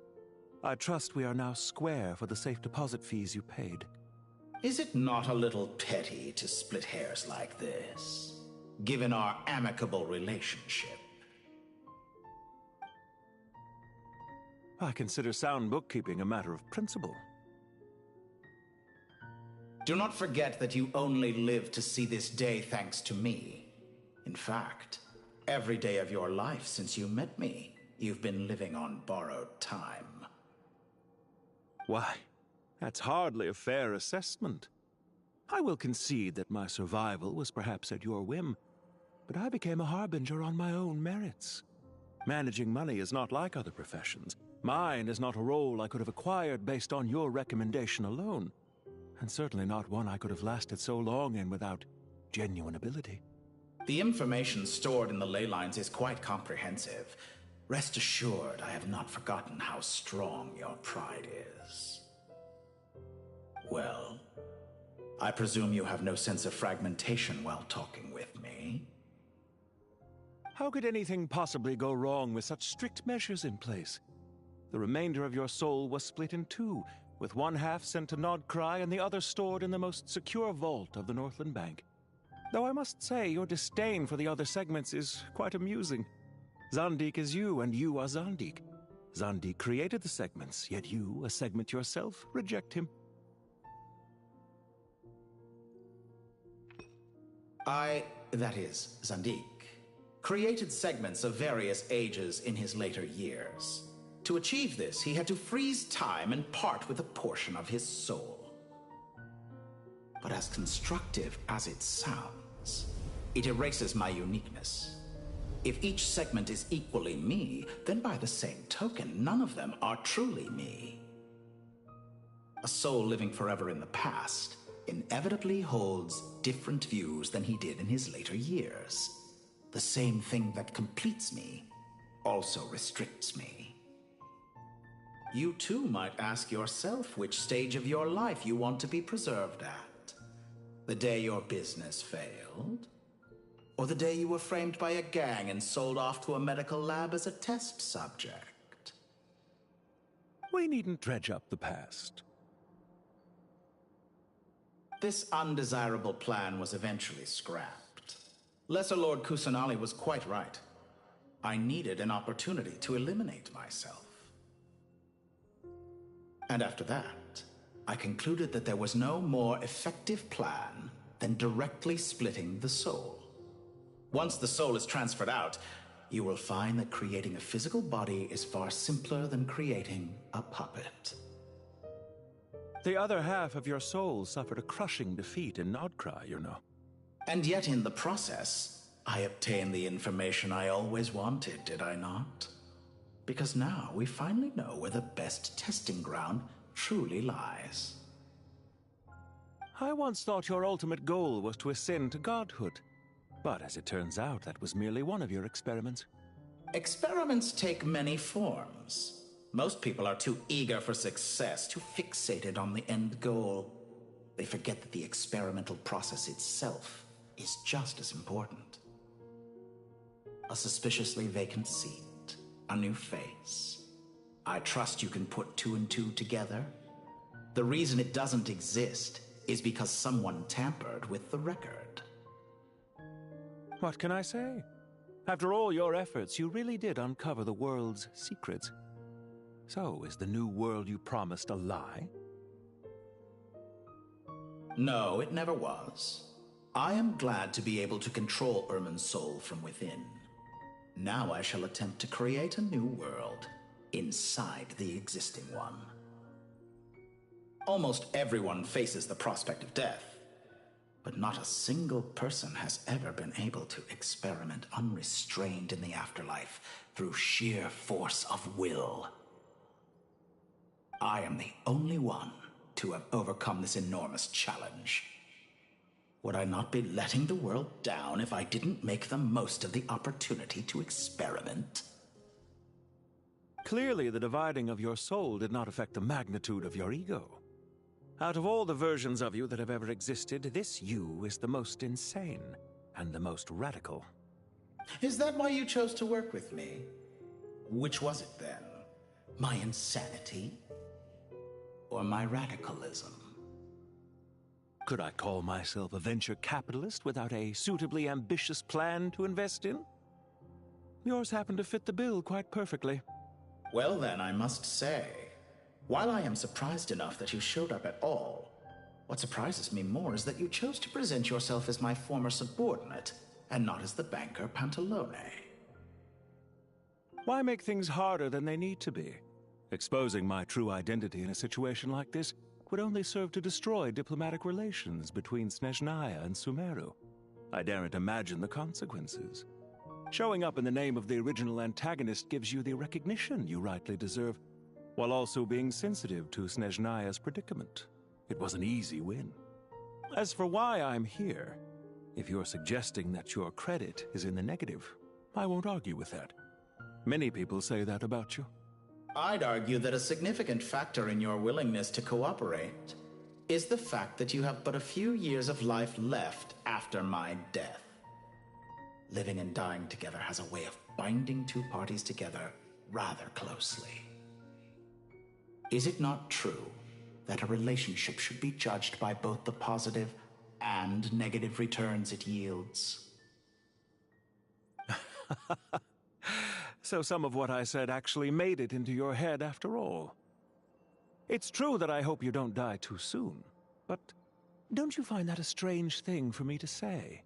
I trust we are now square for the safe deposit fees you paid. Is it not a little petty to split hairs like this, given our amicable relationship? I consider sound bookkeeping a matter of principle. Do not forget that you only live to see this day thanks to me. In fact, every day of your life since you met me, you've been living on borrowed time. Why, that's hardly a fair assessment. I will concede that my survival was perhaps at your whim, but I became a harbinger on my own merits. Managing money is not like other professions. Mine is not a role I could have acquired based on your recommendation alone, and certainly not one I could have lasted so long in without genuine ability. The information stored in the ley lines is quite comprehensive. Rest assured, I have not forgotten how strong your pride is. Well, I presume you have no sense of fragmentation while talking with me. How could anything possibly go wrong with such strict measures in place? The remainder of your soul was split in two, with one half sent to Nodcry and the other stored in the most secure vault of the Northland Bank. Though I must say, your disdain for the other segments is quite amusing. Zandik is you, and you are Zandik. Zandik created the segments, yet you, a segment yourself, reject him. That is, Zandik, created segments of various ages in his later years. To achieve this, he had to freeze time and part with a portion of his soul. But as constructive as it sounds, it erases my uniqueness. If each segment is equally me, then by the same token, none of them are truly me. A soul living forever in the past inevitably holds different views than he did in his later years. The same thing that completes me also restricts me. You too might ask yourself which stage of your life you want to be preserved at. The day your business failed? Or the day you were framed by a gang and sold off to a medical lab as a test subject? We needn't dredge up the past. This undesirable plan was eventually scrapped. Lesser Lord Kusanali was quite right. I needed an opportunity to eliminate myself. And after that, I concluded that there was no more effective plan than directly splitting the soul. Once the soul is transferred out, you will find that creating a physical body is far simpler than creating a puppet. The other half of your soul suffered a crushing defeat in Nodcry, you know. And yet in the process, I obtained the information I always wanted, did I not? Because now we finally know where the best testing ground truly lies. I once thought your ultimate goal was to ascend to godhood. But as it turns out, that was merely one of your experiments. Experiments take many forms. Most people are too eager for success, too fixated on the end goal. They forget that the experimental process itself is just as important. A suspiciously vacant seat, a new face. I trust you can put two and two together. The reason it doesn't exist is because someone tampered with the record. What can I say? After all your efforts, you really did uncover the world's secrets. So, is the new world you promised a lie? No, it never was. I am glad to be able to control Irmin's soul from within. Now I shall attempt to create a new world inside the existing one. Almost everyone faces the prospect of death, but not a single person has ever been able to experiment unrestrained in the afterlife through sheer force of will. I am the only one to have overcome this enormous challenge. Would I not be letting the world down if I didn't make the most of the opportunity to experiment? Clearly, the dividing of your soul did not affect the magnitude of your ego. Out of all the versions of you that have ever existed, this you is the most insane and the most radical. Is that why you chose to work with me? Which was it then? My insanity? Or my radicalism? Could I call myself a venture capitalist without a suitably ambitious plan to invest in? Yours happened to fit the bill quite perfectly. Well then, I must say, while I am surprised enough that you showed up at all, what surprises me more is that you chose to present yourself as my former subordinate, and not as the banker Pantalone. Why make things harder than they need to be? Exposing my true identity in a situation like this would only serve to destroy diplomatic relations between Snezhnaya and Sumeru. I daren't imagine the consequences. Showing up in the name of the original antagonist gives you the recognition you rightly deserve, while also being sensitive to Snezhnaya's predicament. It was an easy win. As for why I'm here, if you're suggesting that your credit is in the negative, I won't argue with that. Many people say that about you. I'd argue that a significant factor in your willingness to cooperate is the fact that you have but a few years of life left after my death. Living and dying together has a way of binding two parties together rather closely. Is it not true that a relationship should be judged by both the positive and negative returns it yields? So some of what I said actually made it into your head after all. It's true that I hope you don't die too soon, but don't you find that a strange thing for me to say?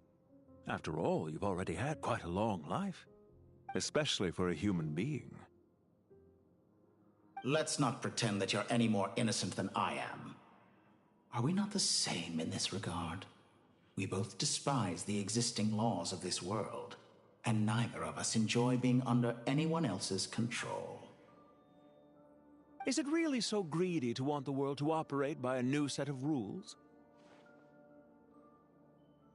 After all, you've already had quite a long life, especially for a human being. Let's not pretend that you're any more innocent than I am. Are we not the same in this regard? We both despise the existing laws of this world, and neither of us enjoy being under anyone else's control. Is it really so greedy to want the world to operate by a new set of rules?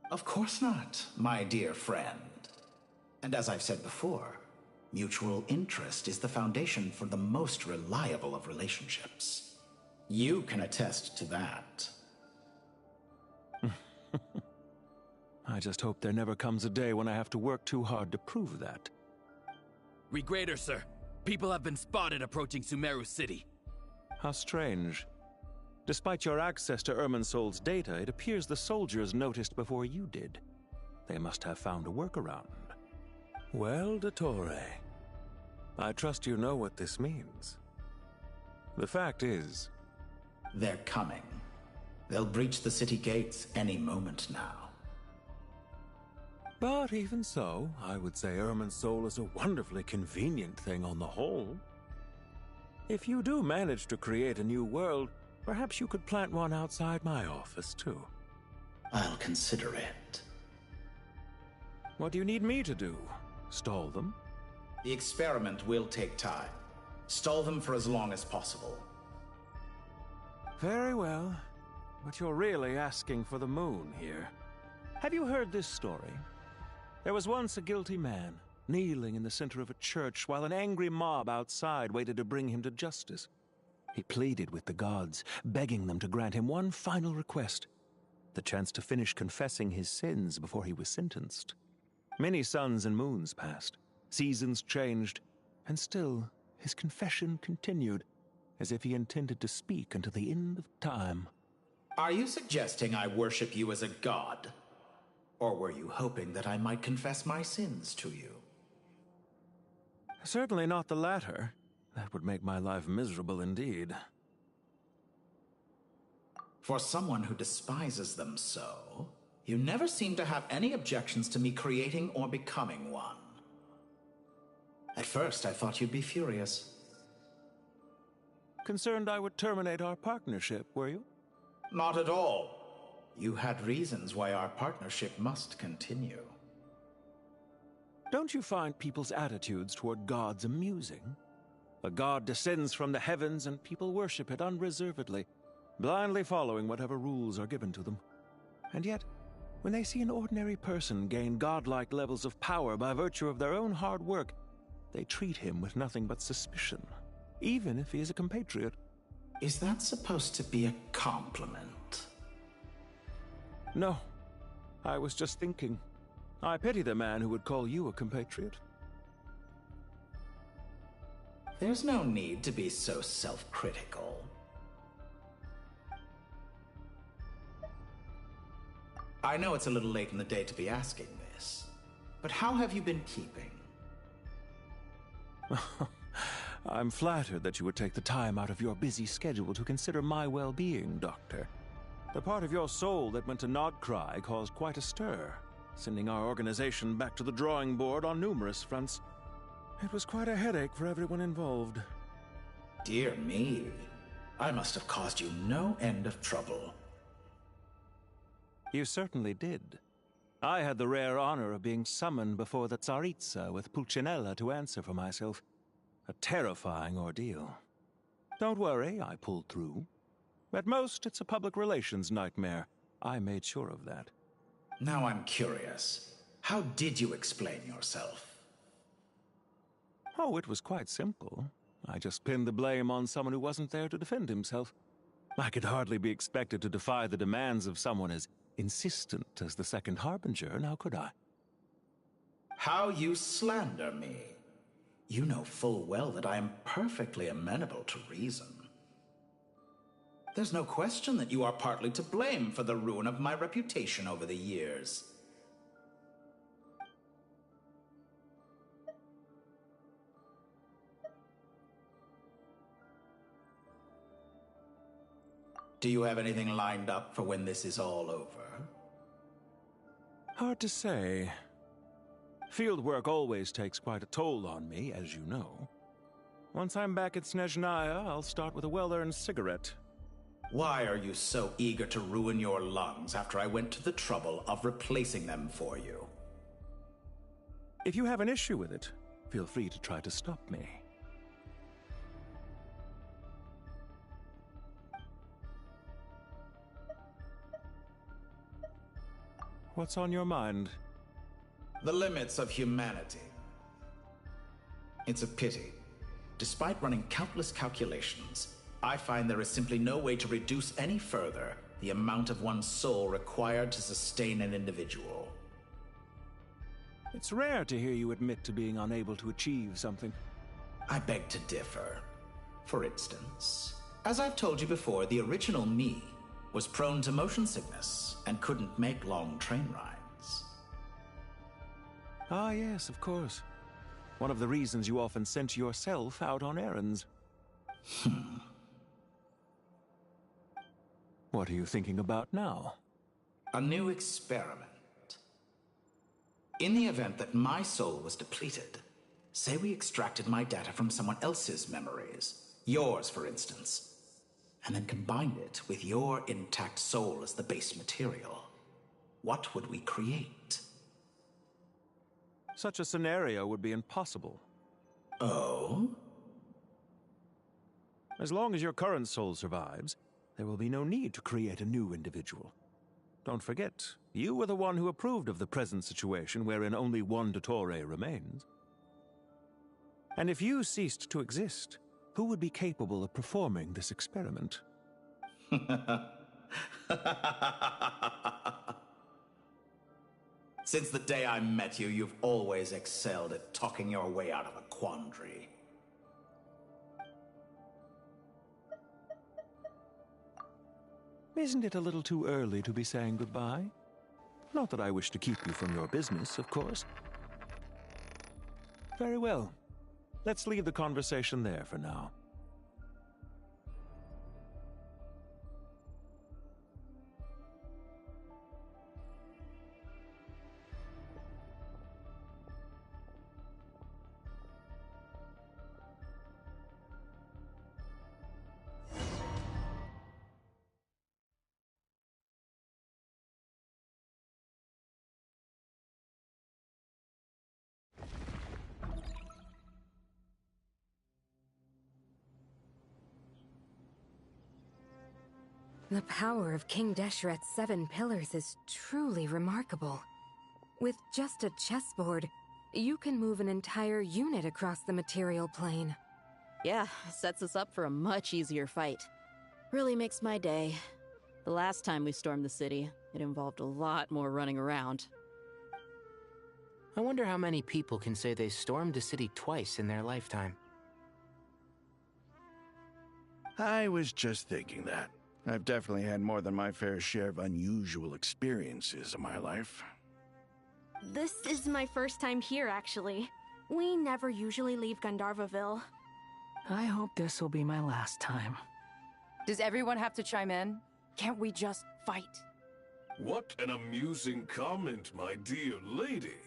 Of course not, my dear friend. And as I've said before, mutual interest is the foundation for the most reliable of relationships. You can attest to that. I just hope there never comes a day when I have to work too hard to prove that. Regrader, sir. People have been spotted approaching Sumeru City. How strange. Despite your access to Irminsol's data, it appears the soldiers noticed before you did. They must have found a workaround. Well, Dottore, I trust you know what this means. The fact is... They're coming. They'll breach the city gates any moment now. But even so, I would say Irminsol is a wonderfully convenient thing on the whole. If you do manage to create a new world, perhaps you could plant one outside my office, too. I'll consider it. What do you need me to do? Stall them? The experiment will take time. Stall them for as long as possible. Very well. But you're really asking for the moon here. Have you heard this story? There was once a guilty man, kneeling in the center of a church while an angry mob outside waited to bring him to justice. He pleaded with the gods, begging them to grant him one final request, the chance to finish confessing his sins before he was sentenced. Many suns and moons passed, seasons changed, and still his confession continued, as if he intended to speak until the end of time. Are you suggesting I worship you as a god? Or were you hoping that I might confess my sins to you? Certainly not the latter. That would make my life miserable indeed. For someone who despises them so, you never seem to have any objections to me creating or becoming one. At first, I thought you'd be furious. Concerned I would terminate our partnership, were you? Not at all. You had reasons why our partnership must continue. Don't you find people's attitudes toward gods amusing? A god descends from the heavens and people worship it unreservedly, blindly following whatever rules are given to them. And yet, when they see an ordinary person gain godlike levels of power by virtue of their own hard work, they treat him with nothing but suspicion, even if he is a compatriot. Is that supposed to be a compliment? No. I was just thinking. I pity the man who would call you a compatriot. There's no need to be so self-critical. I know it's a little late in the day to be asking this, but how have you been keeping? I'm flattered that you would take the time out of your busy schedule to consider my well-being, Doctor. The part of your soul that went to Nodcry caused quite a stir, sending our organization back to the drawing board on numerous fronts. It was quite a headache for everyone involved. Dear me, I must have caused you no end of trouble. You certainly did. I had the rare honor of being summoned before the Tsaritsa with Pulcinella to answer for myself. A terrifying ordeal. Don't worry, I pulled through. At most, it's a public relations nightmare. I made sure of that. Now I'm curious. How did you explain yourself? Oh, it was quite simple. I just pinned the blame on someone who wasn't there to defend himself. I could hardly be expected to defy the demands of someone as insistent as the Second Harbinger, now could I? How you slander me. You know full well that I am perfectly amenable to reason. There's no question that you are partly to blame for the ruin of my reputation over the years. Do you have anything lined up for when this is all over? Hard to say. Field work always takes quite a toll on me, as you know. Once I'm back at Snezhnaya, I'll start with a well-earned cigarette. Why are you so eager to ruin your lungs after I went to the trouble of replacing them for you? If you have an issue with it, feel free to try to stop me. What's on your mind? The limits of humanity. It's a pity. Despite running countless calculations, I find there is simply no way to reduce any further the amount of one's soul required to sustain an individual. It's rare to hear you admit to being unable to achieve something. I beg to differ. For instance, as I've told you before, the original me was prone to motion sickness and couldn't make long train rides. Ah, yes, of course. One of the reasons you often sent yourself out on errands. What are you thinking about now? A new experiment. In the event that my soul was depleted, say we extracted my data from someone else's memories, yours for instance, and then combined it with your intact soul as the base material, what would we create? Such a scenario would be impossible. Oh? As long as your current soul survives, there will be no need to create a new individual. Don't forget, you were the one who approved of the present situation wherein only one Dottore remains. And if you ceased to exist, who would be capable of performing this experiment? Since the day I met you, you've always excelled at talking your way out of a quandary. Isn't it a little too early to be saying goodbye? Not that I wish to keep you from your business, of course. Very well. Let's leave the conversation there for now. The power of King Deshret's 7 pillars is truly remarkable. With just a chessboard, you can move an entire unit across the material plane. Yeah, sets us up for a much easier fight. Really makes my day. The last time we stormed the city, it involved a lot more running around. I wonder how many people can say they stormed a city twice in their lifetime. I was just thinking that. I've definitely had more than my fair share of unusual experiences in my life. This is my first time here, actually. We never usually leave Gandharvaville. I hope this will be my last time. Does everyone have to chime in? Can't we just fight? What an amusing comment, my dear lady.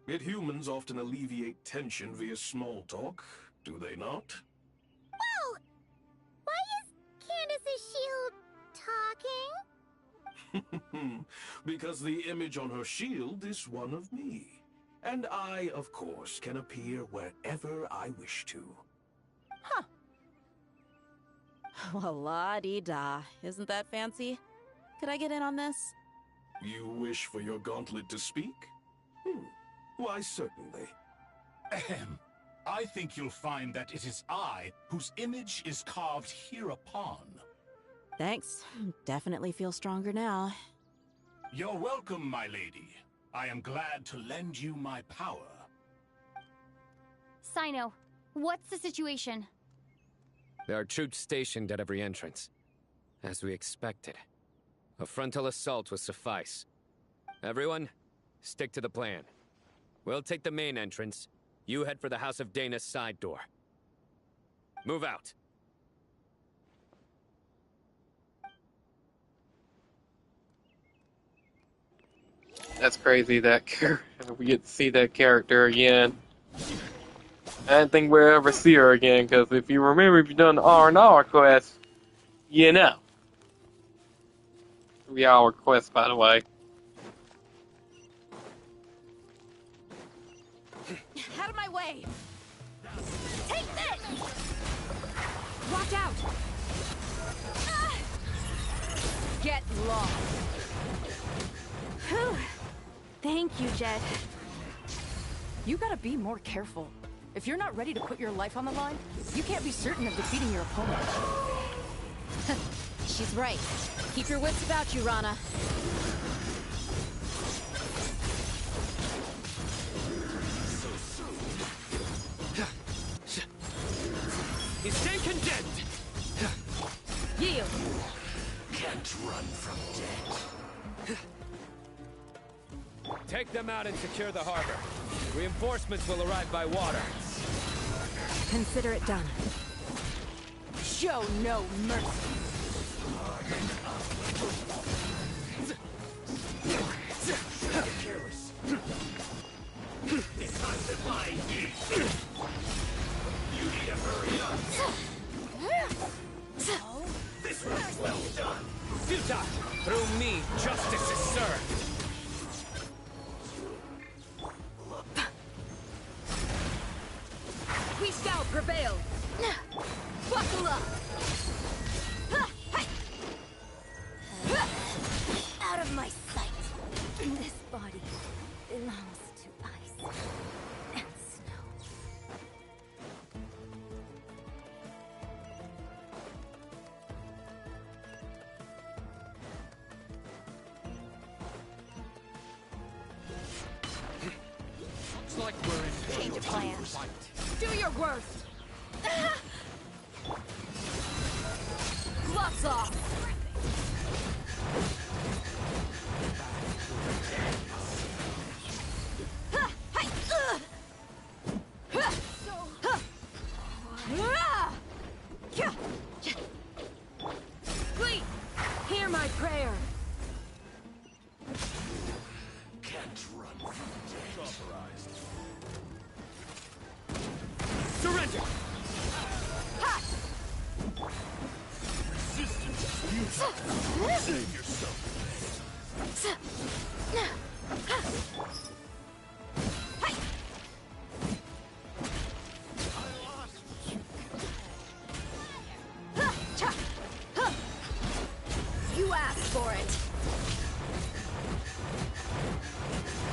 Yet humans often alleviate tension via small talk, do they not? Whoa! Why is Candace's shield talking? Because the image on her shield is one of me. And I, of course, can appear wherever I wish to. Huh. Well, la-dee-da. Isn't that fancy? Could I get in on this? You wish for your gauntlet to speak? Why, certainly. Ahem. I think you'll find that it is I whose image is carved hereupon. Thanks. Definitely feel stronger now. You're welcome, my lady. I am glad to lend you my power. Sino, what's the situation? There are troops stationed at every entrance. As we expected. A frontal assault will suffice. Everyone, stick to the plan. We'll take the main entrance. You head for the House of Dana's side door. Move out. That's crazy that we get to see that character again. I didn't think we'd ever see her again, because if you remember, if you've done the R&R quest, you know. 3-hour quest, by the way. Out of my way! Take this! Watch out! Ah! Get lost! Whew. Thank you, Jed. You gotta be more careful. If you're not ready to put your life on the line, you can't be certain of defeating your opponent. She's right. Keep your wits about you, Rana. He's staying condemned! Yield! Can't run from death. Take them out and secure the harbor. Reinforcements will arrive by water. Consider it done. Show no mercy. It's time to find you. You need to hurry up. This was well done. Futa! Through me, justice is served. We shall prevail. Buckle up. Out of my sight. This body belongs to ice and snow. Looks like we're in Change of plans. Do your worst. Gloves off. Please, hear my prayer. Can't run from death. Surrender! Resistance is futile. Save yourself. You asked for it.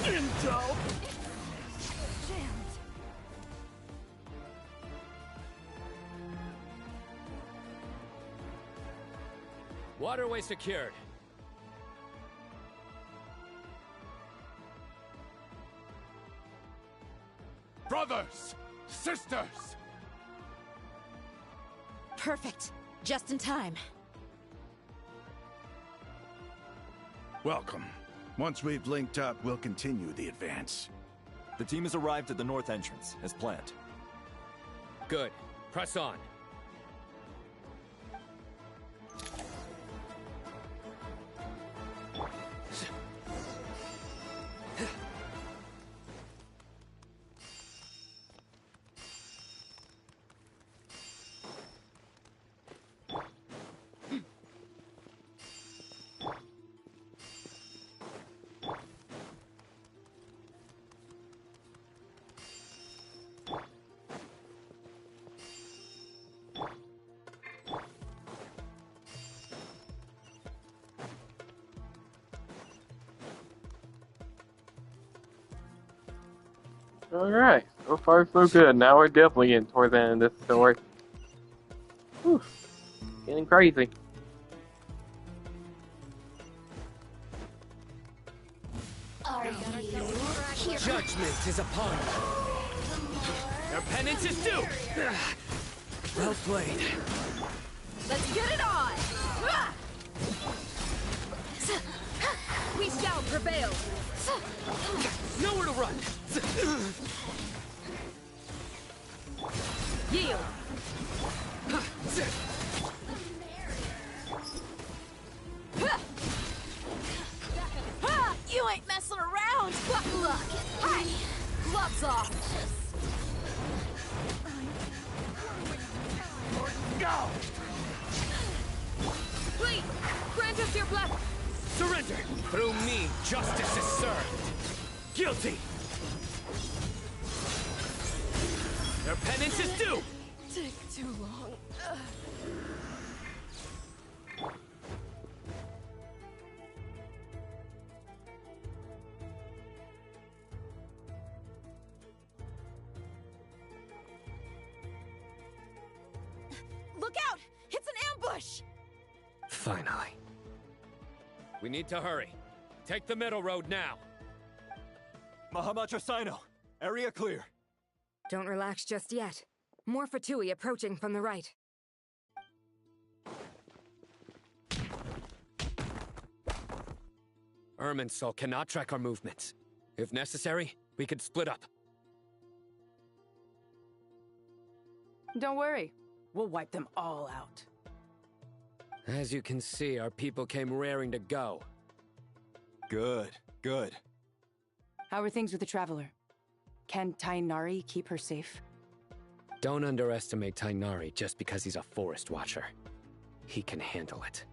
Intel. Waterway secured. Brothers! Sisters! Perfect. Just in time. Welcome. Once we've linked up, we'll continue the advance. The team has arrived at the north entrance, as planned. Good. Press on. Alright, So far, so good. Now we're definitely getting toward the end of this story. Whew. Getting crazy. Judgment is upon you. Your penance is due. Well played. Let's get it on! We shall prevail! Nowhere to run. Yield! You ain't messing around! Look! Hi! Gloves off! Go! Please! Grant us your blessing! Surrender! Through me, justice is served. Guilty! Your penance is due! Take too long. Look out! It's an ambush! Finally. We need to hurry. Take the middle road now. Mahamacha Sino, area clear. Don't relax just yet. More Fatui approaching from the right. Irminsul cannot track our movements. If necessary, we could split up. Don't worry. We'll wipe them all out. As you can see, our people came raring to go. Good, good. How are things with the Traveler? Can Tainari keep her safe? Don't underestimate Tainari just because he's a forest watcher. He can handle it.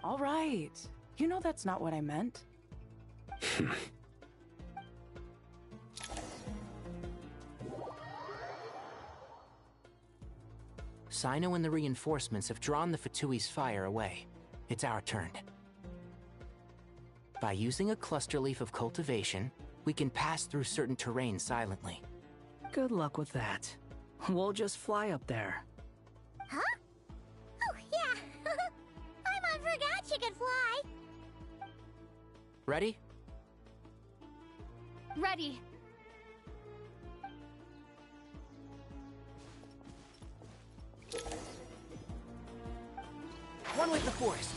All right. You know that's not what I meant. Sino and the reinforcements have drawn the Fatui's fire away. It's our turn. By using a cluster leaf of cultivation, we can pass through certain terrain silently. Good luck with that. We'll just fly up there. Huh? Oh, yeah. I forgot you could fly. Ready? Ready. One with the forest.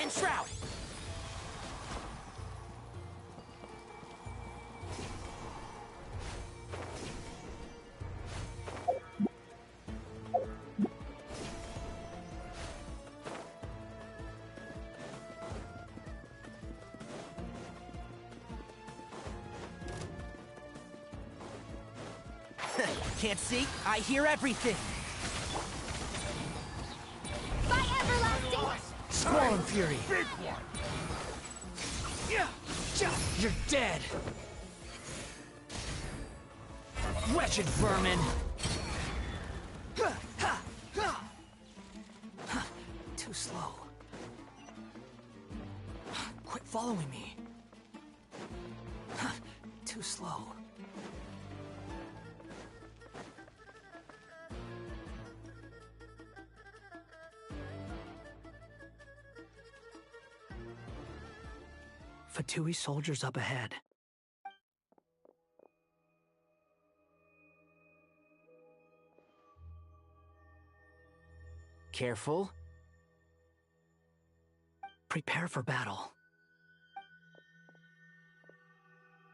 And shroud. Can't see? I hear everything. By everlasting! Squall and Fury. Big one. Yeah. You're dead. Wretched vermin. Too slow. Quit following me. Too slow. Fatui soldiers up ahead. Careful. Prepare for battle.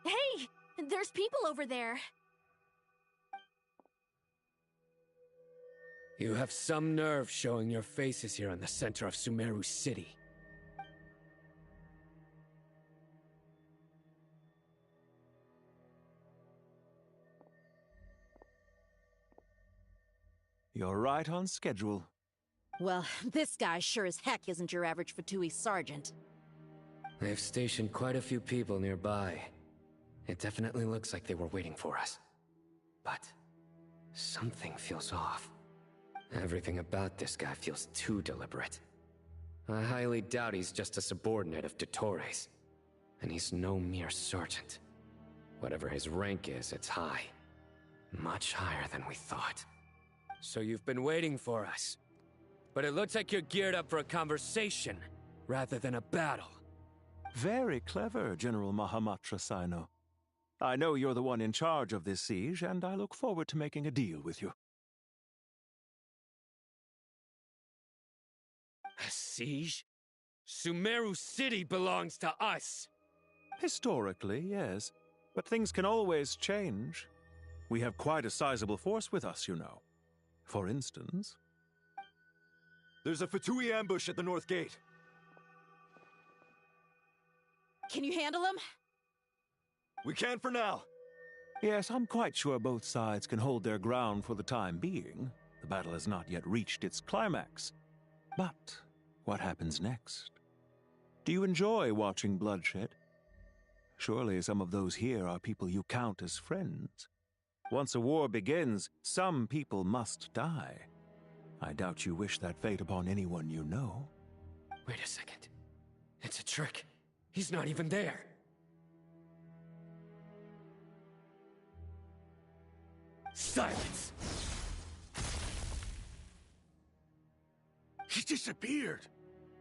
Hey! There's people over there. You have some nerve showing your faces here in the center of Sumeru City. You're right on schedule. Well, this guy sure as heck isn't your average Fatui sergeant. They've stationed quite a few people nearby. It definitely looks like they were waiting for us. But something feels off. Everything about this guy feels too deliberate. I highly doubt he's just a subordinate of Dottores. And he's no mere sergeant. Whatever his rank is, it's high. Much higher than we thought. So you've been waiting for us. But it looks like you're geared up for a conversation, rather than a battle. Very clever, General Mahamatra Sino. I know you're the one in charge of this siege, and I look forward to making a deal with you. A siege? Sumeru City belongs to us! Historically, yes. But things can always change. We have quite a sizable force with us, you know. For instance... There's a Fatui ambush at the north gate. Can you handle him? We can for now. Yes, I'm quite sure both sides can hold their ground for the time being. The battle has not yet reached its climax. But what happens next? Do you enjoy watching bloodshed? Surely some of those here are people you count as friends. Once a war begins, some people must die. I doubt you wish that fate upon anyone you know. Wait a second. It's a trick. He's not even there. Silence! He disappeared.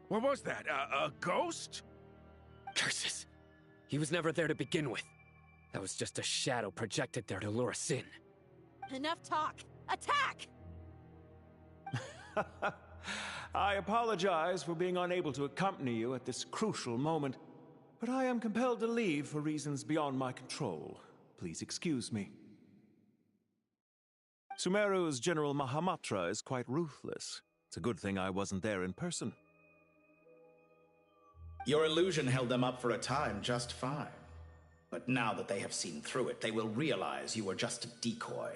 What was that? A ghost? Curses. He was never there to begin with. That was just a shadow projected there to lure us in. Enough talk! Attack! I apologize for being unable to accompany you at this crucial moment, but I am compelled to leave for reasons beyond my control. Please excuse me. Sumeru's General Mahamatra is quite ruthless. It's a good thing I wasn't there in person. Your illusion held them up for a time just fine. But now that they have seen through it, they will realize you were just a decoy.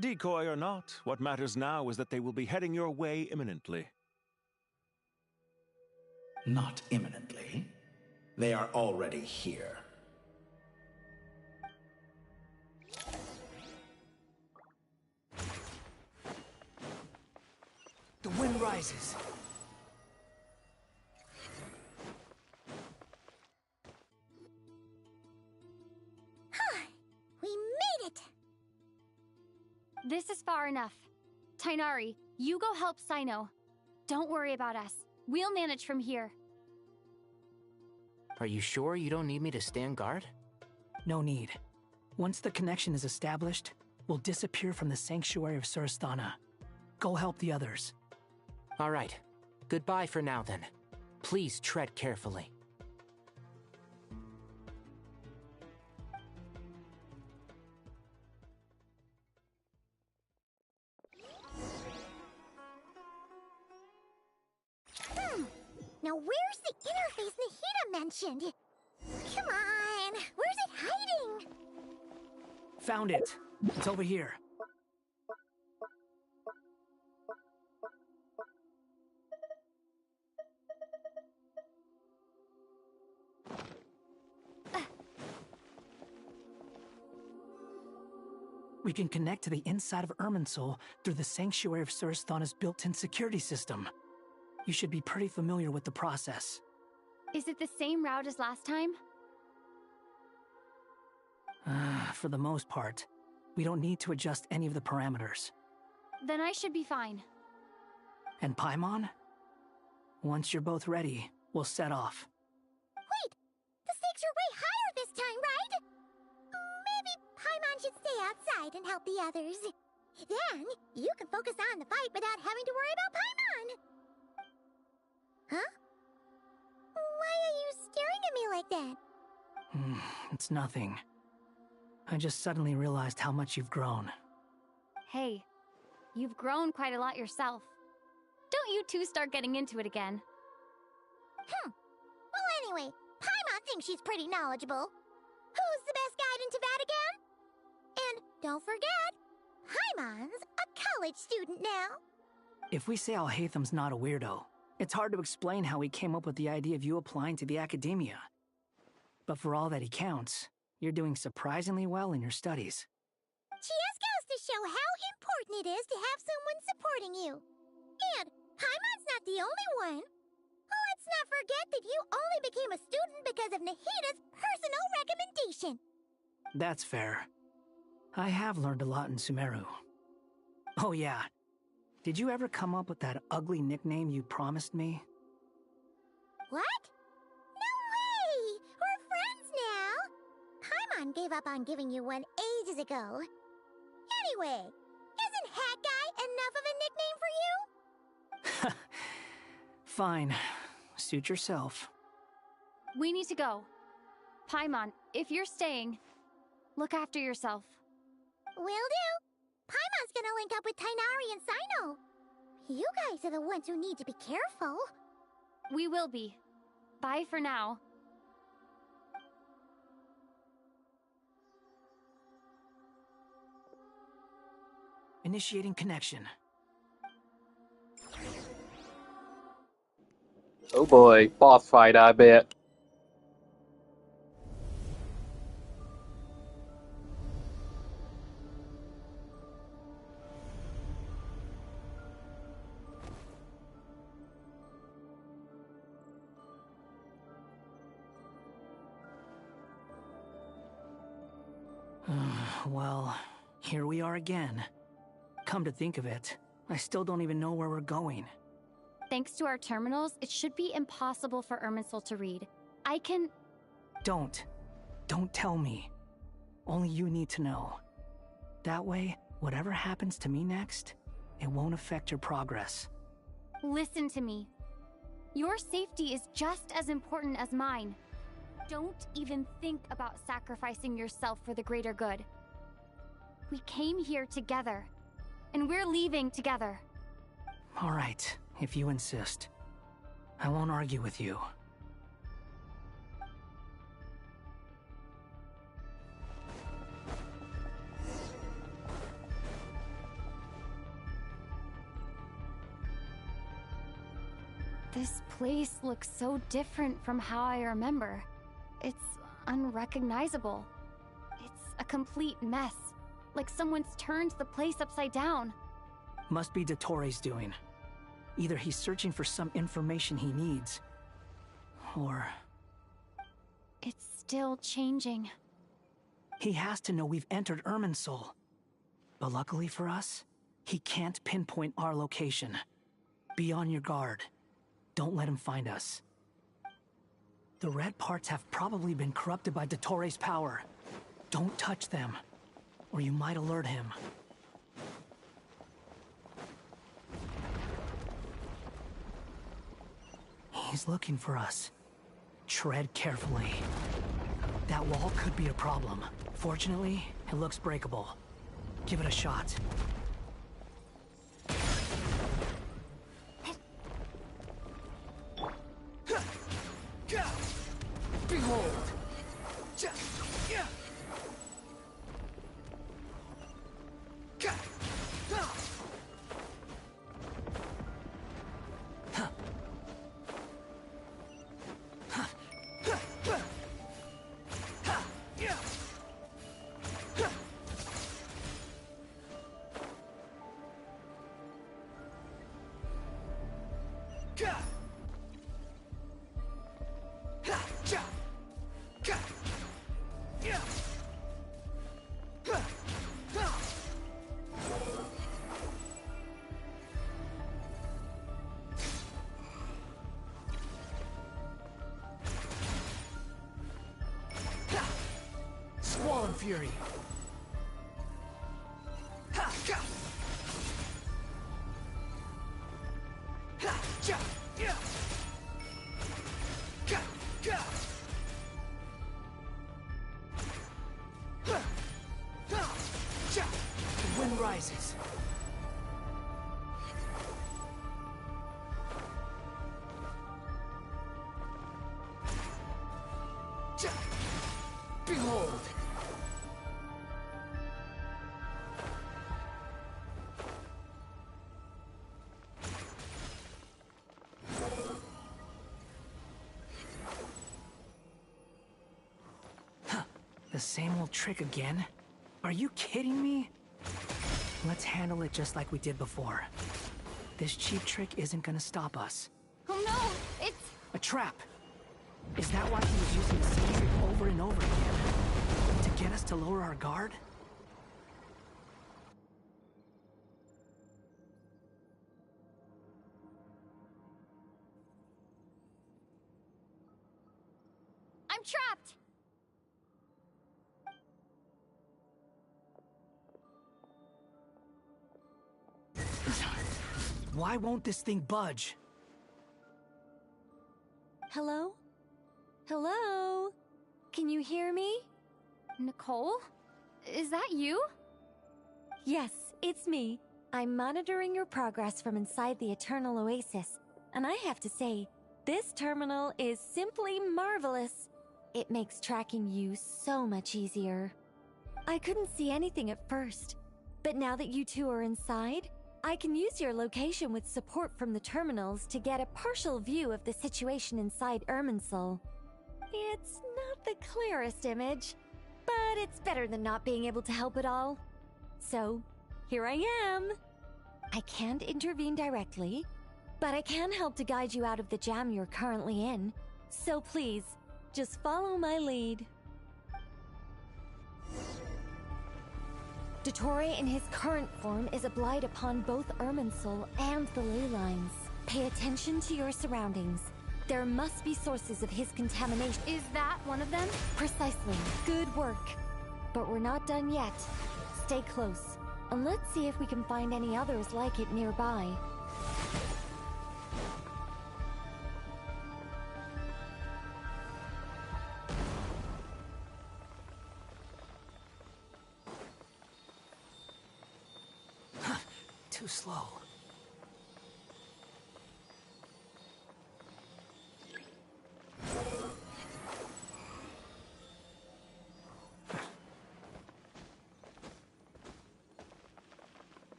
Decoy or not, what matters now is that they will be heading your way imminently. Not imminently. They are already here. The wind rises. We made it! This is far enough. Tainari, you go help Sino. Don't worry about us. We'll manage from here. Are you sure you don't need me to stand guard? No need. Once the connection is established, we'll disappear from the sanctuary of Surasthana. Go help the others. All right. Goodbye for now, then. Please tread carefully. Now where's the interface Nahida mentioned? Come on, where's it hiding? Found it. It's over here. We can connect to the inside of Irminsul through the Sanctuary of Surasthana's built-in security system. You should be pretty familiar with the process. Is it the same route as last time? For the most part, we don't need to adjust any of the parameters. Then I should be fine. And Paimon? Once you're both ready, we'll set off. Wait! The stakes are way higher this time, right? Maybe Paimon should stay outside and help the others. Then, you can focus on the fight without having to worry about Paimon. Huh? Why are you staring at me like that? It's nothing. I just suddenly realized how much you've grown. Hey, you've grown quite a lot yourself. Don't you two start getting into it again. Well, anyway, Paimon thinks she's pretty knowledgeable. Who's the best guide into Vatican? And don't forget, Paimon's a college student now. If we say Alhatham's not a weirdo, It's hard to explain how he came up with the idea of you applying to the academia. But for all that he counts, you're doing surprisingly well in your studies. Just goes to show how important it is to have someone supporting you. And Paimon's not the only one. Let's not forget that you only became a student because of Nahida's personal recommendation. That's fair. I have learned a lot in Sumeru. Oh yeah. Did you ever come up with that ugly nickname you promised me? What? No way! We're friends now! Paimon gave up on giving you one ages ago. Anyway, isn't Hat Guy enough of a nickname for you? Fine. Suit yourself. We need to go. Paimon, if you're staying, look after yourself. Will do. Paimon's gonna link up with Tainari and Sino. You guys are the ones who need to be careful. We will be. Bye for now. Initiating connection. Oh boy, boss fight, I bet. Well, here we are again. Come to think of it, I still don't even know where we're going. Thanks to our terminals, it should be impossible for Irminsul to read. I can... Don't tell me. Only you need to know. That way, whatever happens to me next, it won't affect your progress. Listen to me. Your safety is just as important as mine. Don't even think about sacrificing yourself for the greater good. We came here together, and we're leaving together. All right, if you insist. I won't argue with you. This place looks so different from how I remember. It's unrecognizable. It's a complete mess, like someone's turned the place upside down. Must be Dottoro's doing. Either he's searching for some information he needs, or... It's still changing. He has to know we've entered Irminsul. But luckily for us, he can't pinpoint our location. Be on your guard. Don't let him find us. The red parts have probably been corrupted by Dottoro's power. Don't touch them, or you might alert him. He's looking for us. Tread carefully. That wall could be a problem. Fortunately, it looks breakable. Give it a shot. Behold! Squall Fury. The wind rises. Behold! The same old trick again? Are you kidding me? Let's handle it just like we did before. This cheap trick isn't gonna stop us. Oh no! It's... A trap! Is that why he was using the same trick over and over again? To get us to lower our guard? I'm trapped! Why won't this thing budge? Hello? Hello? Can you hear me? Nicole? Is that you? Yes, it's me. I'm monitoring your progress from inside the Eternal Oasis, and I have to say, this terminal is simply marvelous. It makes tracking you so much easier. I couldn't see anything at first, but now that you two are inside, I can use your location with support from the terminals to get a partial view of the situation inside Irminsul. It's not the clearest image, but it's better than not being able to help at all. So, here I am. I can't intervene directly, but I can help to guide you out of the jam you're currently in. So please, just follow my lead. Dottore in his current form is a blight upon both Irminsul and the ley lines. Pay attention to your surroundings. There must be sources of his contamination. Is that one of them? Precisely. Good work. But we're not done yet. Stay close, and let's see if we can find any others like it nearby. Too slow.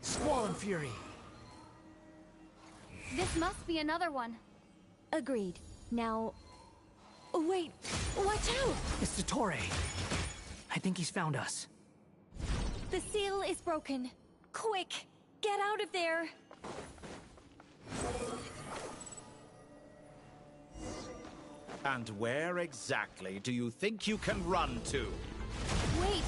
Swollen Fury. This must be another one. Agreed. Now... Oh, wait! Watch out! It's Dottore. I think he's found us. The seal is broken. Quick! Get out of there! And where exactly do you think you can run to? Wait!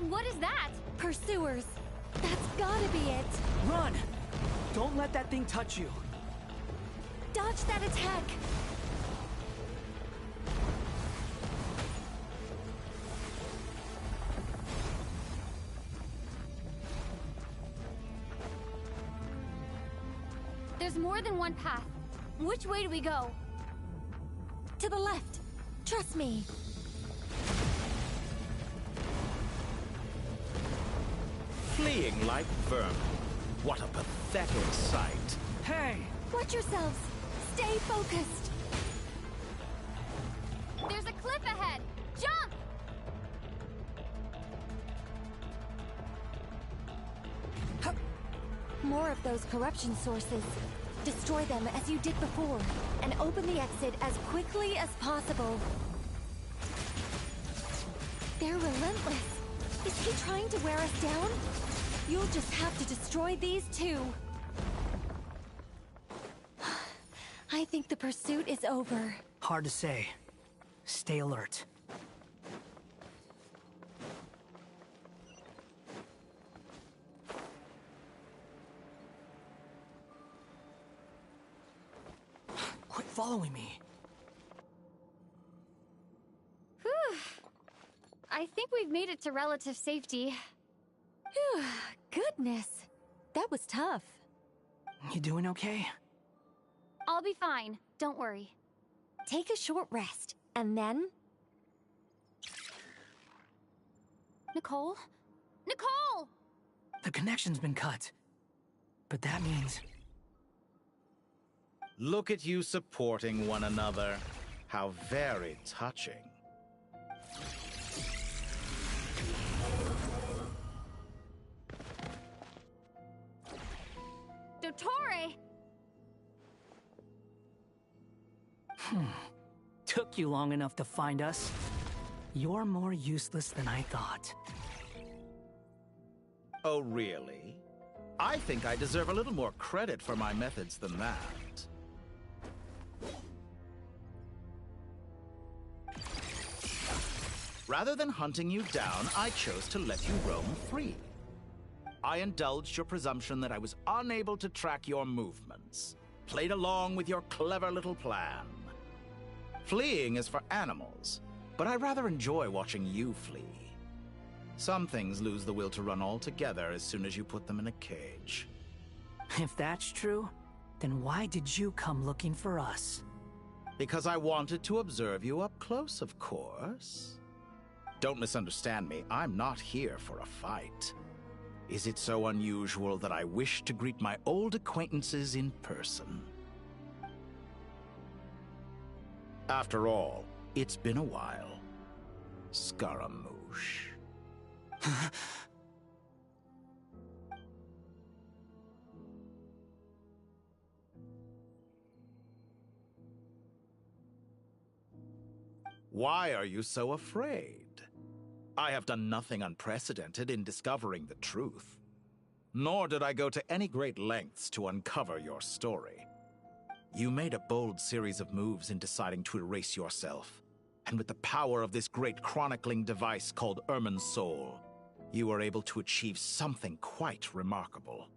What is that? Pursuers! That's gotta be it! Run! Don't let that thing touch you. Dodge that attack! There's more than one path. Which way do we go? To the left. Trust me. Fleeing like vermin. What a pathetic sight. Hey! Watch yourselves. Stay focused. There's a cliff ahead. Jump! More of those corruption sources. Destroy them as you did before, and open the exit as quickly as possible. They're relentless. Is he trying to wear us down? You'll just have to destroy these too. I think the pursuit is over. Hard to say. Stay alert. Quit following me. Whew. I think we've made it to relative safety. Phew, goodness. That was tough. You doing okay? I'll be fine. Don't worry. Take a short rest, and then... Nicole? Nicole! The connection's been cut. But that means... Look at you supporting one another. How very touching. Dottore! Took you long enough to find us. You're more useless than I thought. Oh, really? I think I deserve a little more credit for my methods than that. Rather than hunting you down, I chose to let you roam free. I indulged your presumption that I was unable to track your movements, played along with your clever little plan. Fleeing is for animals, but I rather enjoy watching you flee. Some things lose the will to run altogether as soon as you put them in a cage. If that's true, then why did you come looking for us? Because I wanted to observe you up close, of course. Don't misunderstand me, I'm not here for a fight. Is it so unusual that I wish to greet my old acquaintances in person? After all, it's been a while. Scaramouche. Why are you so afraid? I have done nothing unprecedented in discovering the truth. Nor did I go to any great lengths to uncover your story. You made a bold series of moves in deciding to erase yourself. And with the power of this great chronicling device called Ermin's Soul, you were able to achieve something quite remarkable.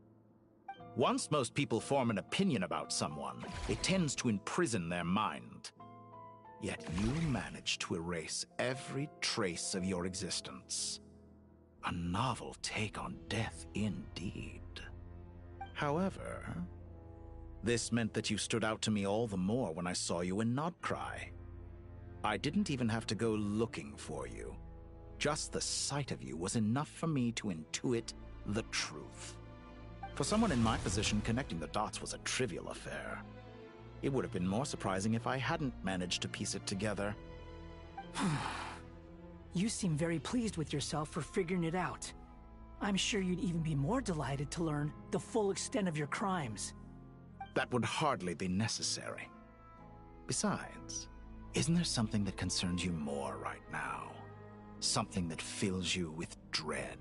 Once most people form an opinion about someone, it tends to imprison their mind. Yet you managed to erase every trace of your existence. A novel take on death indeed. However, this meant that you stood out to me all the more when I saw you in Nodcry. I didn't even have to go looking for you. Just the sight of you was enough for me to intuit the truth. For someone in my position, connecting the dots was a trivial affair. It would have been more surprising if I hadn't managed to piece it together. You seem very pleased with yourself for figuring it out. I'm sure you'd even be more delighted to learn the full extent of your crimes. That would hardly be necessary. Besides, isn't there something that concerns you more right now? Something that fills you with dread?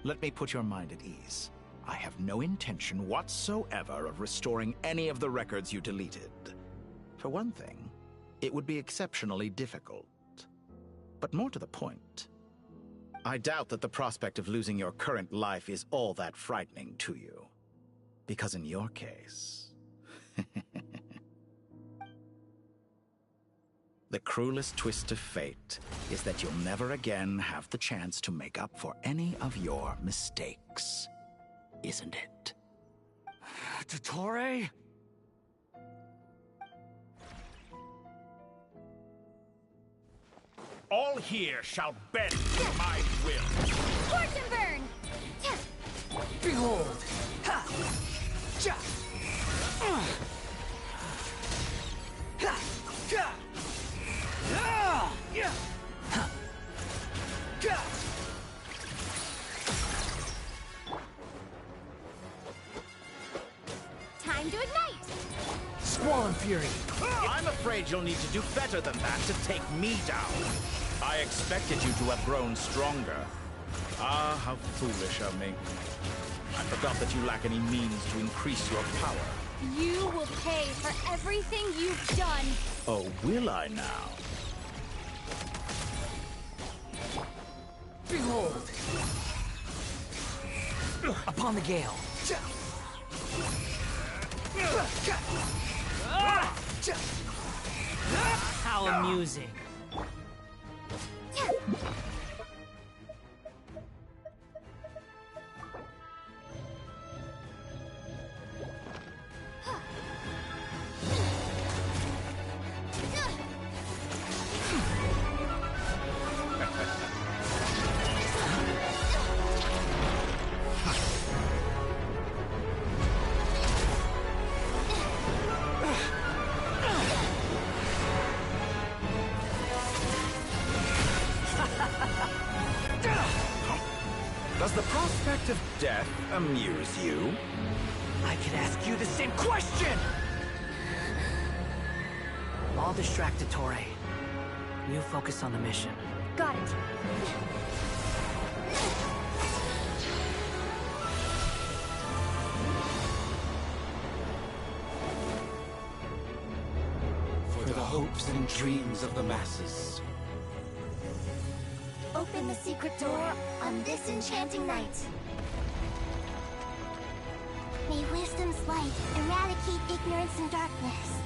Let me put your mind at ease. I have no intention whatsoever of restoring any of the records you deleted. For one thing, it would be exceptionally difficult. But more to the point, I doubt that the prospect of losing your current life is all that frightening to you. Because in your case, the cruelest twist of fate is that you'll never again have the chance to make up for any of your mistakes. Isn't it? Dottore? All here shall bend to my will. Scorch and burn! Behold! Ha! Ja! Ha! Ga! Ah! Yeah! Ha! Ga! Time to ignite! Squall and Fury! I'm afraid you'll need to do better than that to take me down. I expected you to have grown stronger. Ah, how foolish of me. I forgot that you lack any means to increase your power. You will pay for everything you've done. Oh, will I now? Behold! Upon the gale! How amusing. Does the prospect of death amuse you? I could ask you the same question! I'll distract Dottore. You focus on the mission. Got it. For the hopes and dreams of the masses. Open the secret door on this enchanting night. May wisdom's light eradicate ignorance and darkness,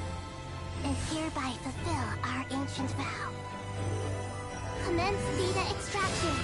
and hereby fulfill our ancient vow. Commence data extraction.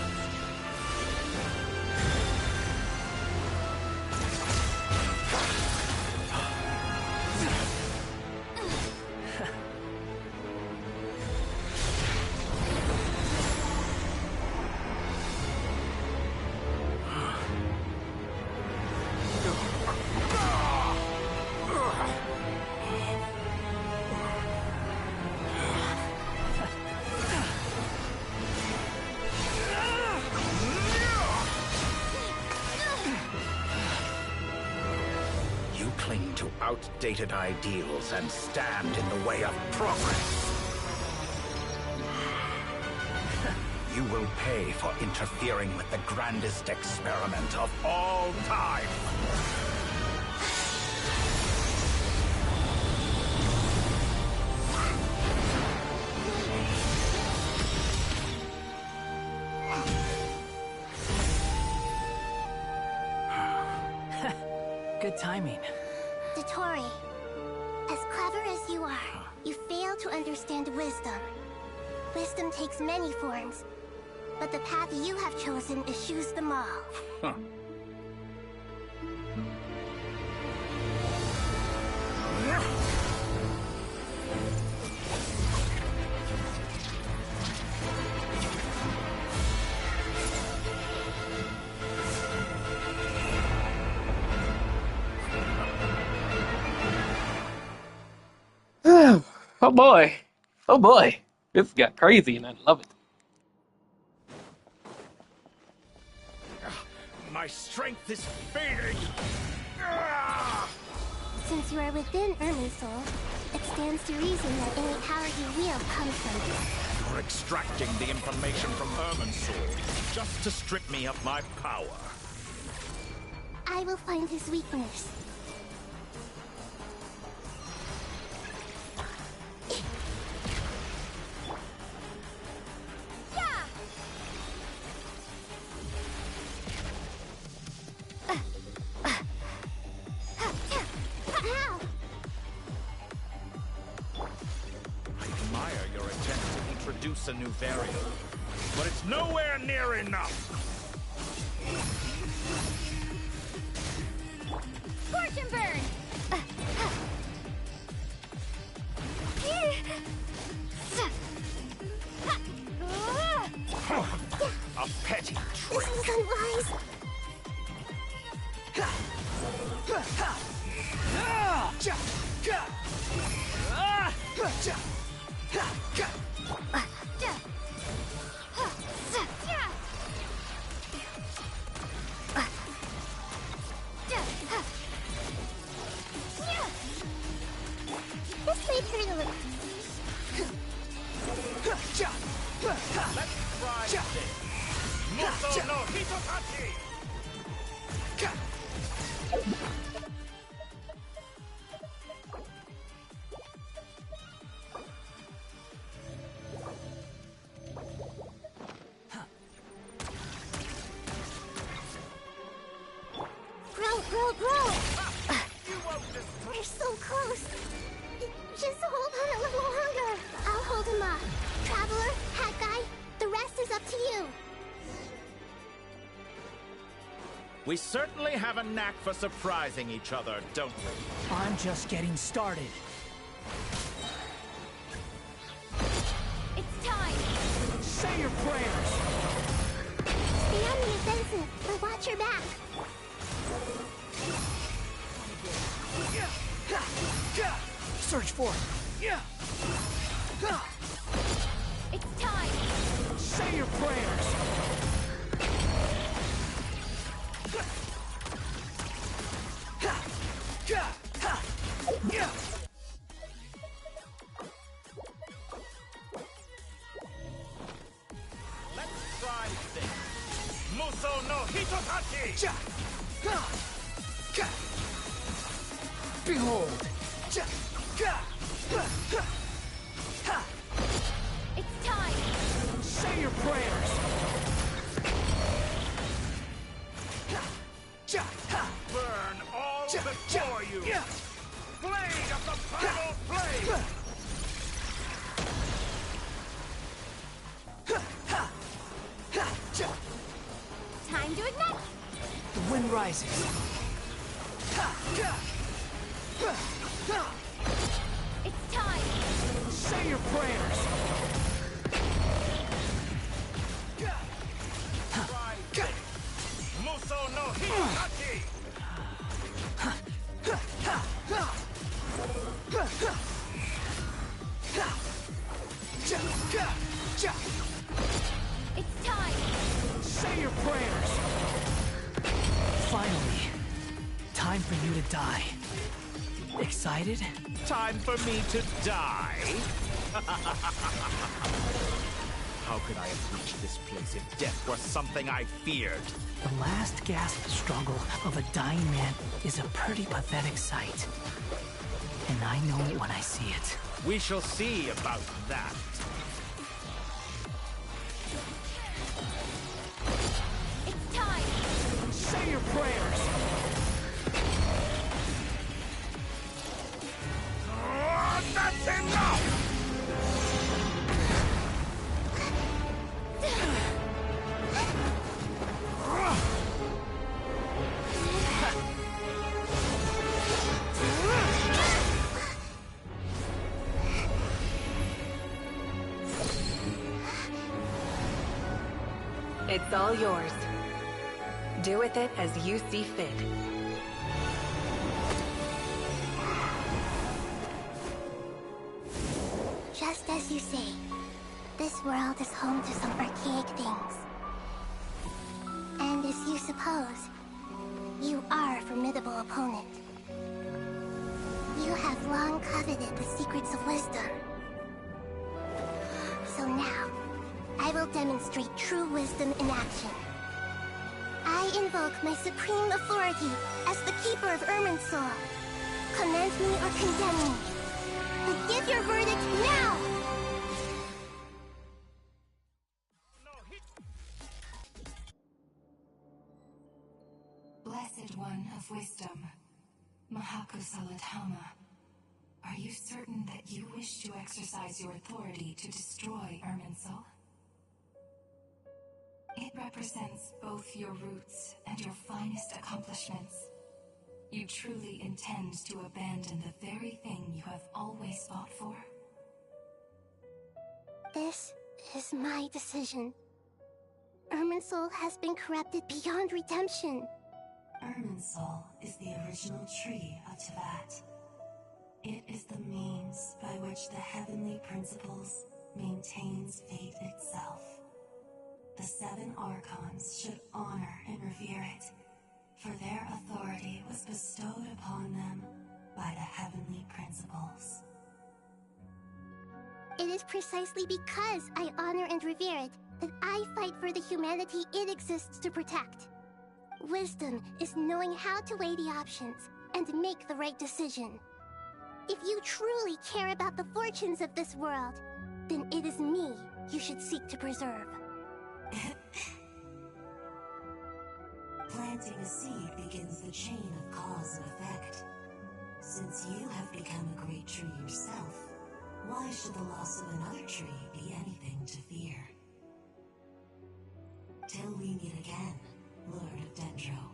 Cling to outdated ideals and stand in the way of progress. You will pay for interfering with the grandest experiment of all time. Good timing. Dottore, as clever as you are, you fail to understand wisdom. Wisdom takes many forms, but the path you have chosen eschews them all. Huh. Oh boy. Oh boy. This got crazy and I love it. My strength is fading. Since you are within Irminsul, it stands to reason that any power you wield comes from it. You're extracting the information from Irminsul just to strip me of my power. I will find his weakness. A new variant, but it's nowhere near enough. Scorch and burn! A petty trick. This is unwise. This made her look. Let's try this. Muso no Hitotachi! Grow! We're so close. Just hold on a little longer. I'll hold him up. Traveler, Hat Guy, the rest is up to you. We certainly have a knack for surprising each other, don't we? I'm just getting started. It's time. Say your prayers. Stay on the offensive, but watch your back. Search for it. It's time. Say your prayers. Behold! It's time! Say your prayers! Burn all before you! Blade of the primal flame! Time to ignite! The wind rises. It's time! Say your prayers! Muso no Hikaki! It's time! Say your prayers! Finally, time for you to die. Excited? Time for me to die? How could I have reached this place if death were something I feared? The last gasp struggle of a dying man is a pretty pathetic sight. And I know it when I see it. We shall see about that. It's time! Say your prayers! That's enough! It's all yours. Do with it as you see fit. Just as you say, this world is home to some archaic things. And as you suppose, you are a formidable opponent. You have long coveted the secrets of wisdom. So now, I will demonstrate true wisdom in action. I invoke my supreme authority as the keeper of Irminsul. Commend me or condemn me. But give your verdict now! Blessed One of Wisdom, Mahakosaladhama, are you certain that you wish to exercise your authority to destroy Irminsul? It represents both your roots and your finest accomplishments. You truly intend to abandon the very thing you have always fought for? This is my decision. Irminsul has been corrupted beyond redemption. Irminsul is the original tree of Teyvat. It is the means by which the heavenly principles maintains fate itself. The seven Archons should honor and revere it, for their authority was bestowed upon them by the heavenly principles. It is precisely because I honor and revere it that I fight for the humanity it exists to protect. Wisdom is knowing how to weigh the options and make the right decision. If you truly care about the fortunes of this world, then it is me you should seek to preserve. Planting a seed begins the chain of cause and effect. Since you have become a great tree yourself, why should the loss of another tree be anything to fear? Till we meet again, Lord of Dendro.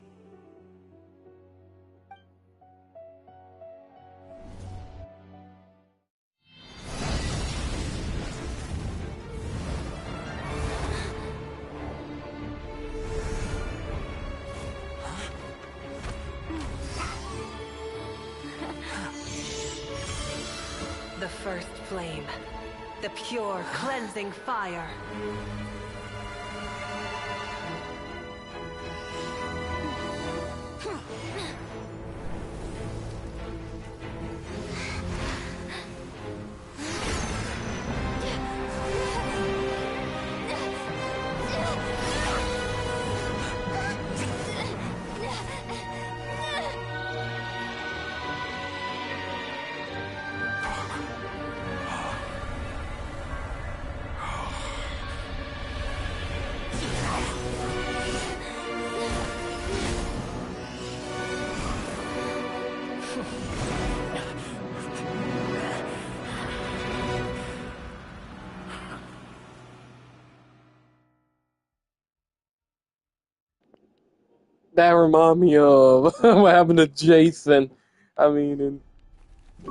The first flame. The pure, cleansing fire. That remind me of what happened to Jason. I mean, in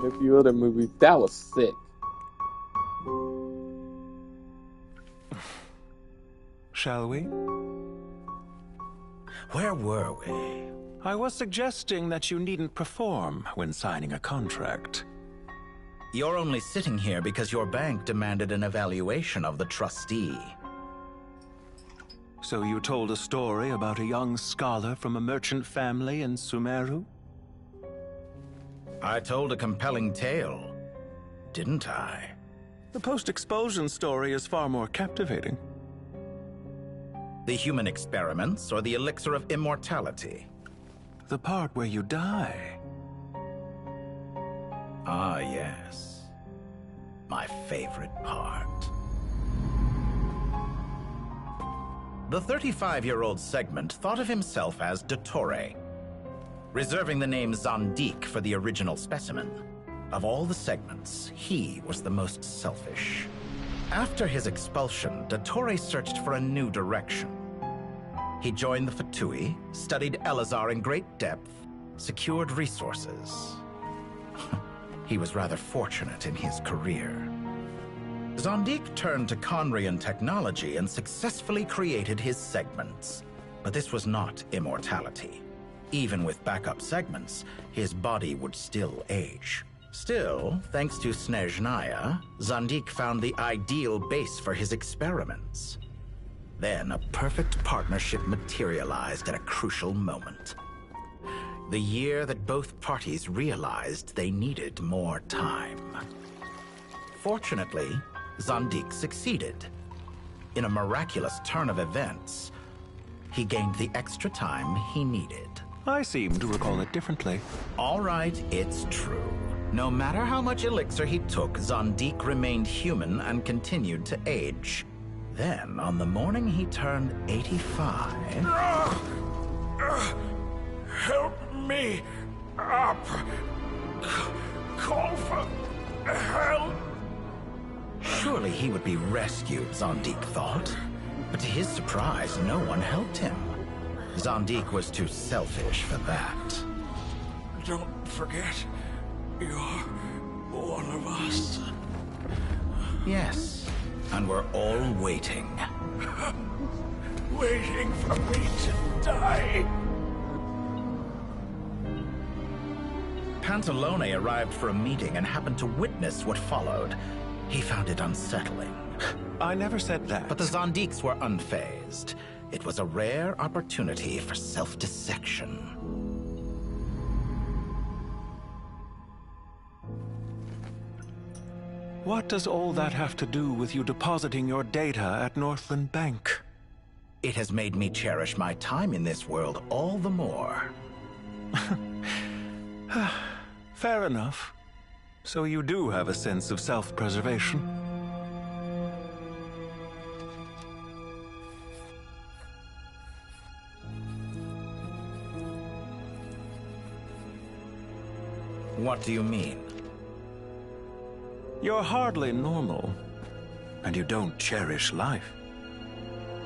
a few other movies. That was sick. Shall we? Where were we? I was suggesting that you needn't perform when signing a contract. You're only sitting here because your bank demanded an evaluation of the trustee. So you told a story about a young scholar from a merchant family in Sumeru? I told a compelling tale, didn't I? The post-expulsion story is far more captivating. The human experiments or the elixir of immortality? The part where you die. Ah, yes. My favorite part. The 35-year-old Segment thought of himself as Dottore, reserving the name Zandik for the original specimen. Of all the Segments, he was the most selfish. After his expulsion, Dottore searched for a new direction. He joined the Fatui, studied Elazar in great depth, secured resources. He was rather fortunate in his career. Zandik turned to Conrian technology and successfully created his segments. But this was not immortality. Even with backup segments, his body would still age. Still, thanks to Snezhnaya, Zandik found the ideal base for his experiments. Then a perfect partnership materialized at a crucial moment. The year that both parties realized they needed more time. Fortunately, Zandik succeeded. In a miraculous turn of events, he gained the extra time he needed. I seem to recall it differently. All right, it's true. No matter how much elixir he took, Zandik remained human and continued to age. Then, on the morning he turned 85... Help me up. Call for help. Surely he would be rescued, Zandik thought. But to his surprise, no one helped him. Zandik was too selfish for that. Don't forget, you're one of us. Yes, and we're all waiting. Waiting for me to die. Pantalone arrived for a meeting and happened to witness what followed. He found it unsettling. I never said that. But the Zandiks were unfazed. It was a rare opportunity for self-dissection. What does all that have to do with you depositing your data at Northland Bank? It has made me cherish my time in this world all the more. Fair enough. So you do have a sense of self-preservation. What do you mean? You're hardly normal, and you don't cherish life.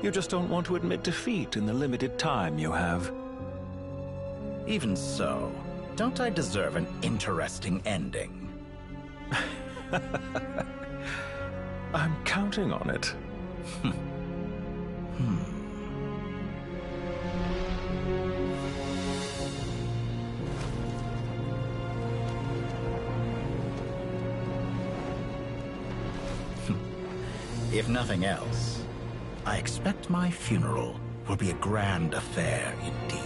You just don't want to admit defeat in the limited time you have. Even so, don't I deserve an interesting ending? I'm counting on it. If nothing else, I expect my funeral will be a grand affair indeed.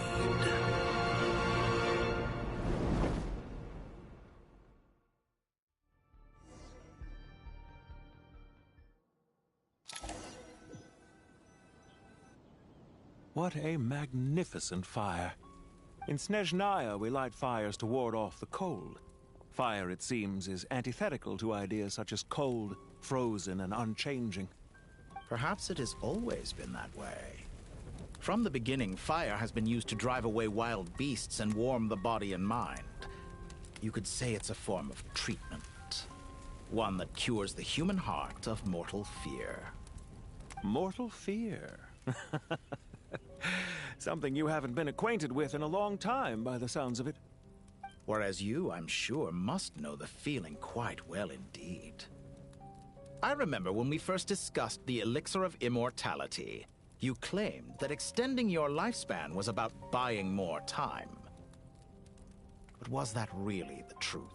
What a magnificent fire. In Snezhnaya, we light fires to ward off the cold. Fire, it seems, is antithetical to ideas such as cold, frozen, and unchanging. Perhaps it has always been that way. From the beginning, fire has been used to drive away wild beasts and warm the body and mind. You could say it's a form of treatment. One that cures the human heart of mortal fear. Mortal fear? Something you haven't been acquainted with in a long time, by the sounds of it. Whereas you, I'm sure, must know the feeling quite well indeed. I remember when we first discussed the Elixir of Immortality, you claimed that extending your lifespan was about buying more time. But was that really the truth?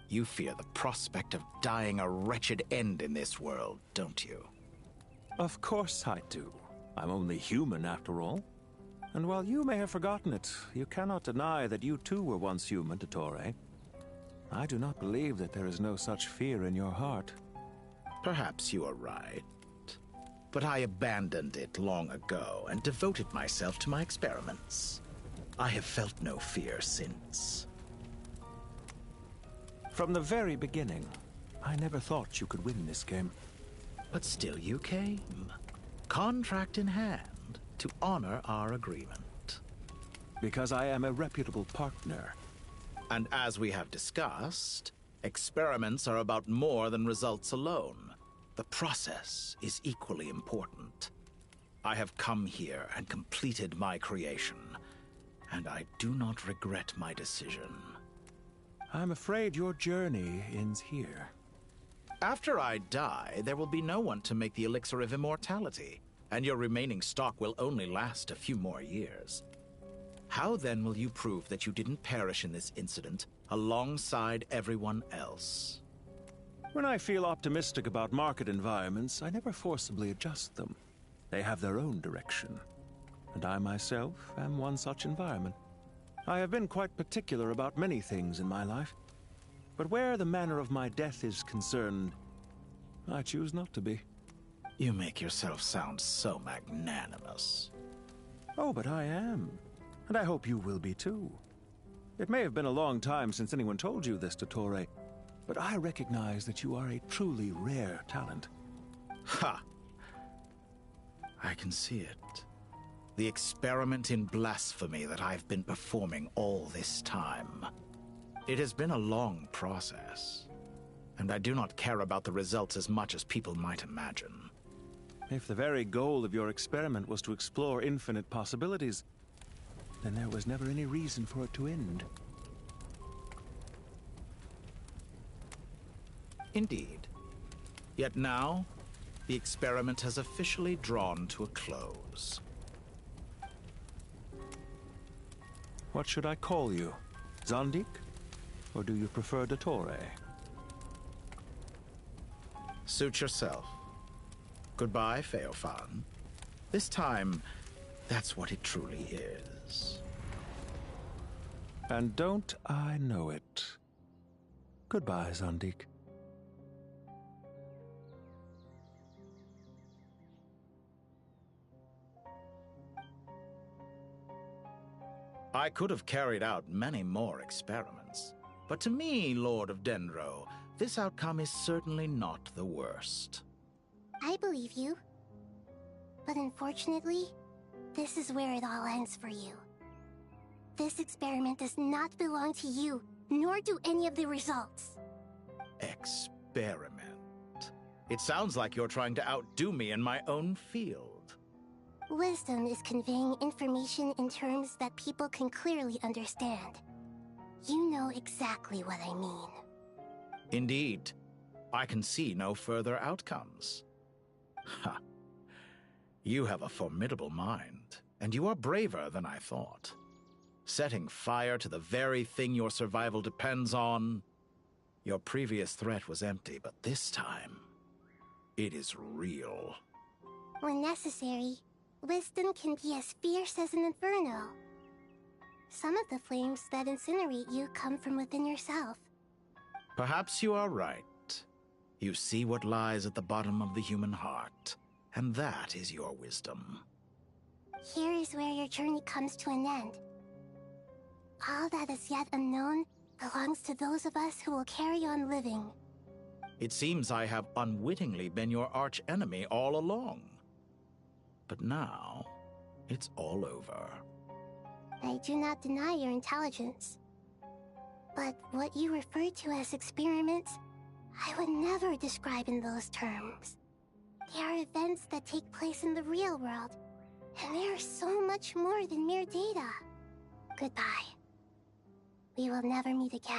You fear the prospect of dying a wretched end in this world, don't you? Of course I do. I'm only human, after all. And while you may have forgotten it, you cannot deny that you too were once human, Dottore. I do not believe that there is no such fear in your heart. Perhaps you are right. But I abandoned it long ago and devoted myself to my experiments. I have felt no fear since. From the very beginning, I never thought you could win this game. But still you came, contract in hand, to honor our agreement. Because I am a reputable partner. And as we have discussed, experiments are about more than results alone. The process is equally important. I have come here and completed my creation, and I do not regret my decision. I'm afraid your journey ends here. After I die, there will be no one to make the Elixir of Immortality, and your remaining stock will only last a few more years. How then will you prove that you didn't perish in this incident alongside everyone else? When I feel optimistic about market environments, I never forcibly adjust them. They have their own direction. And I myself am one such environment. I have been quite particular about many things in my life. But where the manner of my death is concerned, I choose not to be. You make yourself sound so magnanimous. Oh, but I am. And I hope you will be too. It may have been a long time since anyone told you this, Dottore, but I recognize that you are a truly rare talent. Ha! I can see it. The experiment in blasphemy that I've been performing all this time. It has been a long process, and I do not care about the results as much as people might imagine. If the very goal of your experiment was to explore infinite possibilities, then there was never any reason for it to end. Indeed. Yet now, the experiment has officially drawn to a close. What should I call you? Zandik? Or do you prefer Dottore? Suit yourself. Goodbye, Feofan. This time, that's what it truly is. And don't I know it? Goodbye, Zandik. I could have carried out many more experiments, but to me, Lord of Dendro, this outcome is certainly not the worst. I believe you. But unfortunately, this is where it all ends for you. This experiment does not belong to you, nor do any of the results. Experiment? It sounds like you're trying to outdo me in my own field. Wisdom is conveying information in terms that people can clearly understand. You know exactly what I mean. Indeed. I can see no further outcomes. Ha. You have a formidable mind, and you are braver than I thought. Setting fire to the very thing your survival depends on. Your previous threat was empty, but this time, it is real. When necessary, wisdom can be as fierce as an inferno. Some of the flames that incinerate you come from within yourself. Perhaps you are right. You see what lies at the bottom of the human heart, and that is your wisdom. Here is where your journey comes to an end. All that is yet unknown belongs to those of us who will carry on living. It seems I have unwittingly been your arch-enemy all along. But now, it's all over. I do not deny your intelligence. But what you refer to as experiments, I would never describe in those terms. They are events that take place in the real world, and they are so much more than mere data. Goodbye. We will never meet again.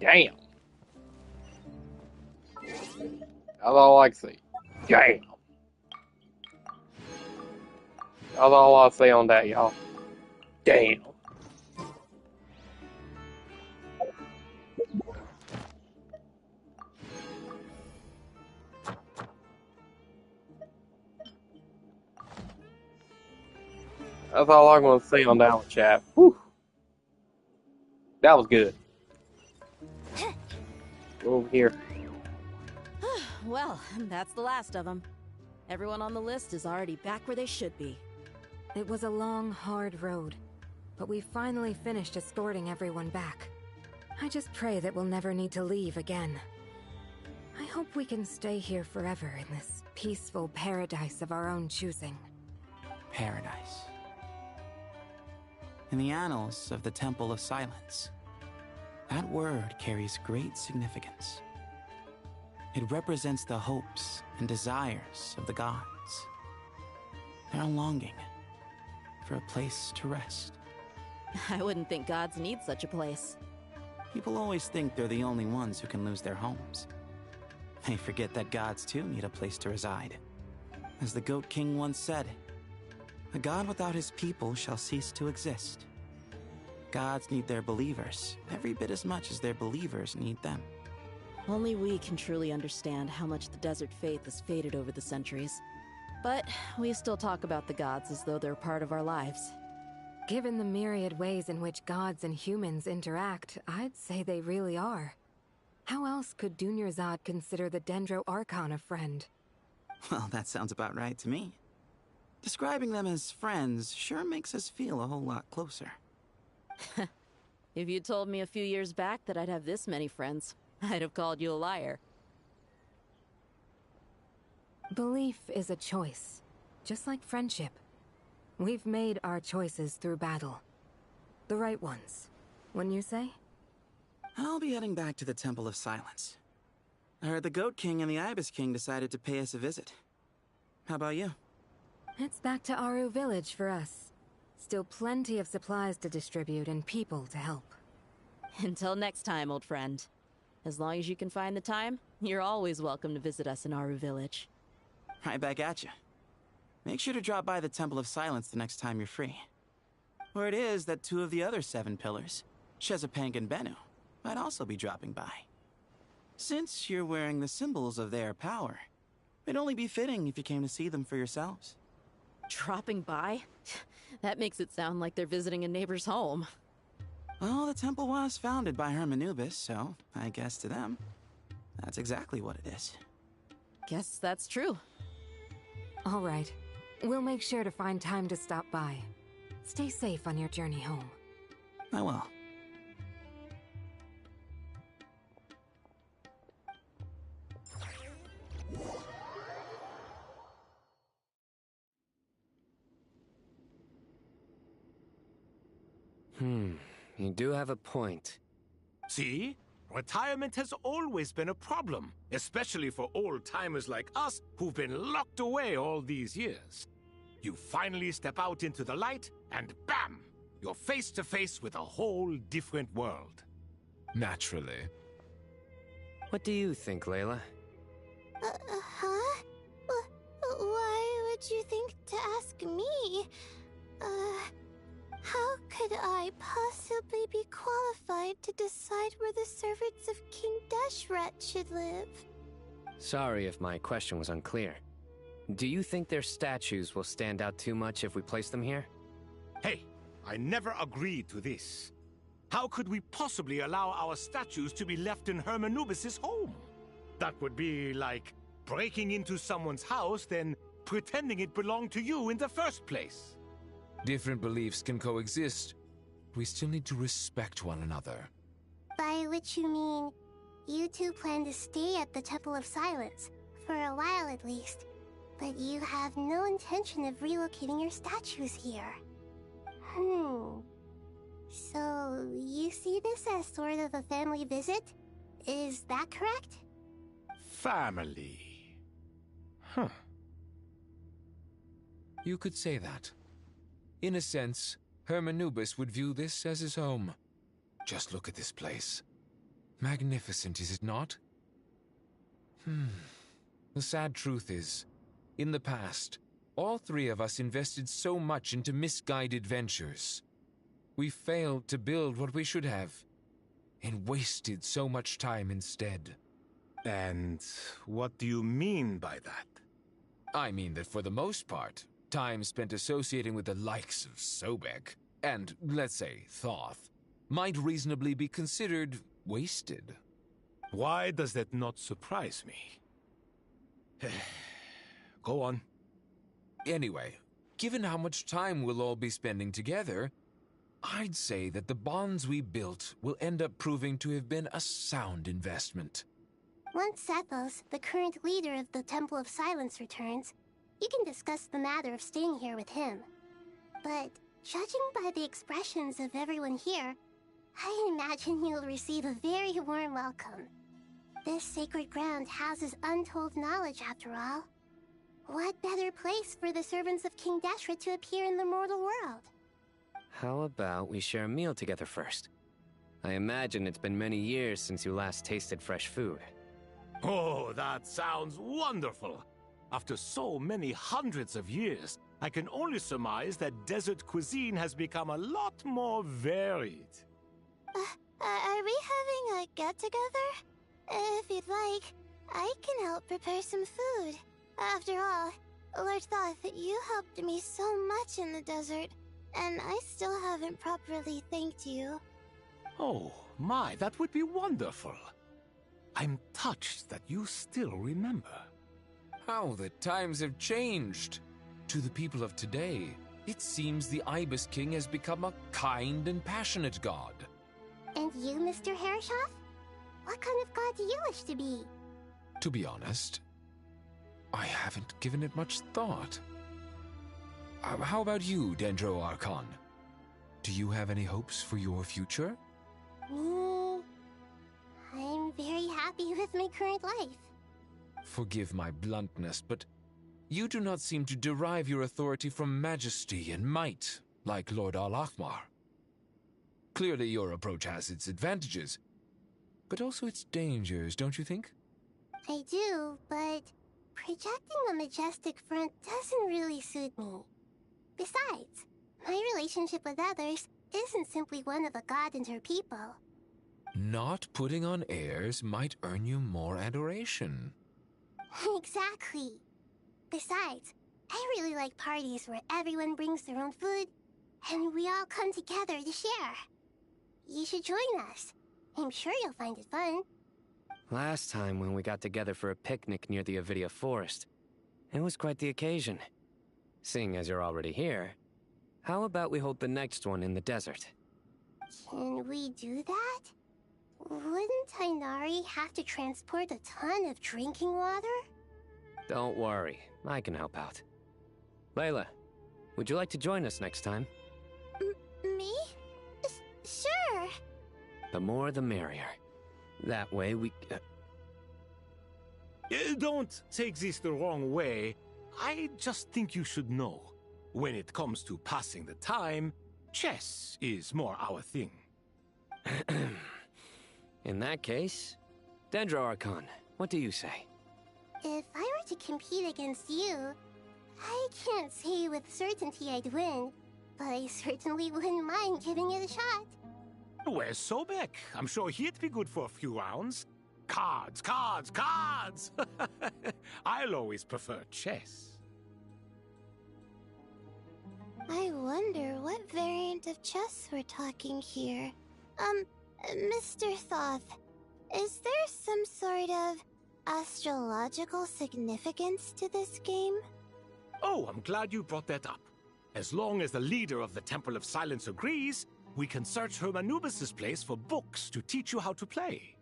Damn. That's all I see. Damn. That's all I see on that, y'all. Damn. That's all I'm gonna say on that one, chat. Whew. That was good. Over here. Well, that's the last of them. Everyone on the list is already back where they should be. It was a long, hard road, but we finally finished escorting everyone back. I just pray that we'll never need to leave again. I hope we can stay here forever in this peaceful paradise of our own choosing. Paradise. In the annals of the Temple of Silence, that word carries great significance. It represents the hopes and desires of the gods. Their longing for a place to rest. I wouldn't think gods need such a place. People always think they're the only ones who can lose their homes. They forget that gods too need a place to reside. As the Goat King once said, "A god without his people shall cease to exist." Gods need their believers every bit as much as their believers need them. Only we can truly understand how much the desert faith has faded over the centuries. But we still talk about the gods as though they're part of our lives. Given the myriad ways in which gods and humans interact, I'd say they really are. How else could Dunyarzad consider the Dendro Archon a friend? Well, that sounds about right to me. Describing them as friends sure makes us feel a whole lot closer. If you told me a few years back that I'd have this many friends, I'd have called you a liar. Belief is a choice, just like friendship. We've made our choices through battle. The right ones, wouldn't you say? I'll be heading back to the Temple of Silence. I heard the Goat King and the Ibis King decided to pay us a visit. How about you? It's back to Aru Village for us. Still plenty of supplies to distribute and people to help. Until next time, old friend. As long as you can find the time, you're always welcome to visit us in Aru Village. Right back at you. Make sure to drop by the Temple of Silence the next time you're free. Word is that 2 of the other 7 pillars, Shezapang and Bennu, might also be dropping by. Since you're wearing the symbols of their power, it'd only be fitting if you came to see them for yourselves. Dropping by? That makes it sound like they're visiting a neighbor's home. Well, the temple was founded by Hermanubis, so I guess to them, that's exactly what it is. Guess that's true. All right. We'll make sure to find time to stop by. Stay safe on your journey home. I will. You do have a point. See? Retirement has always been a problem, especially for old-timers like us who've been locked away all these years. You finally step out into the light, and bam! You're face to face with a whole different world. Naturally. What do you think, Layla? Huh? Why would you think to ask me? How could I possibly be qualified to decide where the servants of King Deshret should live? Sorry if my question was unclear. Do you think their statues will stand out too much if we place them here? Hey, I never agreed to this. How could we possibly allow our statues to be left in Hermanubis' home? That would be like breaking into someone's house, then pretending it belonged to you in the first place. Different beliefs can coexist. We still need to respect one another. By which you mean, You two plan to stay at the Temple of Silence, for a while at least. But you have no intention of relocating your statues here. So, you see this as sort of a family visit? Is that correct? Family. Huh. You could say that. In a sense, Hermanubis would view this as his home. Just look at this place. Magnificent, is it not? The sad truth is, in the past, all three of us invested so much into misguided ventures. We failed to build what we should have, and wasted so much time instead. And what do you mean by that? I mean that for the most part, time spent associating with the likes of Sobek, and, let's say, Thoth, might reasonably be considered wasted. Why does that not surprise me? Go on. Anyway, given how much time we'll all be spending together, I'd say that the bonds we built will end up proving to have been a sound investment. Once Sethos, the current leader of the Temple of Silence, returns, you can discuss the matter of staying here with him. But judging by the expressions of everyone here, I imagine you'll receive a very warm welcome. This sacred ground houses untold knowledge, after all. What better place for the servants of King Deshret to appear in the mortal world? How about we share a meal together first? I imagine it's been many years since you last tasted fresh food. Oh, that sounds wonderful! After so many hundreds of years, I can only surmise that desert cuisine has become a lot more varied. Are we having a get-together? If you'd like, I can help prepare some food. After all, Lord Thoth, you helped me so much in the desert, and I still haven't properly thanked you. Oh, my, that would be wonderful. I'm touched that you still remember. How the times have changed. To the people of today, it seems the Ibis King has become a kind and passionate god. And you, Mr. Herreshoff? What kind of god do you wish to be? To be honest, I haven't given it much thought. How about you, Dendro Archon? Do you have any hopes for your future? Me? I'm very happy with my current life. Forgive my bluntness, but you do not seem to derive your authority from majesty and might, like Lord Al-Ahmar. Clearly your approach has its advantages, but also its dangers, don't you think? I do, but projecting a majestic front doesn't really suit me. Besides, my relationship with others isn't simply one of a god and her people. Not putting on airs might earn you more adoration. Exactly. Besides, I really like parties where everyone brings their own food, and we all come together to share. You should join us. I'm sure you'll find it fun. Last time when we got together for a picnic near the Avidia Forest, it was quite the occasion. Seeing as you're already here, how about we hold the next one in the desert? Can we do that? Wouldn't Tainari have to transport a ton of drinking water? Don't worry, I can help out. Layla, would you like to join us next time? Me? Sure. The more the merrier. That way we... Don't take this the wrong way. I just think you should know. When it comes to passing the time, chess is more our thing. In that case, Dendro Archon, what do you say? If I were to compete against you, I can't say with certainty I'd win, but I certainly wouldn't mind giving it a shot. Where's Sobek? I'm sure he'd be good for a few rounds. Cards, cards, cards! I'll always prefer chess. I wonder what variant of chess we're talking here. Mr. Thoth, is there some sort of astrological significance to this game? Oh, I'm glad you brought that up. As long as the leader of the Temple of Silence agrees, we can search Hermanubis' place for books to teach you how to play.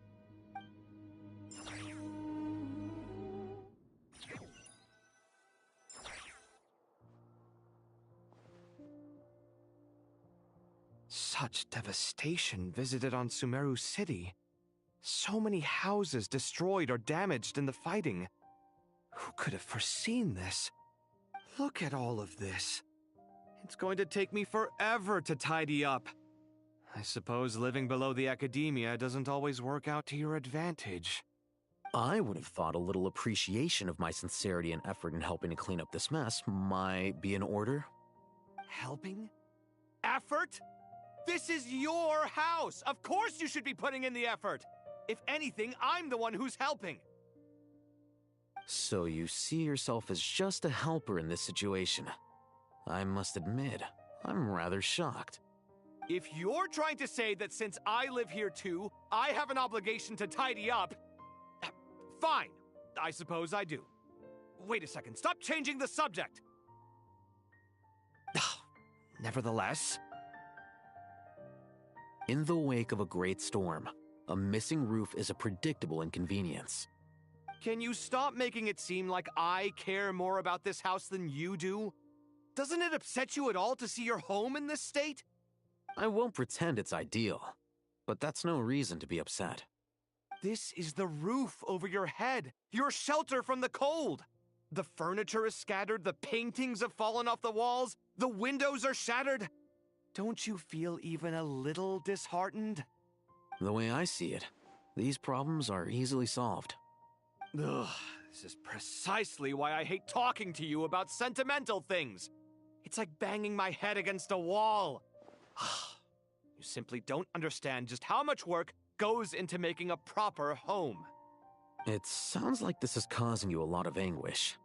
Such devastation visited on Sumeru City. So many houses destroyed or damaged in the fighting. Who could have foreseen this? Look at all of this. It's going to take me forever to tidy up. I suppose living below the academia doesn't always work out to your advantage. I would have thought a little appreciation of my sincerity and effort in helping to clean up this mess might be in order. Helping? Effort? This is your house! Of course you should be putting in the effort! If anything, I'm the one who's helping. So you see yourself as just a helper in this situation. I must admit, I'm rather shocked. If you're trying to say that since I live here too, I have an obligation to tidy up, fine. I suppose I do. Wait a second, stop changing the subject! Nevertheless... In the wake of a great storm, a missing roof is a predictable inconvenience. Can you stop making it seem like I care more about this house than you do? Doesn't it upset you at all to see your home in this state? I won't pretend it's ideal, but that's no reason to be upset. This is the roof over your head, your shelter from the cold. The furniture is scattered, the paintings have fallen off the walls, the windows are shattered. Don't you feel even a little disheartened? The way I see it, these problems are easily solved. Ugh, this is precisely why I hate talking to you about sentimental things. It's like banging my head against a wall. You simply don't understand just how much work goes into making a proper home. It sounds like this is causing you a lot of anguish.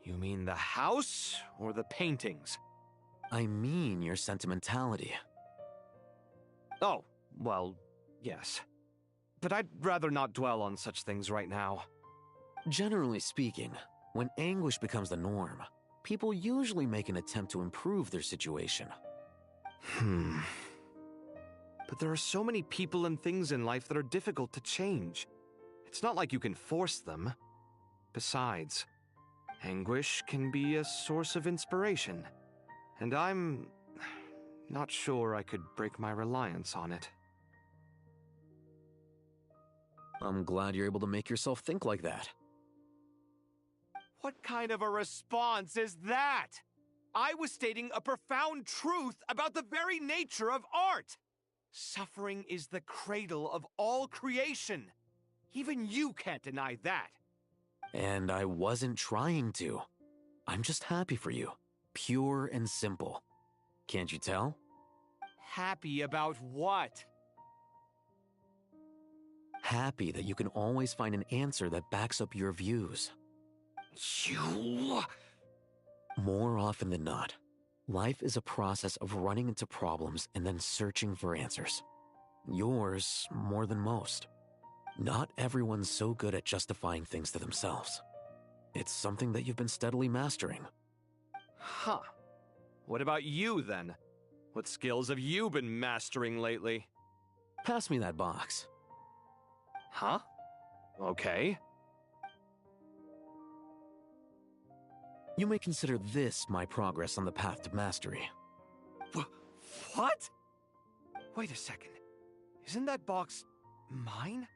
You mean the house or the paintings? I mean your sentimentality. Oh, well, yes. But I'd rather not dwell on such things right now. Generally speaking, when anguish becomes the norm, people usually make an attempt to improve their situation. But there are so many people and things in life that are difficult to change. It's not like you can force them. Besides, anguish can be a source of inspiration, and I'm not sure I could break my reliance on it. I'm glad you're able to make yourself think like that. What kind of a response is that? I was stating a profound truth about the very nature of art. Suffering is the cradle of all creation. Even you can't deny that. And I wasn't trying to. I'm just happy for you. Pure and simple. Can't you tell? Happy about what? Happy that you can always find an answer that backs up your views. You... More often than not, life is a process of running into problems and then searching for answers. Yours more than most. Not everyone's so good at justifying things to themselves. It's something that you've been steadily mastering. Huh. What about you, then? What skills have you been mastering lately? Pass me that box. Huh? Okay. You may consider this my progress on the path to mastery. What? Wait a second. Isn't that box mine?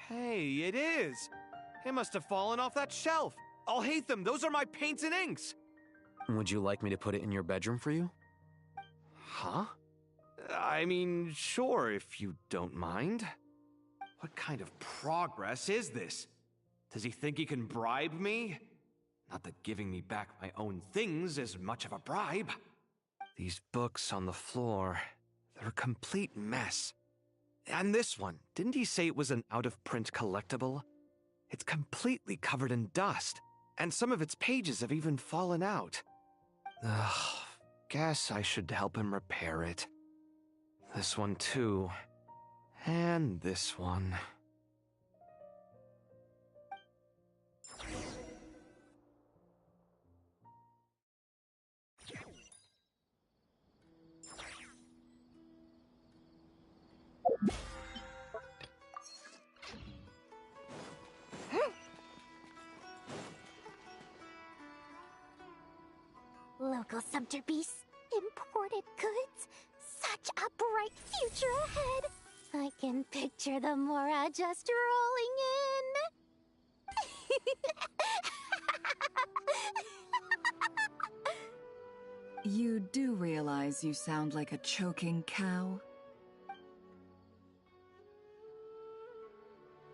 Hey, it is! It must have fallen off that shelf. I'll hate them. Those are my paints and inks. Would you like me to put it in your bedroom for you? Huh? I mean, sure, if you don't mind. What kind of progress is this? Does he think he can bribe me? Not that giving me back my own things is much of a bribe. These books on the floor, they're a complete mess. And this one, didn't he say it was an out-of-print collectible? It's completely covered in dust, and some of its pages have even fallen out. Ugh, guess I should help him repair it. This one too. And this one. Local subterbeast, imported goods, such a bright future ahead. I can picture the Mora just rolling in. You do realize you sound like a choking cow?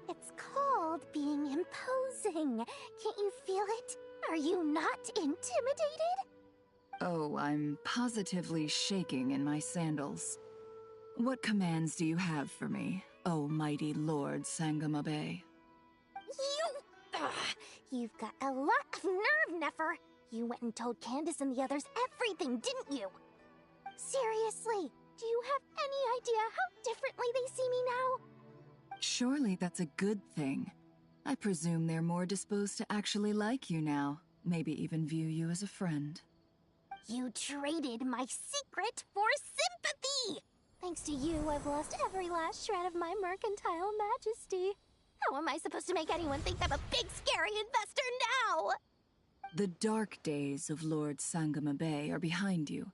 It's called being imposing. Can't you feel it? Are you not intimidated? Oh, I'm positively shaking in my sandals. What commands do you have for me, oh mighty Lord Sangamabe? You've got a lot of nerve, Nefer. You went and told Candace and the others everything, didn't you? Seriously, do you have any idea how differently they see me now? Surely that's a good thing. I presume they're more disposed to actually like you now, maybe even view you as a friend. You traded my secret for sympathy! Thanks to you, I've lost every last shred of my mercantile majesty. How am I supposed to make anyone think I'm a big, scary investor now? The dark days of Lord Sangamabe are behind you.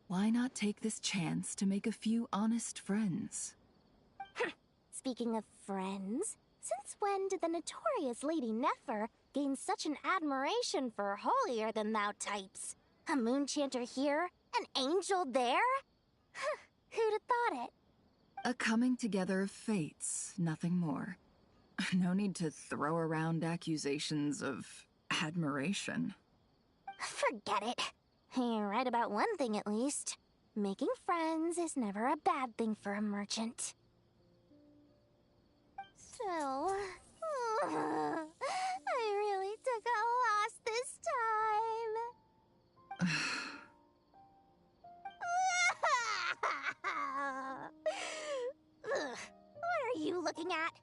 Why not take this chance to make a few honest friends? Speaking of friends, since when did the notorious Lady Nefer gain such an admiration for holier-than-thou types? A moon chanter here? An angel there? Who'd have thought it? A coming together of fates, nothing more. No need to throw around accusations of admiration. Forget it. You're right about one thing at least. Making friends is never a bad thing for a merchant. So, I really took a loss this time. What are you looking at?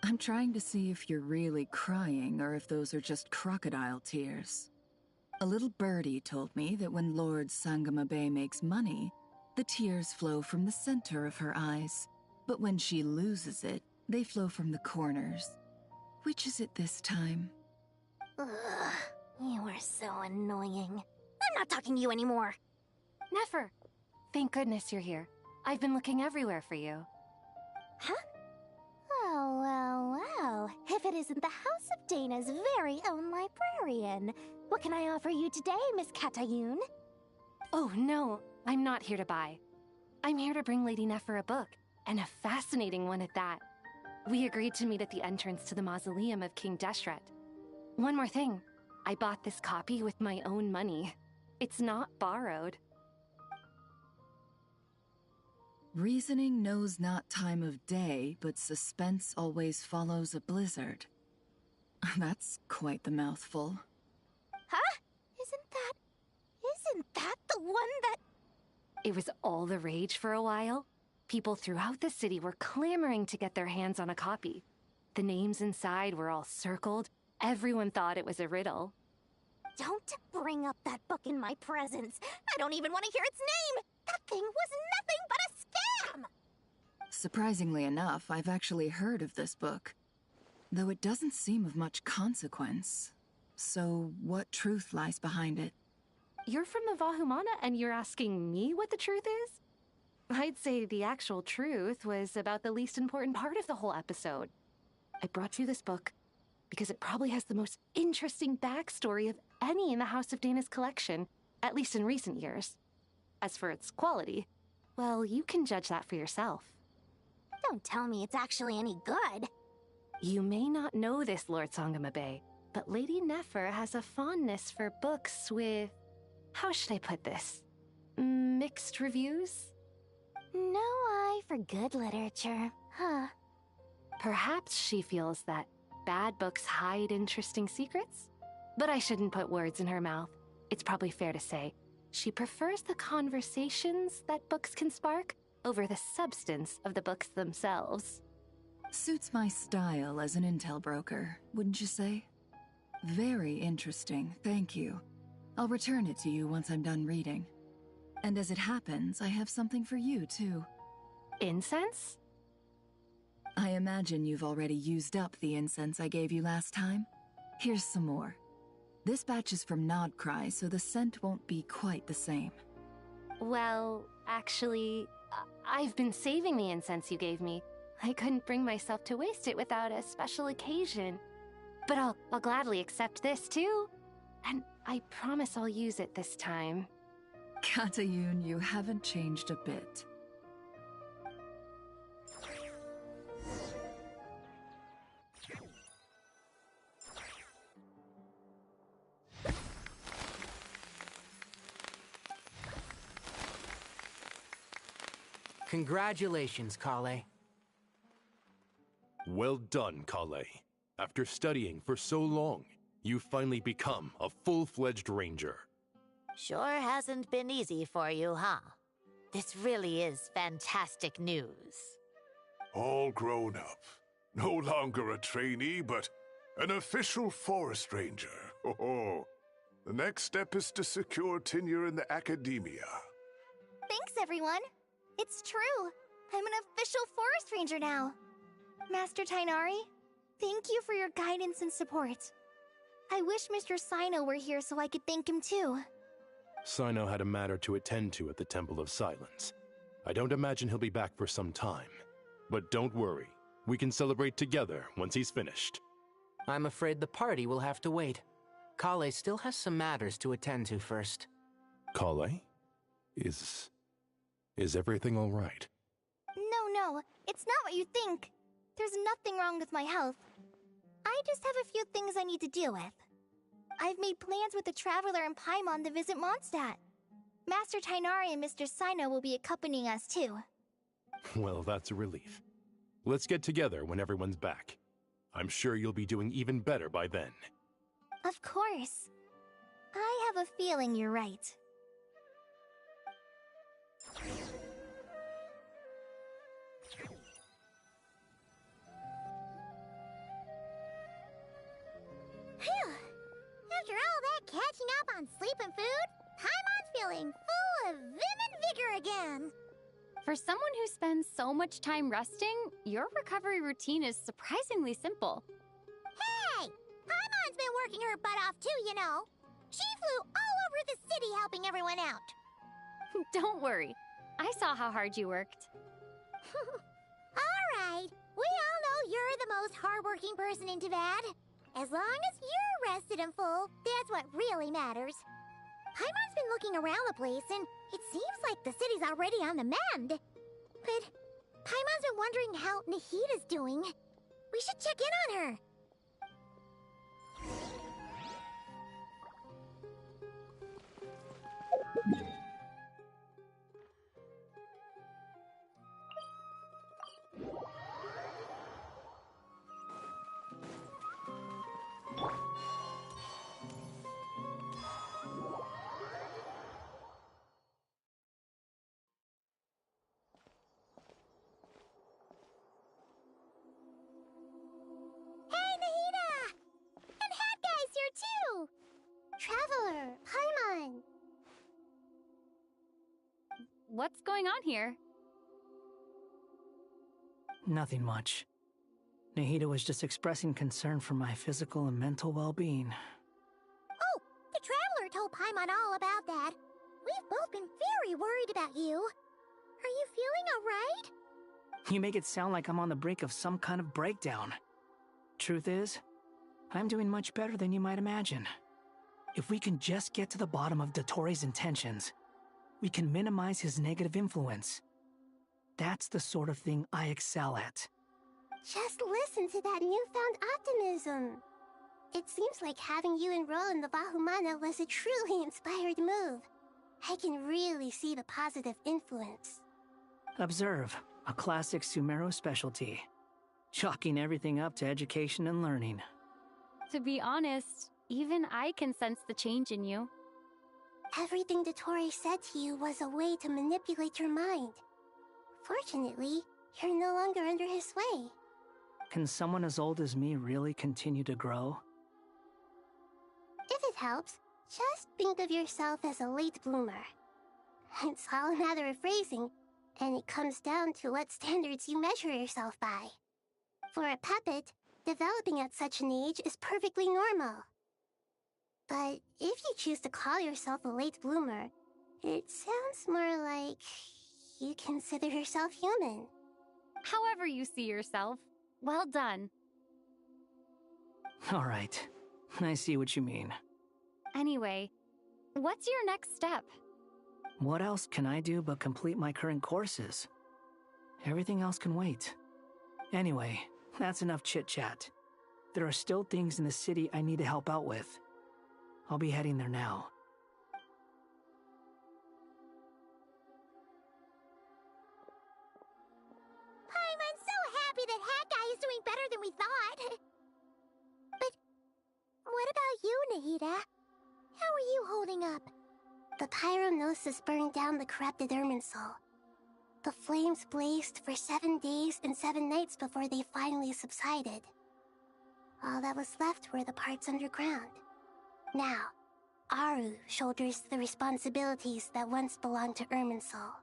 I'm trying to see if you're really crying or if those are just crocodile tears. A little birdie told me that when Lord Sangamabe makes money, the tears flow from the center of her eyes, but when she loses it, they flow from the corners. Which is it this time? Ugh, you are so annoying. I'm not talking to you anymore. Nefer, thank goodness you're here. I've been looking everywhere for you. Huh? Well. If it isn't the House of Dana's very own librarian. What can I offer you today, Miss Katayun? Oh, no. I'm not here to buy. I'm here to bring Lady Nefer a book, and a fascinating one at that. We agreed to meet at the entrance to the mausoleum of King Deshret. One more thing. I bought this copy with my own money. It's not borrowed. Reasoning knows not time of day, but suspense always follows a blizzard. That's quite the mouthful. Huh? Isn't that the one that... It was all the rage for a while. People throughout the city were clamoring to get their hands on a copy. The names inside were all circled. Everyone thought it was a riddle. Don't bring up that book in my presence. I don't even want to hear its name. That thing was nothing but a scam! Surprisingly enough, I've actually heard of this book, though it doesn't seem of much consequence. So, what truth lies behind it? You're from the Vahumana and you're asking me what the truth is? I'd say the actual truth was about the least important part of the whole episode. I brought you this book because it probably has the most interesting backstory of any in the House of Dana's collection, at least in recent years. As for its quality, well, you can judge that for yourself. Don't tell me it's actually any good. You may not know this, Lord Sangamabe, but Lady Nefer has a fondness for books with... how should I put this? Mixed reviews? No eye for good literature, huh? Perhaps she feels that bad books hide interesting secrets? But I shouldn't put words in her mouth. It's probably fair to say she prefers the conversations that books can spark over the substance of the books themselves. Suits my style as an intel broker, wouldn't you say? Very interesting, thank you. I'll return it to you once I'm done reading. And as it happens, I have something for you, too. Incense? I imagine you've already used up the incense I gave you last time. Here's some more. This batch is from Nodcry, so the scent won't be quite the same. Well, actually, I've been saving the incense you gave me. I couldn't bring myself to waste it without a special occasion. But I'll gladly accept this too. And I promise I'll use it this time. Katayun, you haven't changed a bit. Congratulations, Kale. Well done, Kale. After studying for so long, you've finally become a full-fledged ranger. Sure hasn't been easy for you, huh? This really is fantastic news. All grown up. No longer a trainee, but an official forest ranger. Oh, the next step is to secure tenure in the academia. Thanks, everyone. It's true. I'm an official forest ranger now. Master Tainari, thank you for your guidance and support. I wish Mr. Sino were here so I could thank him too. Sino had a matter to attend to at the Temple of Silence. I don't imagine he'll be back for some time. But don't worry, we can celebrate together once he's finished. I'm afraid the party will have to wait. Kale still has some matters to attend to first. Kale? Is everything all right? No, it's not what you think. There's nothing wrong with my health. I just have a few things I need to deal with. I've made plans with the Traveler and Paimon to visit Mondstadt. Master Tainari and Mr. Sino will be accompanying us too. Well, that's a relief. Let's get together when everyone's back. I'm sure you'll be doing even better by then. Of course. I have a feeling you're right. Phew! After all that catching up on sleep and food, Paimon's feeling full of vim and vigor again. For someone who spends so much time resting, your recovery routine is surprisingly simple. Hey! Paimon's been working her butt off too, you know. She flew all over the city helping everyone out. Don't worry. I saw how hard you worked. Alright, we all know you're the most hardworking person in Tavad. As long as you're rested and full, that's what really matters. Paimon's been looking around the place, and it seems like the city's already on the mend. But Paimon's been wondering how Nahida's doing. We should check in on her. Hey, Nahida! And Hat Guy's here too! Traveler, Paimon! What's going on here? Nothing much. Nahida was just expressing concern for my physical and mental well-being. Oh, the Traveler told Paimon all about that. We've both been very worried about you. Are you feeling alright? You make it sound like I'm on the brink of some kind of breakdown. Truth is, I'm doing much better than you might imagine. If we can just get to the bottom of Dottoro's intentions, we can minimize his negative influence. That's the sort of thing I excel at. Just listen to that newfound optimism. It seems like having you enroll in the Vahumana was a truly inspired move. I can really see the positive influence. Observe, a classic Sumeru specialty. Chalking everything up to education and learning. To be honest, even I can sense the change in you. Everything Dottori said to you was a way to manipulate your mind. Fortunately, you're no longer under his sway. Can someone as old as me really continue to grow? If it helps, just think of yourself as a late bloomer. It's all a matter of phrasing, and it comes down to what standards you measure yourself by. For a puppet, developing at such an age is perfectly normal. But if you choose to call yourself a late bloomer, It sounds more like you consider yourself human. However you see yourself. Well done. Alright, I see what you mean. Anyway, what's your next step? What else can I do but complete my current courses? Everything else can wait. Anyway, that's enough chit-chat. There are still things in the city I need to help out with. I'll be heading there now. I'm so happy that Hat Guy is doing better than we thought. But what about you, Nahida? How are you holding up? The pyronosis burned down the corrupted Irminsul. The flames blazed for 7 days and 7 nights before they finally subsided. All that was left were the parts underground. Now, Aru shoulders the responsibilities that once belonged to Irminsul.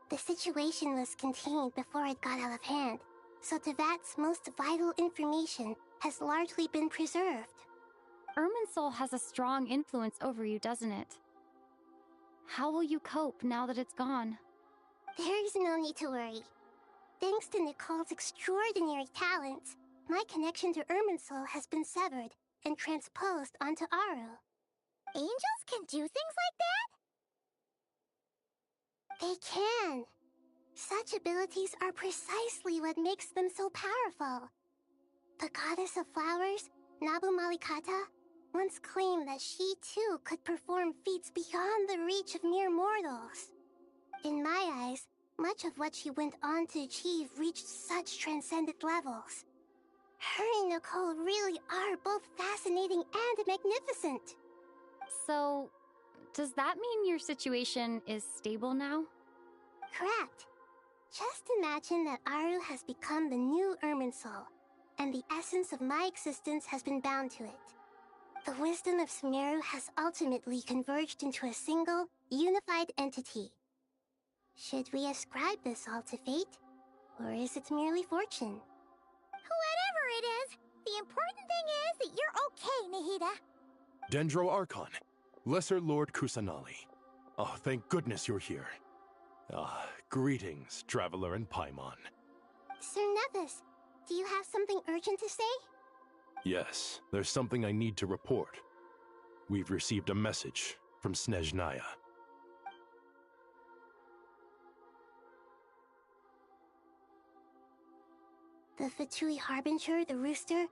The situation was contained before it got out of hand, so Tevat's most vital information has largely been preserved. Irminsul has a strong influence over you, doesn't it? How will you cope now that it's gone? There's no need to worry. Thanks to Nicole's extraordinary talents, my connection to Irminsul has been severed and transposed onto Aru. Angels can do things like that? They can. Such abilities are precisely what makes them so powerful. The goddess of flowers, Nabu Malikata, once claimed that she too could perform feats beyond the reach of mere mortals. In my eyes, much of what she went on to achieve reached such transcendent levels. Her and Nicole really are both fascinating and magnificent. So, does that mean your situation is stable now? Correct. Just imagine that Aru has become the new Irminsul, and the essence of my existence has been bound to it. The wisdom of Sumeru has ultimately converged into a single, unified entity. Should we ascribe this all to fate, or is it merely fortune? Whatever it is, the important thing is that you're okay, Nahida. Dendro Archon, Lesser Lord Kusanali. Oh, thank goodness you're here. Greetings, Traveler and Paimon. Sir Nevis, do you have something urgent to say? Yes, there's something I need to report. We've received a message from Snezhnaya. The Fatui Harbinger, the Rooster,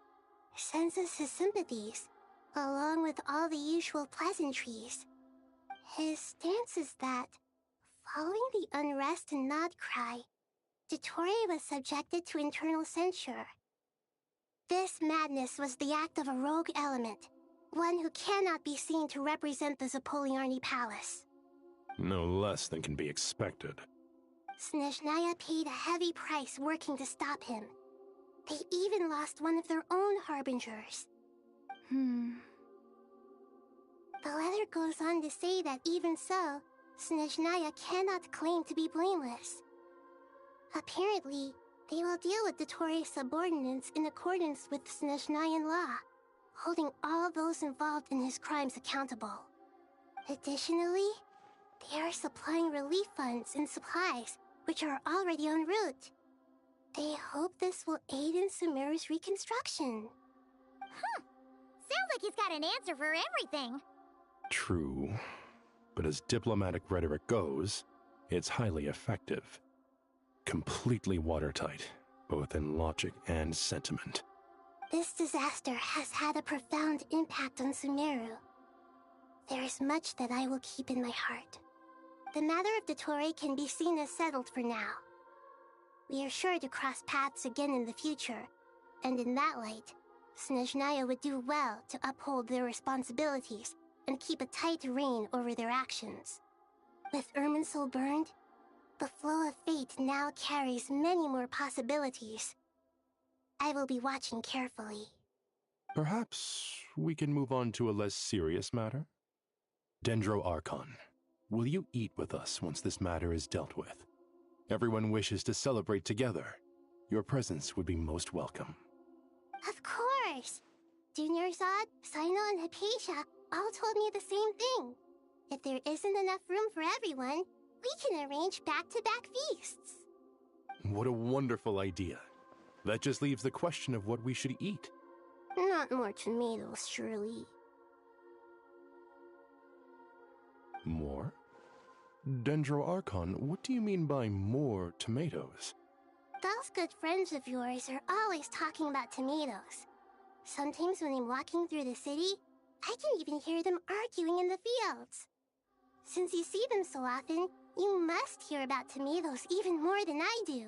sends us his sympathies, along with all the usual pleasantries. His stance is that, following the unrest and Nod Cry, Dottore was subjected to internal censure. This madness was the act of a rogue element, one who cannot be seen to represent the Zapoliarni Palace. No less than can be expected. Snezhnaya paid a heavy price working to stop him. They even lost one of their own harbingers. The letter goes on to say that even so, Snezhnaya cannot claim to be blameless. Apparently, they will deal with Dottore's subordinates in accordance with Snezhnayan law, holding all those involved in his crimes accountable. Additionally, they are supplying relief funds and supplies, which are already en route. They hope this will aid in Sumeru's reconstruction. Sounds like he's got an answer for everything. True, but as diplomatic rhetoric goes, it's highly effective. Completely watertight, both in logic and sentiment. This disaster has had a profound impact on Sumeru. There is much that I will keep in my heart. The matter of Dottore can be seen as settled for now. We are sure to cross paths again in the future, and in that light, Snezhnaya would do well to uphold their responsibilities and keep a tight rein over their actions. With Irminsul burned, the flow of fate now carries many more possibilities. I will be watching carefully. Perhaps we can move on to a less serious matter? Dendro Archon, will you eat with us once this matter is dealt with? Everyone wishes to celebrate together. Your presence would be most welcome. Of course! Junior Zod, Sino, and Hypatia all told me the same thing. If there isn't enough room for everyone, we can arrange back-to-back feasts. What a wonderful idea. That just leaves the question of what we should eat. Not more tomatoes, surely. More? Dendro Archon, what do you mean by more tomatoes? Those good friends of yours are always talking about tomatoes. Sometimes when I'm walking through the city, I can even hear them arguing in the fields. Since you see them so often, you must hear about tomatoes even more than I do.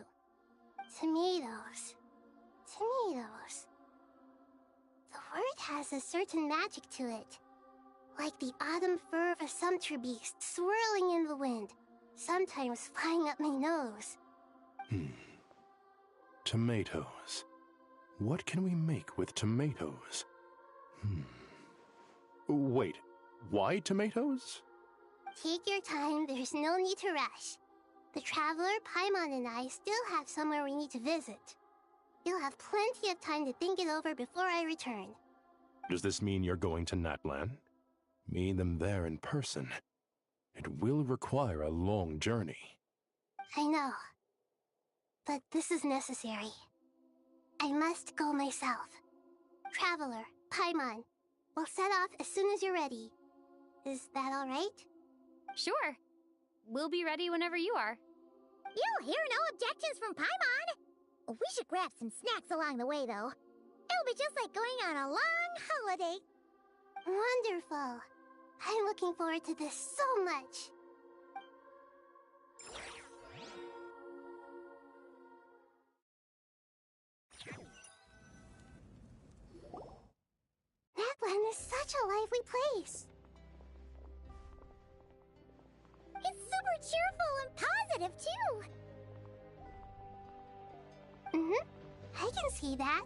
Tomatoes. Tomatoes. The word has a certain magic to it. Like the autumn fur of a sumpter beast swirling in the wind, sometimes flying up my nose. Tomatoes. What can we make with tomatoes? Wait, why tomatoes? Take your time, there's no need to rush. The Traveler, Paimon, and I still have somewhere we need to visit. You'll have plenty of time to think it over before I return. Does this mean you're going to Natlan? Meet them there in person. It will require a long journey. I know. But this is necessary. I must go myself. Traveler, Paimon, we'll set off as soon as you're ready. Is that all right? Sure. We'll be ready whenever you are. You'll hear no objections from Paimon. We should grab some snacks along the way, though. It'll be just like going on a long holiday. Wonderful. I'm looking forward to this so much. Natlan is such a lively place. It's super cheerful and positive, too. I can see that.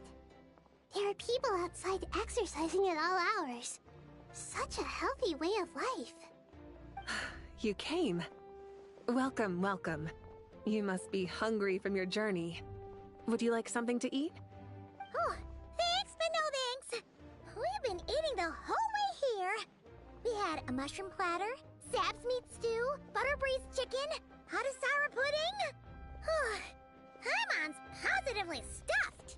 There are people outside exercising at all hours. Such a healthy way of life. You came. Welcome, welcome. You must be hungry from your journey. Would you like something to eat? Oh, thanks, but no thanks. We've been eating the whole way here. We had a mushroom platter, Sab's meat stew, butter braised chicken, hot sour pudding. Paimon's positively stuffed.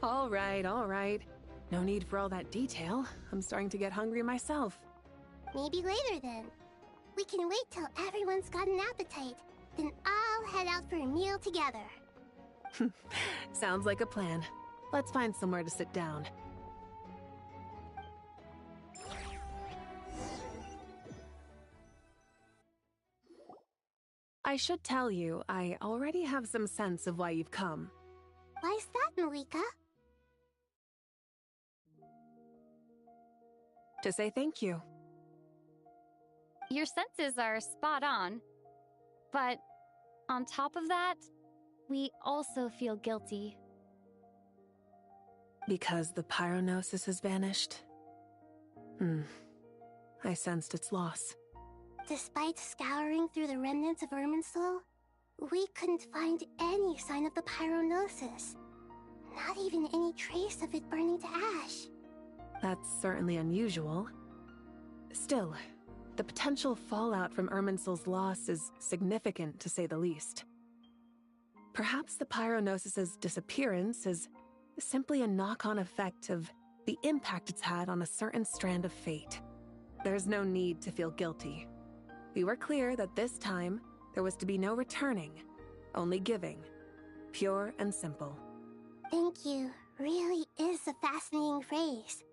All right, all right. No need for all that detail. I'm starting to get hungry myself. Maybe later then. We can wait till everyone's got an appetite. Then I'll head out for a meal together. Sounds like a plan. Let's find somewhere to sit down. I should tell you, I already have some sense of why you've come. Why's that, Malika? To say thank you. Your senses are spot on. But on top of that, we also feel guilty. Because the pyronosis has vanished? I sensed its loss. Despite scouring through the remnants of Irminsul, we couldn't find any sign of the pyronosis. Not even any trace of it burning to ash. That's certainly unusual. Still, the potential fallout from Irminsul's loss is significant, to say the least. Perhaps the pyronosis's disappearance is simply a knock-on effect of the impact it's had on a certain strand of fate. There's no need to feel guilty. We were clear that this time, there was to be no returning, only giving. Pure and simple. Thank you really is a fascinating phrase.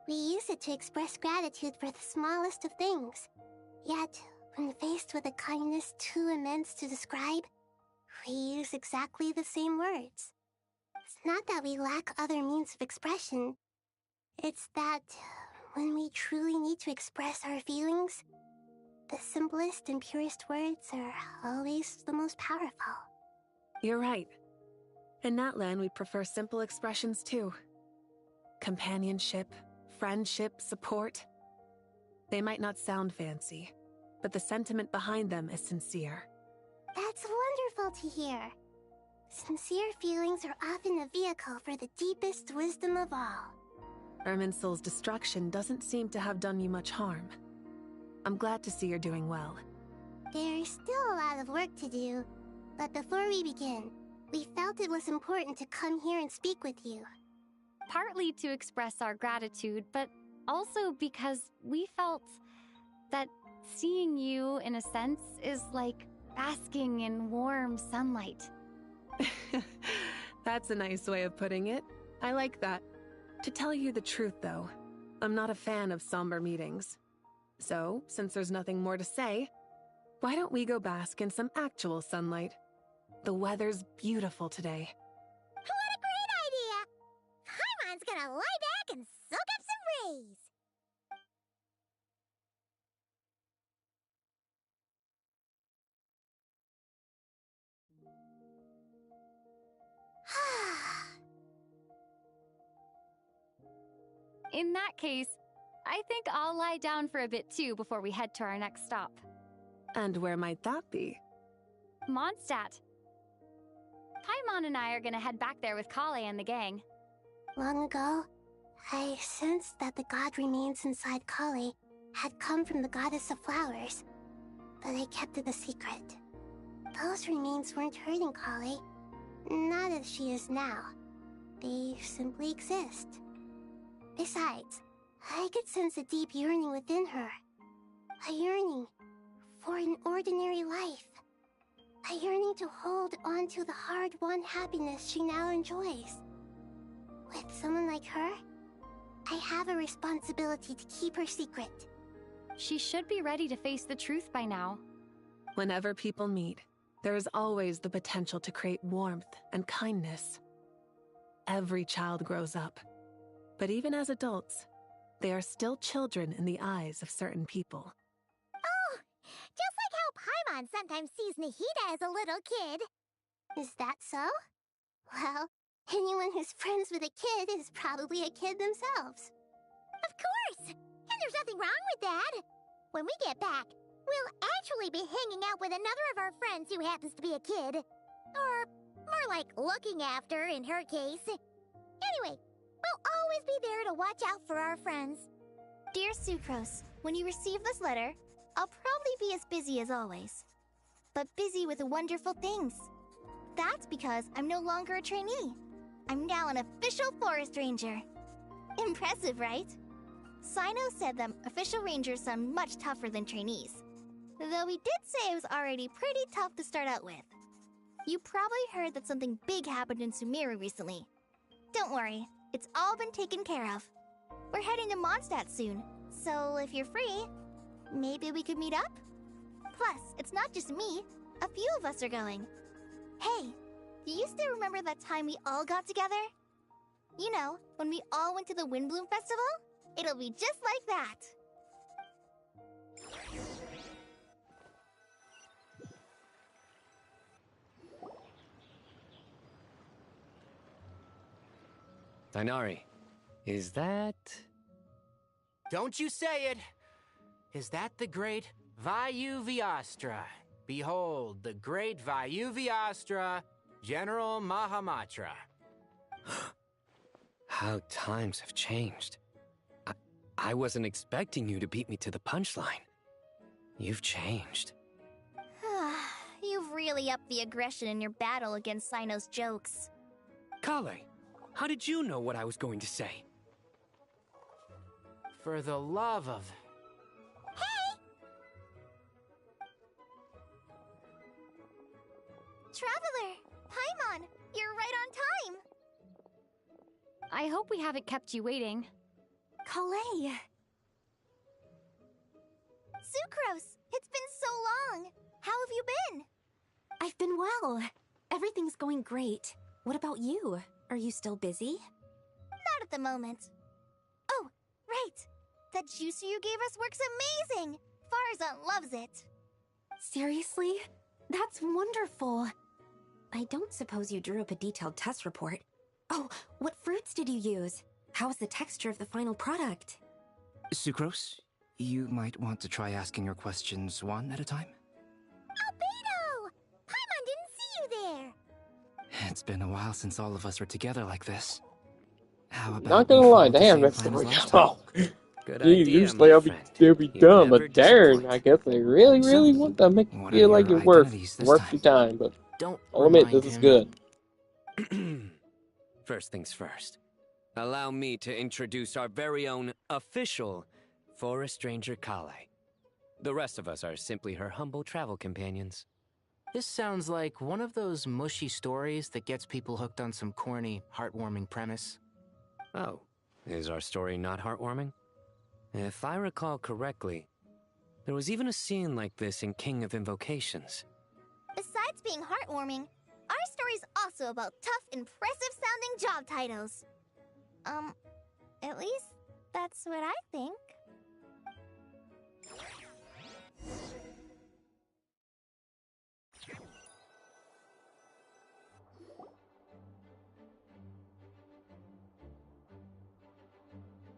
We use it to express gratitude for the smallest of things. Yet, when faced with a kindness too immense to describe, we use exactly the same words. It's not that we lack other means of expression. It's that when we truly need to express our feelings, the simplest and purest words are always the most powerful. You're right. In Natlan, we prefer simple expressions too. Companionship, friendship, support. They might not sound fancy, but the sentiment behind them is sincere. That's wonderful to hear. Sincere feelings are often a vehicle for the deepest wisdom of all. Irminsul's destruction doesn't seem to have done you much harm. I'm glad to see you're doing well. There's still a lot of work to do, but before we begin, we felt it was important to come here and speak with you. Partly to express our gratitude, but also because we felt that seeing you, in a sense, is like basking in warm sunlight. That's a nice way of putting it. I like that. To tell you the truth, though, I'm not a fan of somber meetings. So, since there's nothing more to say, why don't we go bask in some actual sunlight? The weather's beautiful today. What a great idea! Paimon's gonna lie back and soak up some rays! In that case, I think I'll lie down for a bit too before we head to our next stop. And where might that be? Mondstadt. Paimon and I are gonna head back there with Kale and the gang. Long ago, I sensed that the god remains inside Kale had come from the goddess of flowers, but I kept it a secret. Those remains weren't hurting Kale, not as she is now. They simply exist. Besides, I could sense a deep yearning within her. A yearning for an ordinary life. A yearning to hold on to the hard-won happiness she now enjoys. With someone like her, I have a responsibility to keep her secret. She should be ready to face the truth by now. Whenever people meet, there is always the potential to create warmth and kindness. Every child grows up, but even as adults, they are still children in the eyes of certain people. Oh, just like how Paimon sometimes sees Nahida as a little kid. Is that so? Well, anyone who's friends with a kid is probably a kid themselves. Of course! And there's nothing wrong with that. When we get back, we'll actually be hanging out with another of our friends who happens to be a kid. Or more like looking after, in her case. Anyway, we'll always be there to watch out for our friends. Dear Sucrose, when you receive this letter, I'll probably be as busy as always. But busy with wonderful things. That's because I'm no longer a trainee. I'm now an official forest ranger. Impressive, right? Sino said that official rangers sound much tougher than trainees. Though he did say it was already pretty tough to start out with. You probably heard that something big happened in Sumeru recently. Don't worry, it's all been taken care of. We're heading to Mondstadt soon, so if you're free, maybe we could meet up? Plus, it's not just me. A few of us are going. Hey, do you still remember that time we all got together? You know, when we all went to the Windbloom Festival? It'll be just like that. Tighnari, is that... Don't you say it! Is that the great Vayu Vyastra? Behold, the great Vayu Vyastra, General Mahamatra. How times have changed. I wasn't expecting you to beat me to the punchline. You've changed. You've really upped the aggression in your battle against Sino's jokes. Kale, how did you know what I was going to say? For the love of... Hey! Traveler! Paimon! You're right on time! I hope we haven't kept you waiting. Kale! Sucrose! It's been so long! How have you been? I've been well. Everything's going great. What about you? Are you still busy? Not at the moment. Oh, right! That juicer you gave us works amazing! Farzan loves it! Seriously? That's wonderful. I don't suppose you drew up a detailed test report. Oh, what fruits did you use? How's the texture of the final product? Sucrose, you might want to try asking your questions one at a time. Albedo! Paimon didn't see you there! It's been a while since all of us were together like this. How How about Not we gonna lie, follow the damn, same that plan as story. last time? Oh, Good gee, idea, usually my I'll be friend. they'll be You done, never but darn, disappoint. I guess they really, So, really want to make what it are feel like your it worth identities this worth time? your time. But Don't I'll admit remind this is him. good. First things first. Allow me to introduce our very own official Forest Ranger Kale. The rest of us are simply her humble travel companions. This sounds like one of those mushy stories that gets people hooked on some corny, heartwarming premise. Oh, is our story not heartwarming? If I recall correctly, there was even a scene like this in King of Invocations. Besides being heartwarming, our story's also about tough, impressive-sounding job titles. At least that's what I think.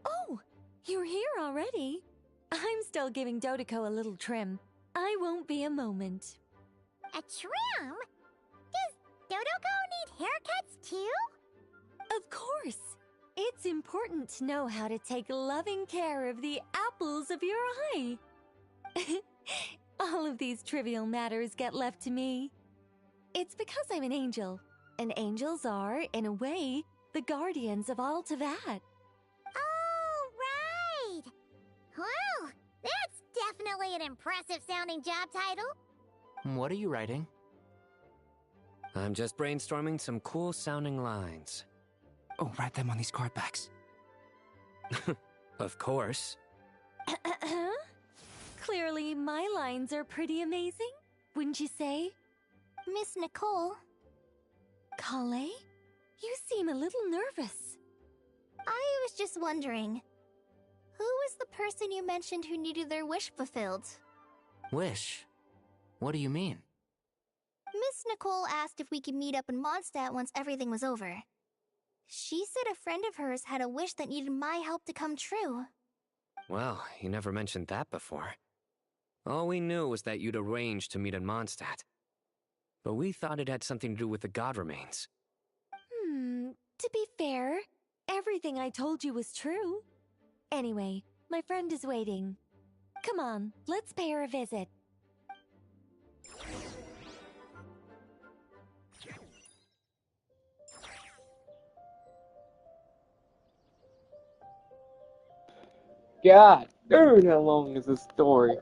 Oh, you're here already. I'm still giving Dodeko a little trim. I won't be a moment. A trim? Does Dodoko need haircuts too? Of course. It's important to know how to take loving care of the apples of your eye. All of these trivial matters get left to me. It's because I'm an angel, and angels are, in a way, the guardians of all Teyvat. Oh, right! Well, that's definitely an impressive-sounding job title. What are you writing? I'm just brainstorming some cool-sounding lines. Oh, write them on these card backs. Of course. Clearly, my lines are pretty amazing, wouldn't you say? Miss Nicole. Kale? You seem a little nervous. I was just wondering, who was the person you mentioned who needed their wish fulfilled? Wish? What do you mean? Miss Nicole asked if we could meet up in Mondstadt once everything was over. She said a friend of hers had a wish that needed my help to come true. Well, you never mentioned that before. All we knew was that you'd arranged to meet in Mondstadt. But we thought it had something to do with the god remains. To be fair, everything I told you was true. Anyway, my friend is waiting. Come on, let's pay her a visit. God darn, how long is this story?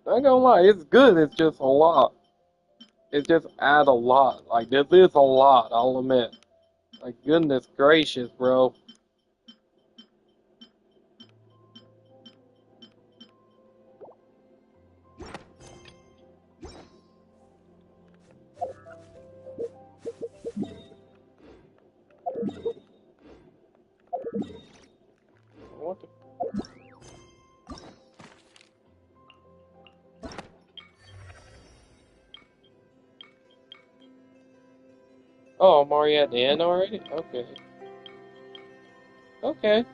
Not gonna lie, it's good, it's just a lot. It just add a lot. Like, this is a lot, I'll admit. Like, goodness gracious, bro. What the? Oh, I'm already at the end already? Okay. Okay.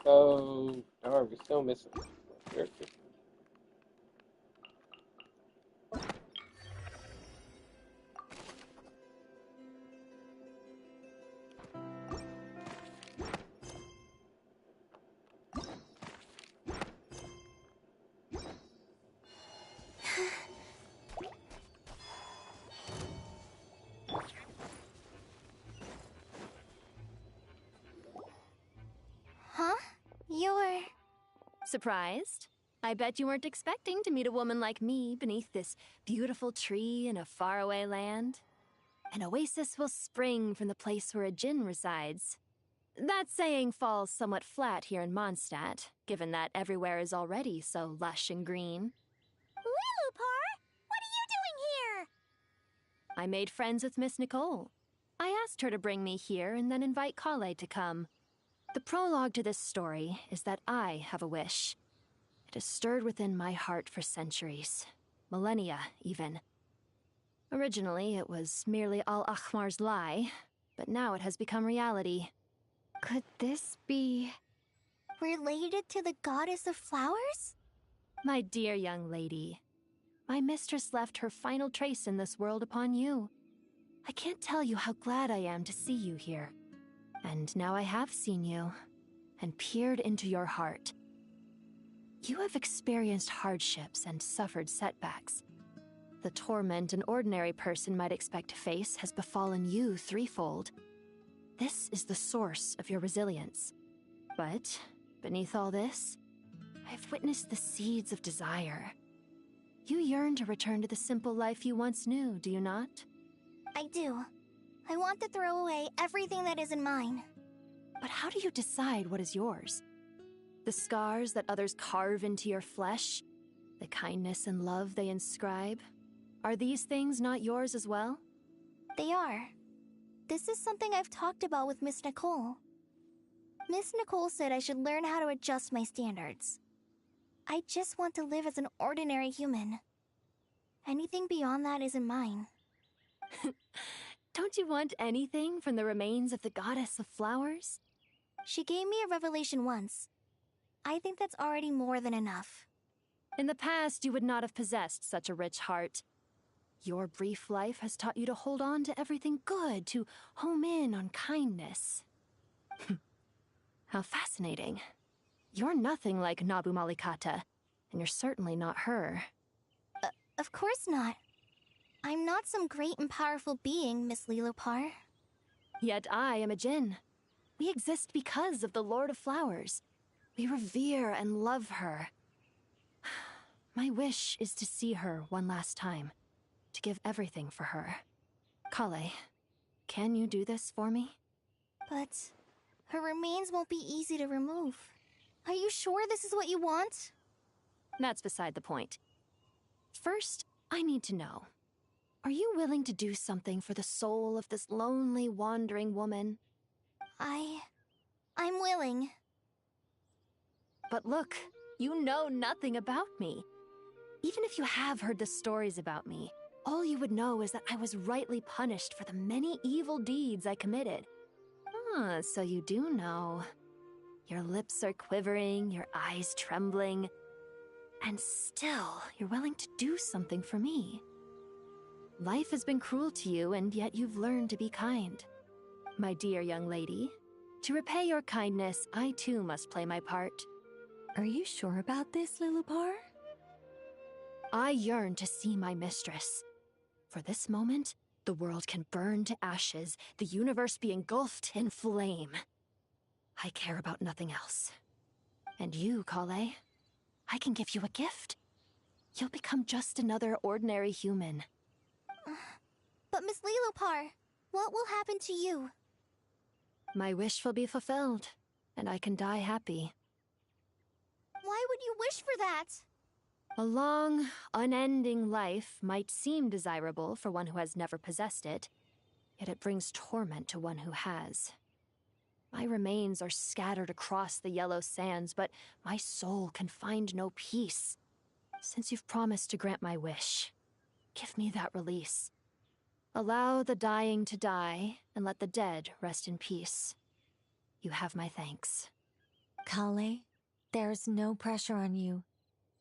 So, darn, we're still missing a character. Surprised? I bet you weren't expecting to meet a woman like me beneath this beautiful tree in a faraway land. An oasis will spring from the place where a djinn resides. That saying falls somewhat flat here in Mondstadt, given that everywhere is already so lush and green. Lilupar, what are you doing here? I made friends with Miss Nicole. I asked her to bring me here and then invite Kale to come. The prologue to this story is that I have a wish. It has stirred within my heart for centuries, millennia even. Originally, it was merely Al-Ahmar's lie, but now it has become reality. Could this be related to the goddess of flowers? My dear young lady, my mistress left her final trace in this world upon you. I can't tell you how glad I am to see you here. And now I have seen you, and peered into your heart. You have experienced hardships and suffered setbacks. The torment an ordinary person might expect to face has befallen you threefold. This is the source of your resilience. But, beneath all this, I've witnessed the seeds of desire. You yearn to return to the simple life you once knew, do you not? I do. I want to throw away everything that isn't mine. But how do you decide what is yours? The scars that others carve into your flesh? The kindness and love they inscribe? Are these things not yours as well? They are. This is something I've talked about with Miss Nicole. Miss Nicole said I should learn how to adjust my standards. I just want to live as an ordinary human. Anything beyond that isn't mine. Don't you want anything from the remains of the goddess of flowers? She gave me a revelation once. I think that's already more than enough. In the past, you would not have possessed such a rich heart. Your brief life has taught you to hold on to everything good, to home in on kindness. How fascinating. You're nothing like Nabu Malikata, and you're certainly not her. Of course not. I'm not some great and powerful being, Miss Lilupar. Yet I am a djinn. We exist because of the Lord of Flowers. We revere and love her. My wish is to see her one last time, to give everything for her. Kale, can you do this for me? But her remains won't be easy to remove. Are you sure this is what you want? That's beside the point. First, I need to know. Are you willing to do something for the soul of this lonely, wandering woman? I'm willing. But look, you know nothing about me. Even if you have heard the stories about me, all you would know is that I was rightly punished for the many evil deeds I committed. Ah, so you do know. Your lips are quivering, your eyes trembling, and still you're willing to do something for me. Life has been cruel to you, and yet you've learned to be kind. My dear young lady, to repay your kindness, I too must play my part. Are you sure about this, Lilupar? I yearn to see my mistress. For this moment, the world can burn to ashes, the universe be engulfed in flame. I care about nothing else. And you, Kale, I can give you a gift. You'll become just another ordinary human. But Miss Lilupar, what will happen to you? My wish will be fulfilled, and I can die happy. Why would you wish for that? A long, unending life might seem desirable for one who has never possessed it, yet it brings torment to one who has. My remains are scattered across the yellow sands, but my soul can find no peace. Since you've promised to grant my wish, give me that release. Allow the dying to die, and let the dead rest in peace. You have my thanks. Kale, there's no pressure on you.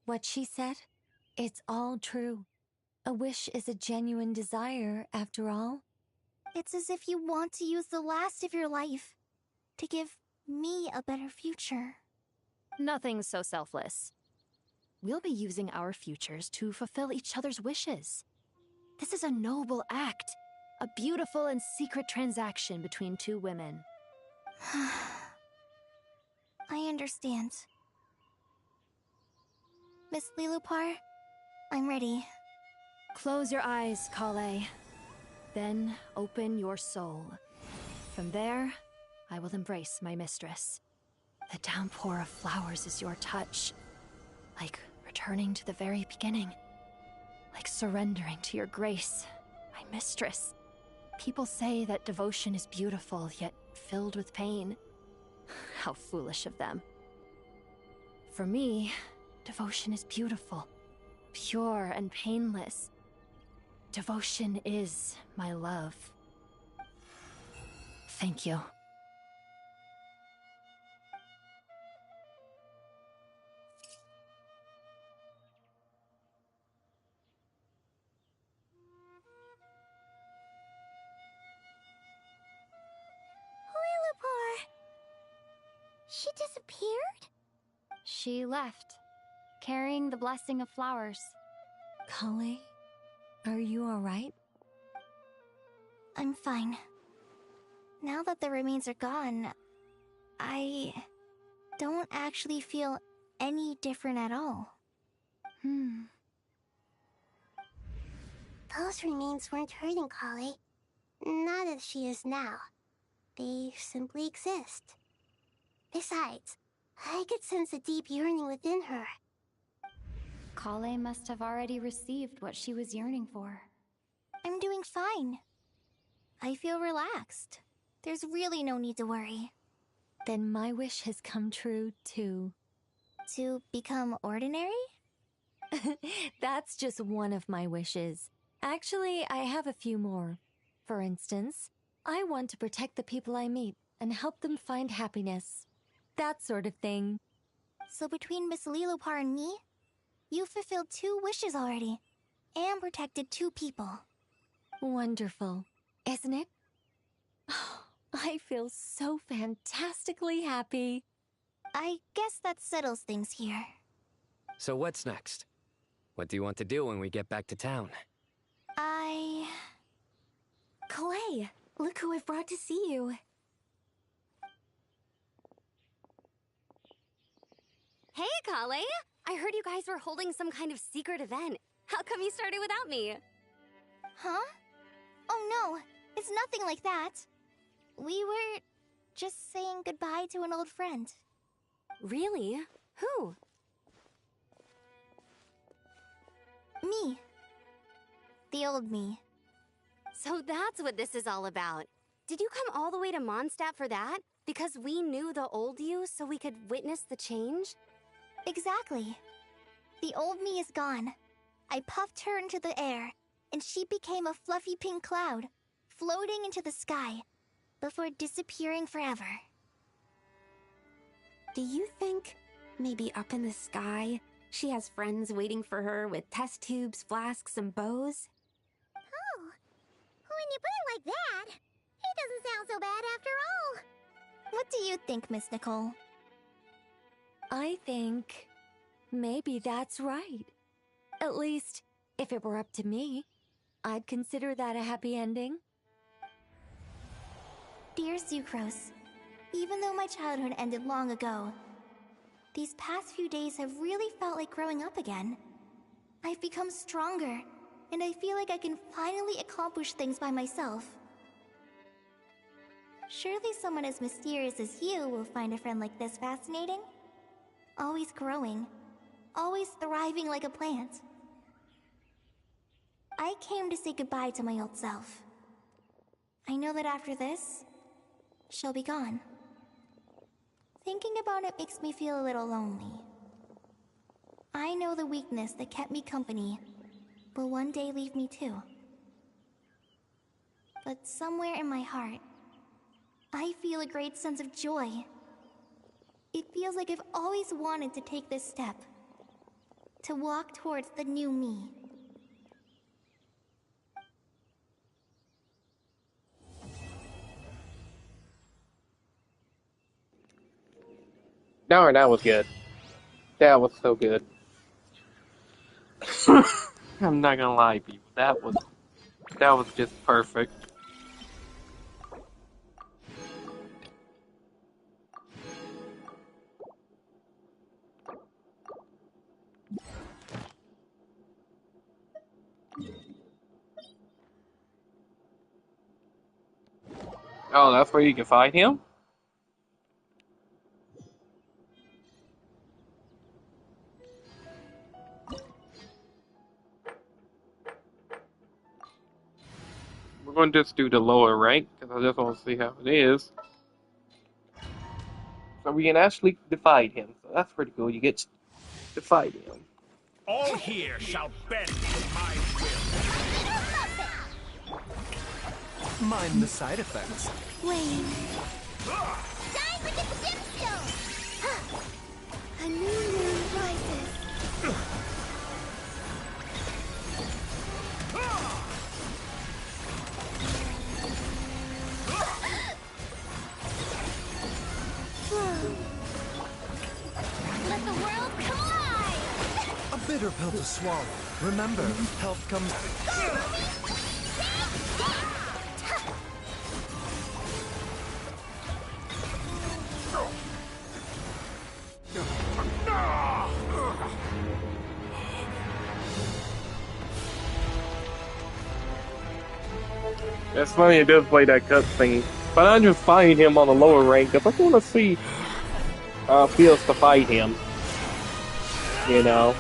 What she said, it's all true. A wish is a genuine desire, after all. It's as if you want to use the last of your life to give me a better future. Nothing so selfless. We'll be using our futures to fulfill each other's wishes. This is a noble act, a beautiful and secret transaction between two women. I understand. Miss Lilupar, I'm ready. Close your eyes, Kale. Then open your soul. From there, I will embrace my mistress. The downpour of flowers is your touch. Like returning to the very beginning. Like surrendering to your grace, my mistress. People say that devotion is beautiful, yet filled with pain. How foolish of them. For me, devotion is beautiful, pure and painless. Devotion is my love. Thank you. Lilupar! She disappeared? She left, carrying the blessing of flowers. Kale, are you alright? I'm fine. Now that the remains are gone, I don't actually feel any different at all. Those remains weren't hurting Kale. Not as she is now. They simply exist. Besides, I could sense a deep yearning within her. Kale must have already received what she was yearning for. I'm doing fine. I feel relaxed. There's really no need to worry. Then my wish has come true, too. To become ordinary? That's just one of my wishes. Actually, I have a few more. For instance, I want to protect the people I meet and help them find happiness. That sort of thing. So between Miss Lilupar and me, you've fulfilled 2 wishes already, and protected 2 people. Wonderful, isn't it? I feel so fantastically happy. I guess that settles things here. So what's next? What do you want to do when we get back to town? Kale, look who I've brought to see you. Hey, Kale! I heard you guys were holding some kind of secret event. How come you started without me? Huh? Oh no, it's nothing like that. We were just saying goodbye to an old friend. Really? Who? Me. The old me. So that's what this is all about. Did you come all the way to Mondstadt for that? Because we knew the old you so we could witness the change? Exactly. The old me is gone. I puffed her into the air, and she became a fluffy pink cloud, floating into the sky, before disappearing forever. Do you think, maybe up in the sky, she has friends waiting for her with test tubes, flasks, and bows? Oh, when you put it like that, it doesn't sound so bad after all. What do you think, Miss Nicole? I think maybe that's right. At least, if it were up to me, I'd consider that a happy ending. Dear Sucrose, even though my childhood ended long ago, these past few days have really felt like growing up again. I've become stronger, and I feel like I can finally accomplish things by myself. Surely someone as mysterious as you will find a friend like this fascinating? Always growing, always thriving like a plant. I came to say goodbye to my old self. I know that after this, she'll be gone. Thinking about it makes me feel a little lonely. I know the weakness that kept me company will one day leave me too. But somewhere in my heart, I feel a great sense of joy. It feels like I've always wanted to take this step, to walk towards the new me. Darn, that was good. That was so good. I'm not gonna lie, people. That was just perfect. Oh, that's where you can fight him? We're going to just do the lower rank, because I just want to see how it is. So we can actually defeat him, so that's pretty cool. You get to fight him. All here shall bend to my will. Mind the side effects. Wayne. Time to get the gemstone! A new moon rises. Let the world collide! A bitter pill to swallow. Remember, health comes... That's funny, it does play that cutscene. But I'm just fighting him on the lower rank, because I want to see how it feels to fight him. You know?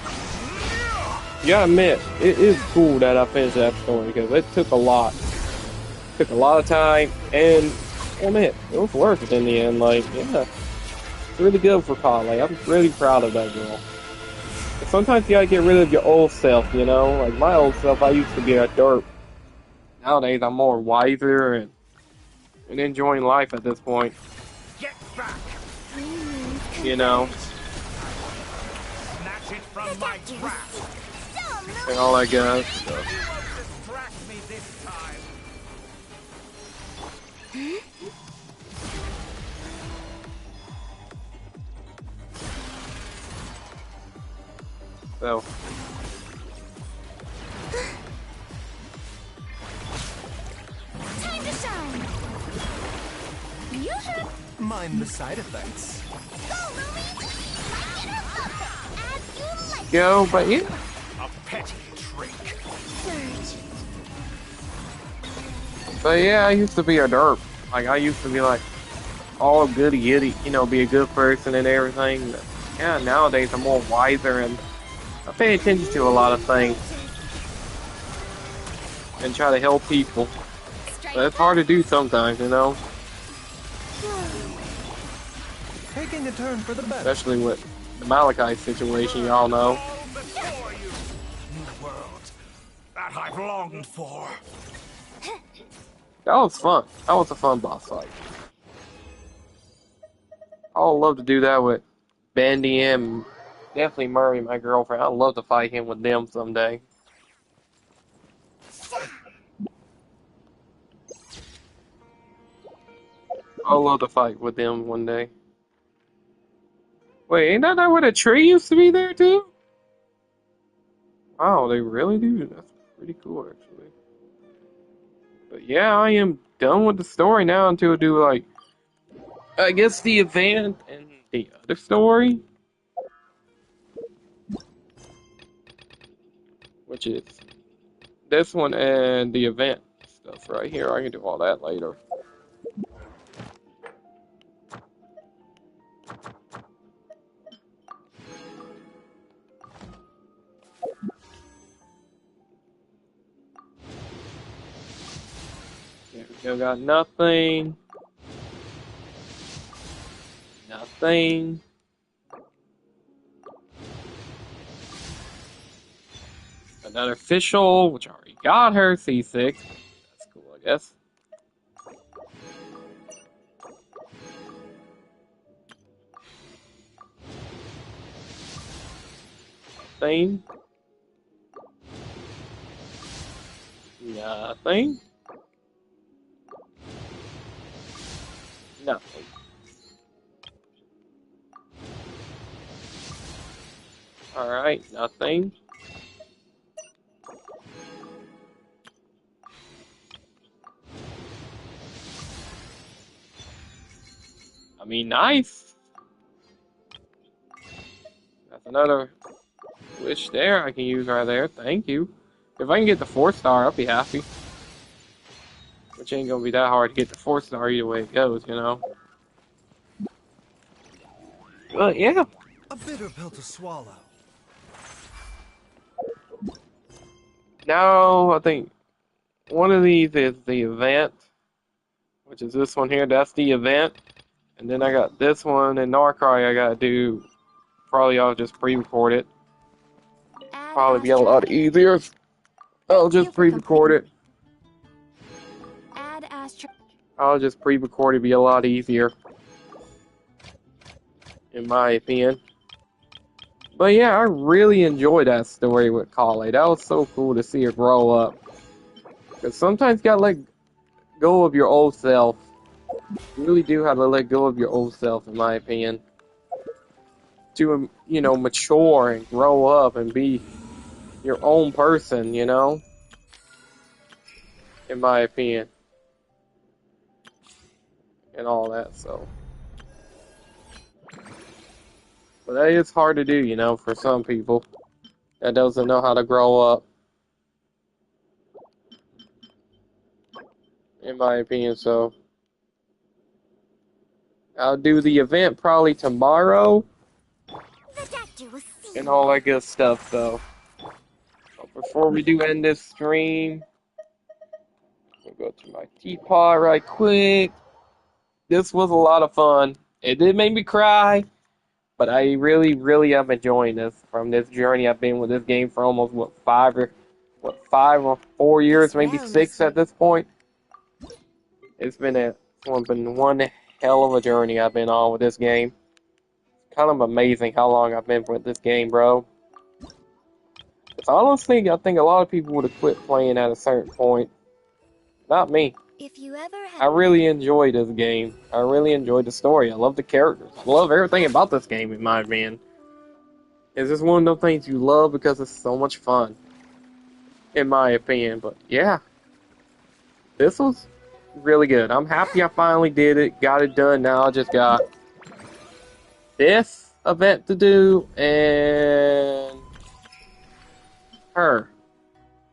You gotta admit, it is cool that I finished that story, because it took a lot. Took a lot of time, and admit, it was worth it in the end. Like, yeah, it's really good for Polly. I'm really proud of that girl. But sometimes you gotta get rid of your old self, you know? Like, my old self, I used to be a derp. Nowadays, I'm more wiser and enjoying life at this point. Get back! You know? Snatch it from my trap! And all that good stuff. You won't distract me this time! So. Time to shine! You should... Mind the side effects. Go, but yeah. A petty trick. But yeah, I used to be a derp. Like, I used to be like, all goody goody, you know, be a good person and everything. But yeah, nowadays I'm more wiser and I pay attention to a lot of things. And try to help people. But it's hard to do sometimes, you know? Taking a turn for the better. Especially with the Malachi situation, y'all know. Before you, new world that I've longed for. That was fun. That was a fun boss fight. I would love to do that with Bandy and definitely Murray, my girlfriend. I'd love to fight him with them someday. I'd love to fight with them one day. Wait, ain't that where the tree used to be there too? Wow, they really do. That's pretty cool, actually. But yeah, I am done with the story now until I do, like, I guess the event and the other story. Which is this one and the event stuff right here. I can do all that later. There we go, got nothing. Nothing. Another official, which I already got her, C6. That's cool, I guess. Nothing. Nothing. Nothing. Alright, nothing. I mean, nice. That's another wish there I can use right there. Thank you. If I can get the 4-star, I'll be happy. Which ain't gonna be that hard to get the 4-star either way it goes, you know. But yeah. A bitter pill to swallow. Now I think one of these is the event, which is this one here. That's the event. And then I got this one in Narcry I gotta do. Probably I'll just pre-record it. Probably be a lot easier. I'll just pre-record it. I'll just pre-record it, be a lot easier. In my opinion. But yeah, I really enjoyed that story with Kale. That was so cool to see her grow up. Because sometimes you gotta let go of your old self. You really do have to let go of your old self, in my opinion. To, you know, mature and grow up and be your own person, you know? In my opinion. And all that, so. But that is hard to do, you know, for some people that doesn't know how to grow up. In my opinion, so. I'll do the event probably tomorrow. And all that good stuff, so. But before we do end this stream, I'll go to my teapot right quick. This was a lot of fun. It did make me cry. But I really, really am enjoying this. From this journey I've been with this game for almost, 5 or 4 years, maybe 6 at this point. It's been one hell of a journey I've been on with this game. It's kind of amazing how long I've been with this game, bro. Honestly, I think a lot of people would have quit playing at a certain point. Not me. I really enjoyed this game. I really enjoyed the story. I love the characters. I love everything about this game, in my opinion. It's just one of those things you love because it's so much fun. In my opinion. But yeah. This was really good. I'm happy I finally did it. Got it done. Now I just got this event to do and her.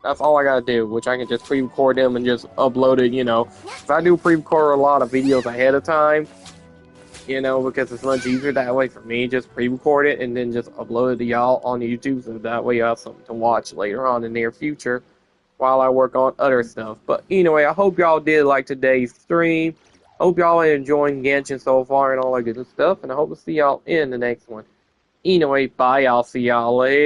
That's all I gotta do, which I can just pre-record them and just upload it, you know. If I do pre-record a lot of videos ahead of time, you know, because it's much easier that way for me, just pre-record it and then just upload it to y'all on YouTube, so that way you have something to watch later on in the near future while I work on other stuff. But anyway, I hope y'all did like today's stream. Hope y'all are enjoying Genshin so far and all that good stuff, and I hope to see y'all in the next one. Anyway, bye, I'll see y'all later.